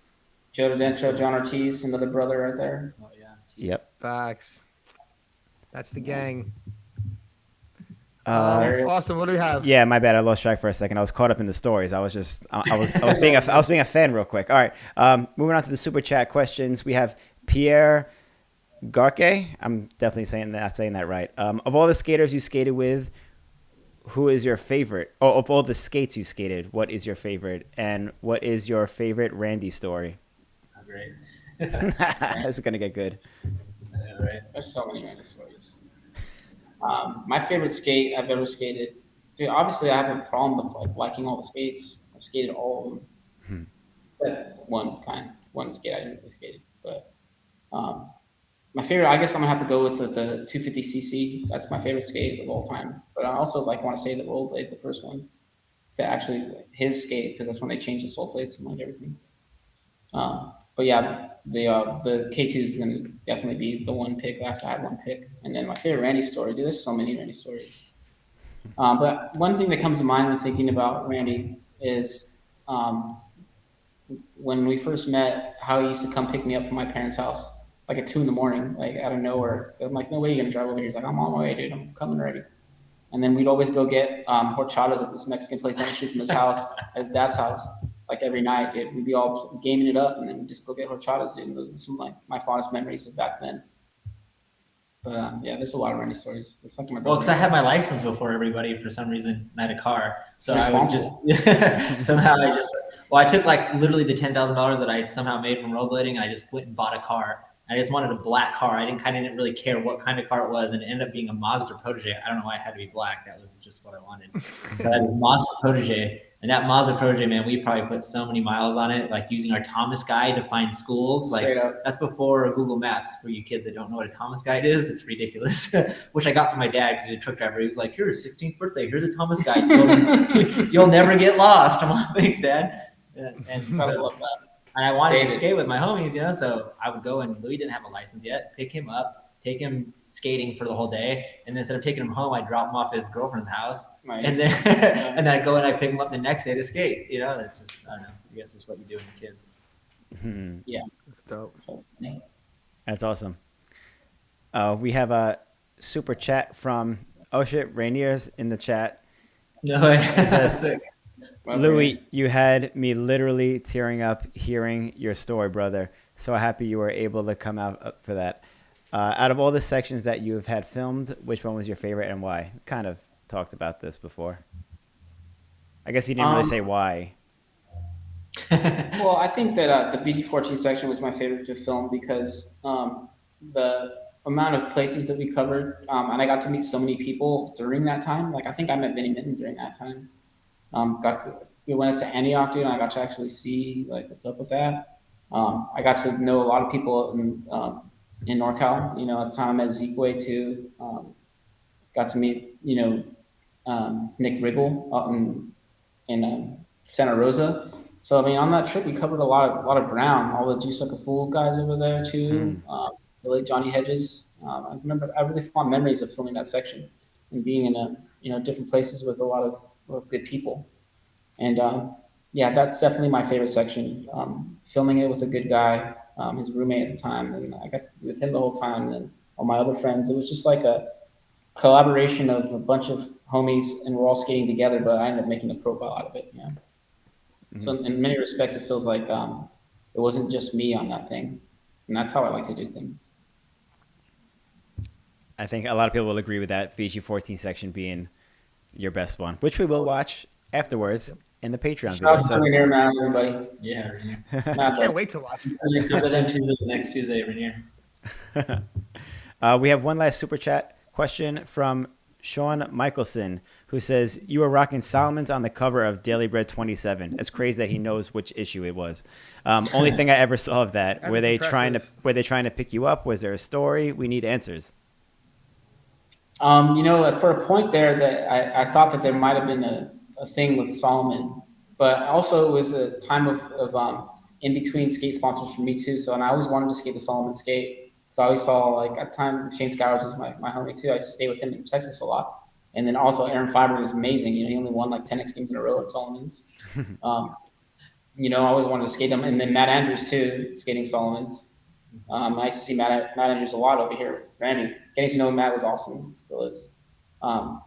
Joe Dentro, John Ortiz, another brother right there. Oh yeah. Yep. Facts. That's the gang. Uh, Austin, what do we have? yeah, my bad. I lost track for a second. I was caught up in the stories. I was being a fan real quick. All right. Moving on to the super chat questions. We have Pierre Garque. I'm definitely not saying that right. Of all the skaters you skated with, who is your favorite? Oh, of all the skates you skated, what is your favorite? And what is your favorite Randy story? Oh, great. This is gonna get good. Yeah, right. There's so many random stories. My favorite skate I've ever skated, dude. Obviously, I have a problem with like liking all the skates. I've skated all of them, except one skate I didn't really skated. But my favorite, I guess I'm gonna have to go with the 250cc. That's my favorite skate of all time. But I also like want to say the rollerblade, the first one, to actually his skate because that's when they changed the sole plates and like everything. But yeah, the K2 is going to definitely be the one pick. I have to have one pick. And then my favorite Randy story, dude, there's so many Randy stories. But one thing that comes to mind when thinking about Randy is when we first met, how he used to come pick me up from my parents' house, like at 2 a.m, like out of nowhere. I'm like, no way you're going to drive over here. He's like, I'm on my way, dude. I'm coming already. And then we'd always go get horchatas at this Mexican place down the street from his house, at his dad's house. Like every night, dude, we'd be all gaming it up, and then we'd just go get horchatas, dude. And those are some like my fondest memories of back then. But yeah, there's a lot of Randy stories. It's like my Well, because I had my license before everybody for some reason. And I had a car, so You're I would just somehow I took like literally the $10,000 that I somehow made from rollerblading, and I just went and bought a car. I just wanted a black car. I didn't really care what kind of car it was, and it ended up being a Mazda Protege. I don't know why it had to be black. That was just what I wanted. So I had a Mazda Protege, and that Mazda Protege, man, we probably put so many miles on it, like using our Thomas Guide to find schools. Straight Like up. that's before Google Maps. For you kids that don't know what a Thomas Guide is, it's ridiculous. Which I got from my dad because he's a truck driver. He was like, "Here's 16th birthday. Here's a Thomas Guide. You'll never get lost." I'm like, "Thanks, Dad." And so, and I wanted to skate with my homies, so I would go, and Louie didn't have a license yet, pick him up, take him skating for the whole day, and instead of taking him home, I'd drop him off at his girlfriend's house, Nice. and then and then I'd go and I'd pick him up the next day to skate. It's just, I don't know, I guess it's what you do with your kids. Yeah, That's dope. so funny. That's awesome. We have a super chat from Rainier's in the chat. No way. That's Sick. Louie, you had me literally tearing up hearing your story, brother. So happy you were able to come out for that. Out of all the sections that you have had filmed, which one was your favorite and why? Kind of talked about this before. I guess you didn't really say why. Well, I think that the VG14 section was my favorite to film because the amount of places that we covered, and I got to meet so many people during that time. Like I think I met Vinny Minton during that time. We went to Antioch, dude, and I got to actually see like what's up with that. I got to know a lot of people in NorCal. At the time I met Zekeway too. Got to meet Nick Riggle out in Santa Rosa. So I mean, on that trip we covered a lot of ground. All the Juice Like a Fool guys over there too. The late Johnny Hedges. I really fond memories of filming that section and being in different places with a lot of good people. And yeah, that's definitely my favorite section. Filming it with a good guy, his roommate at the time, and I got with him the whole time. And all my other friends, it was just like a collaboration of a bunch of homies, and we're all skating together. But I ended up making a profile out of it. Yeah. Mm-hmm. So in many respects, it feels like it wasn't just me on that thing, and that's how I like to do things. I think a lot of people will agree with that VG14 section being your best one, which we will watch afterwards in the Patreon video. So, man, everybody. Yeah, Rainier. I can't wait to watch it. Next Tuesday, Rainier. We have one last super chat question from Sean Michelson, who says, "You were rocking Solomon's on the cover of Daily Bread 27. It's crazy that he knows which issue it was. Only thing I ever saw of that. Were they trying to pick you up? Was there a story? We need answers." For a point there that I thought that there might have been a thing with Solomon, but also it was a time of in between skate sponsors for me too. So, and I always wanted to skate the Solomon skate. So I always saw, like, at the time, Shane Scowers was my homie too. I used to stay with him in Texas a lot. And then also Aaron Fiber was amazing. You know, he only won like 10 X Games in a row at Solomon's. You know, I always wanted to skate him. And then Matt Andrews too, skating Solomon's. I used to see Matt Andrews a lot over here with Randy. Getting to know Matt was awesome. It still is. I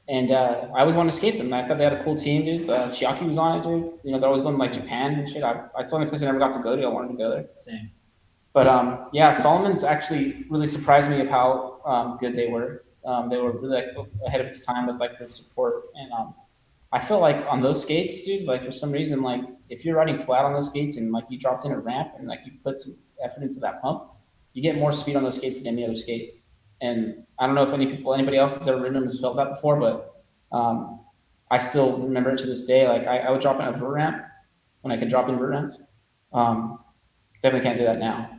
always wanted to skate them. I thought they had a cool team, dude. Chiaki was on it, dude. You know, they're always going to like Japan and shit. It's the only place I never got to go to. I wanted to go there. Same. But yeah, Solomon's actually really surprised me of how good they were. They were really like ahead of its time with like the support, and I feel like on those skates, dude, like for some reason, like if you're riding flat on those skates and like you dropped in a ramp and like you put some effort into that pump, you get more speed on those skates than any other skate. And I don't know if anybody else that's ever ridden them has felt that before, but I still remember it to this day. Like I would drop in a vert ramp when I could drop in vert ramps. Definitely can't do that now.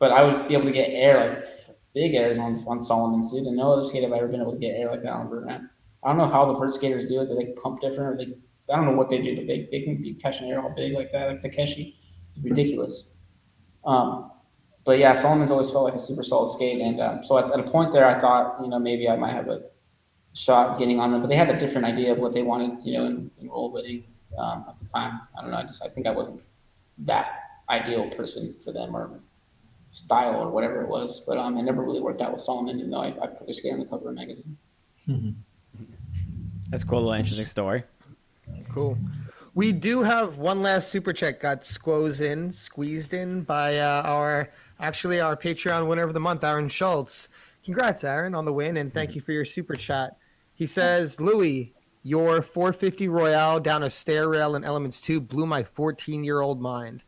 But I would be able to get air, like big airs on Solomon's, dude. And no other skate I've ever been able to get air like that on a vert ramp. I don't know how the vert skaters do it. They pump different, or I don't know what they do, but they can be catching air all big like that, like Takeshi. It's ridiculous. But yeah, Solomon's always felt like a super solid skate. And so at a point there, I thought, you know, maybe I might have a shot getting on them, but they had a different idea of what they wanted, you know, in rollerblading at the time. I don't know. I think I wasn't that ideal person for them or style or whatever it was. But it never really worked out with Solomon, even though I put their skate on the cover of a magazine. That's a cool little interesting story. Cool. We do have one last super chat got squeezed in by our Patreon winner of the month, Aaron Schultz. Congrats, Aaron, on the win, and thank you for your super chat. He says, Louie, your 450 Royale down a stair rail in Elements 2 blew my 14-year-old mind.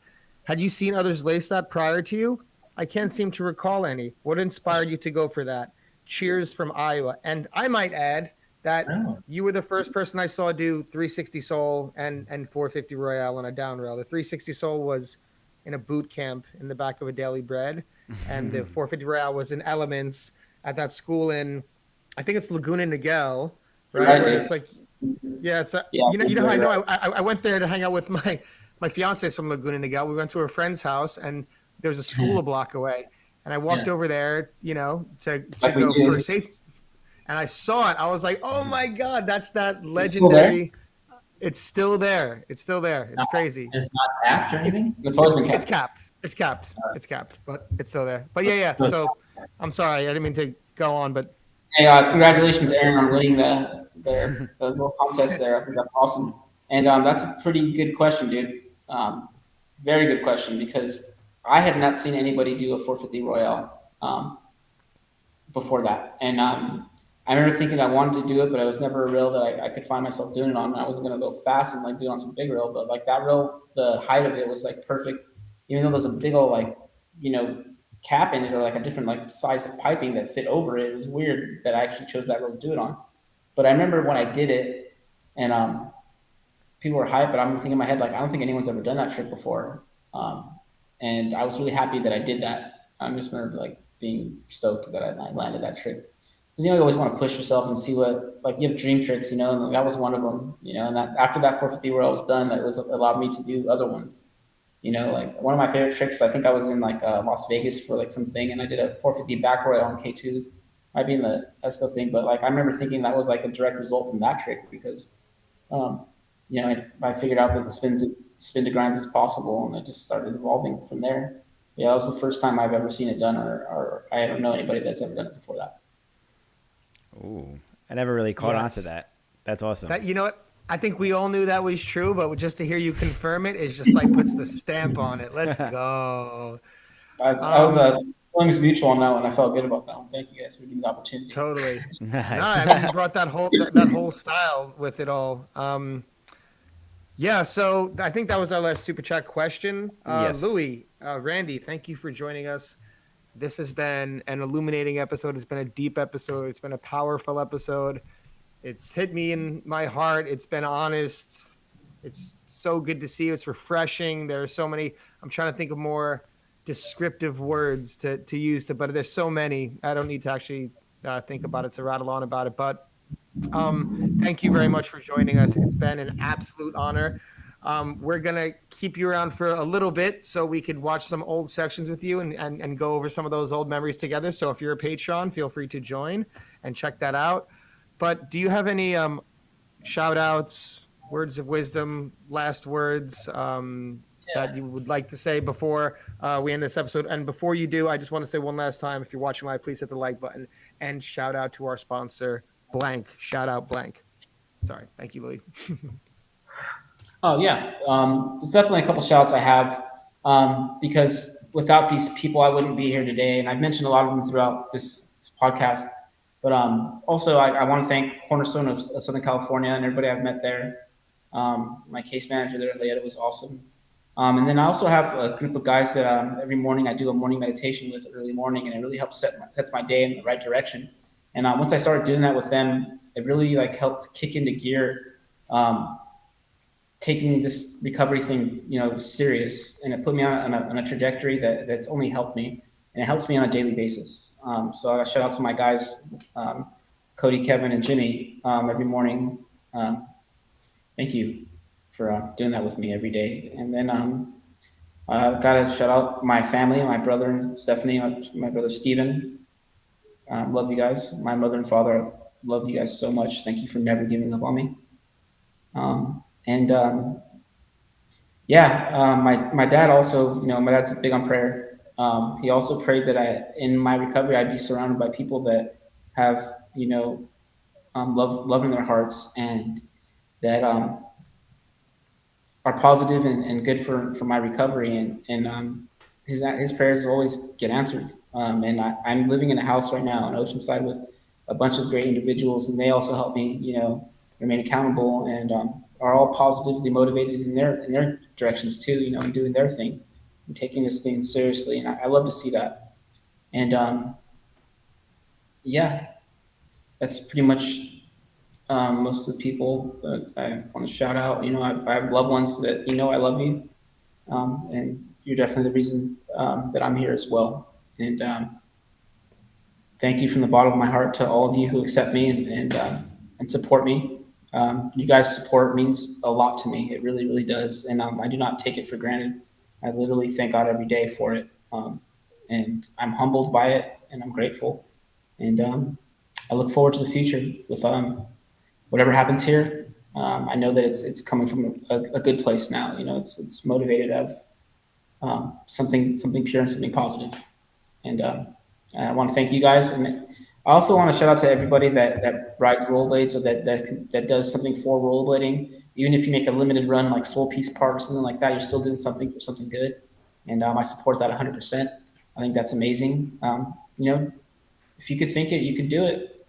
Had you seen others lace that prior to you? I can't seem to recall any. What inspired you to go for that? Cheers from Iowa. And I might add that you were the first person I saw do 360 Soul and 450 Royale on a down rail. The 360 Soul was in a boot camp in the back of a Daily Bread, and the 450 Royale was in Elements at that school in, I think it's Laguna Niguel, right? Where it's like, yeah, it's you know how I know I went there to hang out with my fiance from Laguna Niguel. We went to a friend's house, and there was a school a block away, and I walked over there, you know, to go for a safety. And I saw it. I was like, "Oh my God, that's that legendary!" It's still there. It's still there. It's crazy. It's not capped or anything. It's always been capped. It's capped, but it's still there. But yeah. So I'm sorry, I didn't mean to go on, but hey, congratulations, Aaron, on winning the little contest there. I think that's awesome. And that's a pretty good question, dude. Very good question, because I had not seen anybody do a 450 Royale before that, and I remember thinking I wanted to do it, but it was never a rail that I could find myself doing it on. I wasn't going to go fast and like do it on some big rail, but like that rail, the height of it was like perfect. Even though there's a big old like, you know, cap in it or like a different like size piping that fit over it. It was weird that I actually chose that rail to do it on. But I remember when I did it, and people were hyped, but I'm thinking in my head like I don't think anyone's ever done that trick before. And I was really happy that I did that. I just remember like being stoked that I landed that trick. Because, you know, you always want to push yourself and see what, like, you have dream tricks, you know, and that was one of them, you know, and that after that 450 Royale was done, that was allowed me to do other ones, you know, like one of my favorite tricks, I think I was in like Las Vegas for like something, and I did a 450 back Royale on K2s, might be in the ESCO thing, but like I remember thinking that was like a direct result from that trick because, you know, I figured out that the spin to grinds is possible, and it just started evolving from there. Yeah, that was the first time I've ever seen it done, or I don't know anybody that's ever done it before that. Ooh, I never really caught on to that. That's awesome. That, you know what? I think we all knew that was true, but just to hear you confirm it is just like puts the stamp on it. Let's go. I was feelings mutual on that one. I felt good about that one. Thank you guys for giving me the opportunity. Totally. Nice. No, I mean, you brought that whole style with it all. Yeah, so I think that was our last super chat question. Yes. Louie, Randy, thank you for joining us. This has been an illuminating episode. It's been a deep episode. It's been a powerful episode. It's hit me in my heart. It's been honest. It's so good to see you. It's refreshing. There are so many. I'm trying to think of more descriptive words to use, but there's so many. I don't need to actually think about it to rattle on about it. But thank you very much for joining us. It's been an absolute honor. We're going to keep you around for a little bit so we could watch some old sections with you and go over some of those old memories together. So if you're a Patreon, feel free to join and check that out. But do you have any shout outs, words of wisdom, last words that you would like to say before we end this episode? And before you do, I just want to say one last time, if you're watching live, please hit the like button and shout out to our sponsor, Blank. Shout out Blank. Sorry. Thank you, Louie. Oh yeah, there's definitely a couple shouts I have because without these people, I wouldn't be here today. And I've mentioned a lot of them throughout this podcast. But also, I want to thank Cornerstone of Southern California and everybody I've met there. My case manager there, Leota, was awesome. And then I also have a group of guys that every morning I do a morning meditation with early morning, and it really helps sets my day in the right direction. And once I started doing that with them, it really like helped kick into gear. Taking this recovery thing, serious, and it put me on a trajectory that's only helped me, and it helps me on a daily basis. So I shout out to my guys, Cody, Kevin, and Jimmy every morning. Thank you for doing that with me every day. And then I've got to shout out my family, my brother Stephanie, my brother Steven. Love you guys. My mother and father, love you guys so much. Thank you for never giving up on me. My dad also, my dad's big on prayer. He also prayed that in my recovery, I'd be surrounded by people that have, love in their hearts and that are positive and good for my recovery. And his prayers always get answered. And I'm living in a house right now in Oceanside with a bunch of great individuals, and they also help me, remain accountable and are all positively motivated in their directions too, and doing their thing and taking this thing seriously. And I love to see that. And that's pretty much most of the people that I want to shout out. I have loved ones that I love you, and you're definitely the reason that I'm here as well. And thank you from the bottom of my heart to all of you who accept me and support me. You guys' support means a lot to me. It really, really does. And I do not take it for granted. I literally thank God every day for it. And I'm humbled by it, and I'm grateful. And I look forward to the future with whatever happens here. I know that it's coming from a good place now. It's motivated of something pure and something positive. And I want to thank you guys. And I also want to shout out to everybody that rides rollerblades or that does something for rollerblading. Even if you make a limited run like Soul Peace Park or something like that, you're still doing something for something good. And I support that 100%. I think that's amazing. If you could think it, you could do it.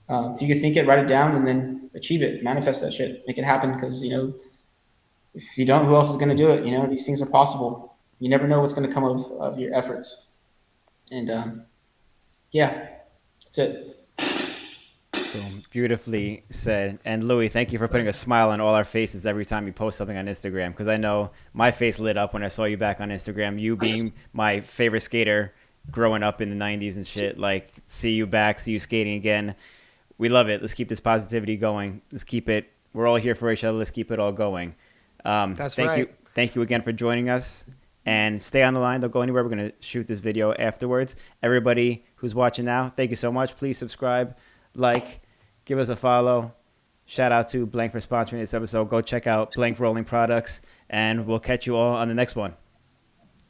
If you could think it, write it down, and then achieve it, manifest that shit, make it happen. Because, if you don't, who else is going to do it? These things are possible. You never know what's going to come of your efforts. And that's it. Boom. Beautifully said. And Louie, thank you for putting a smile on all our faces every time you post something on Instagram, because I know my face lit up when I saw you back on Instagram. You being my favorite skater growing up in the 90s and shit. Like, see you back, see you skating again. We love it. Let's keep this positivity going. Let's keep it. We're all here for each other. Let's keep it all going. That's right. Thank you again for joining us. And stay on the line. Don't go anywhere. We're going to shoot this video afterwards. Everybody who's watching now, thank you so much. Please subscribe, like, give us a follow. Shout out to Blank for sponsoring this episode. Go check out Blank Rolling Products, and we'll catch you all on the next one.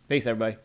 Peace, everybody.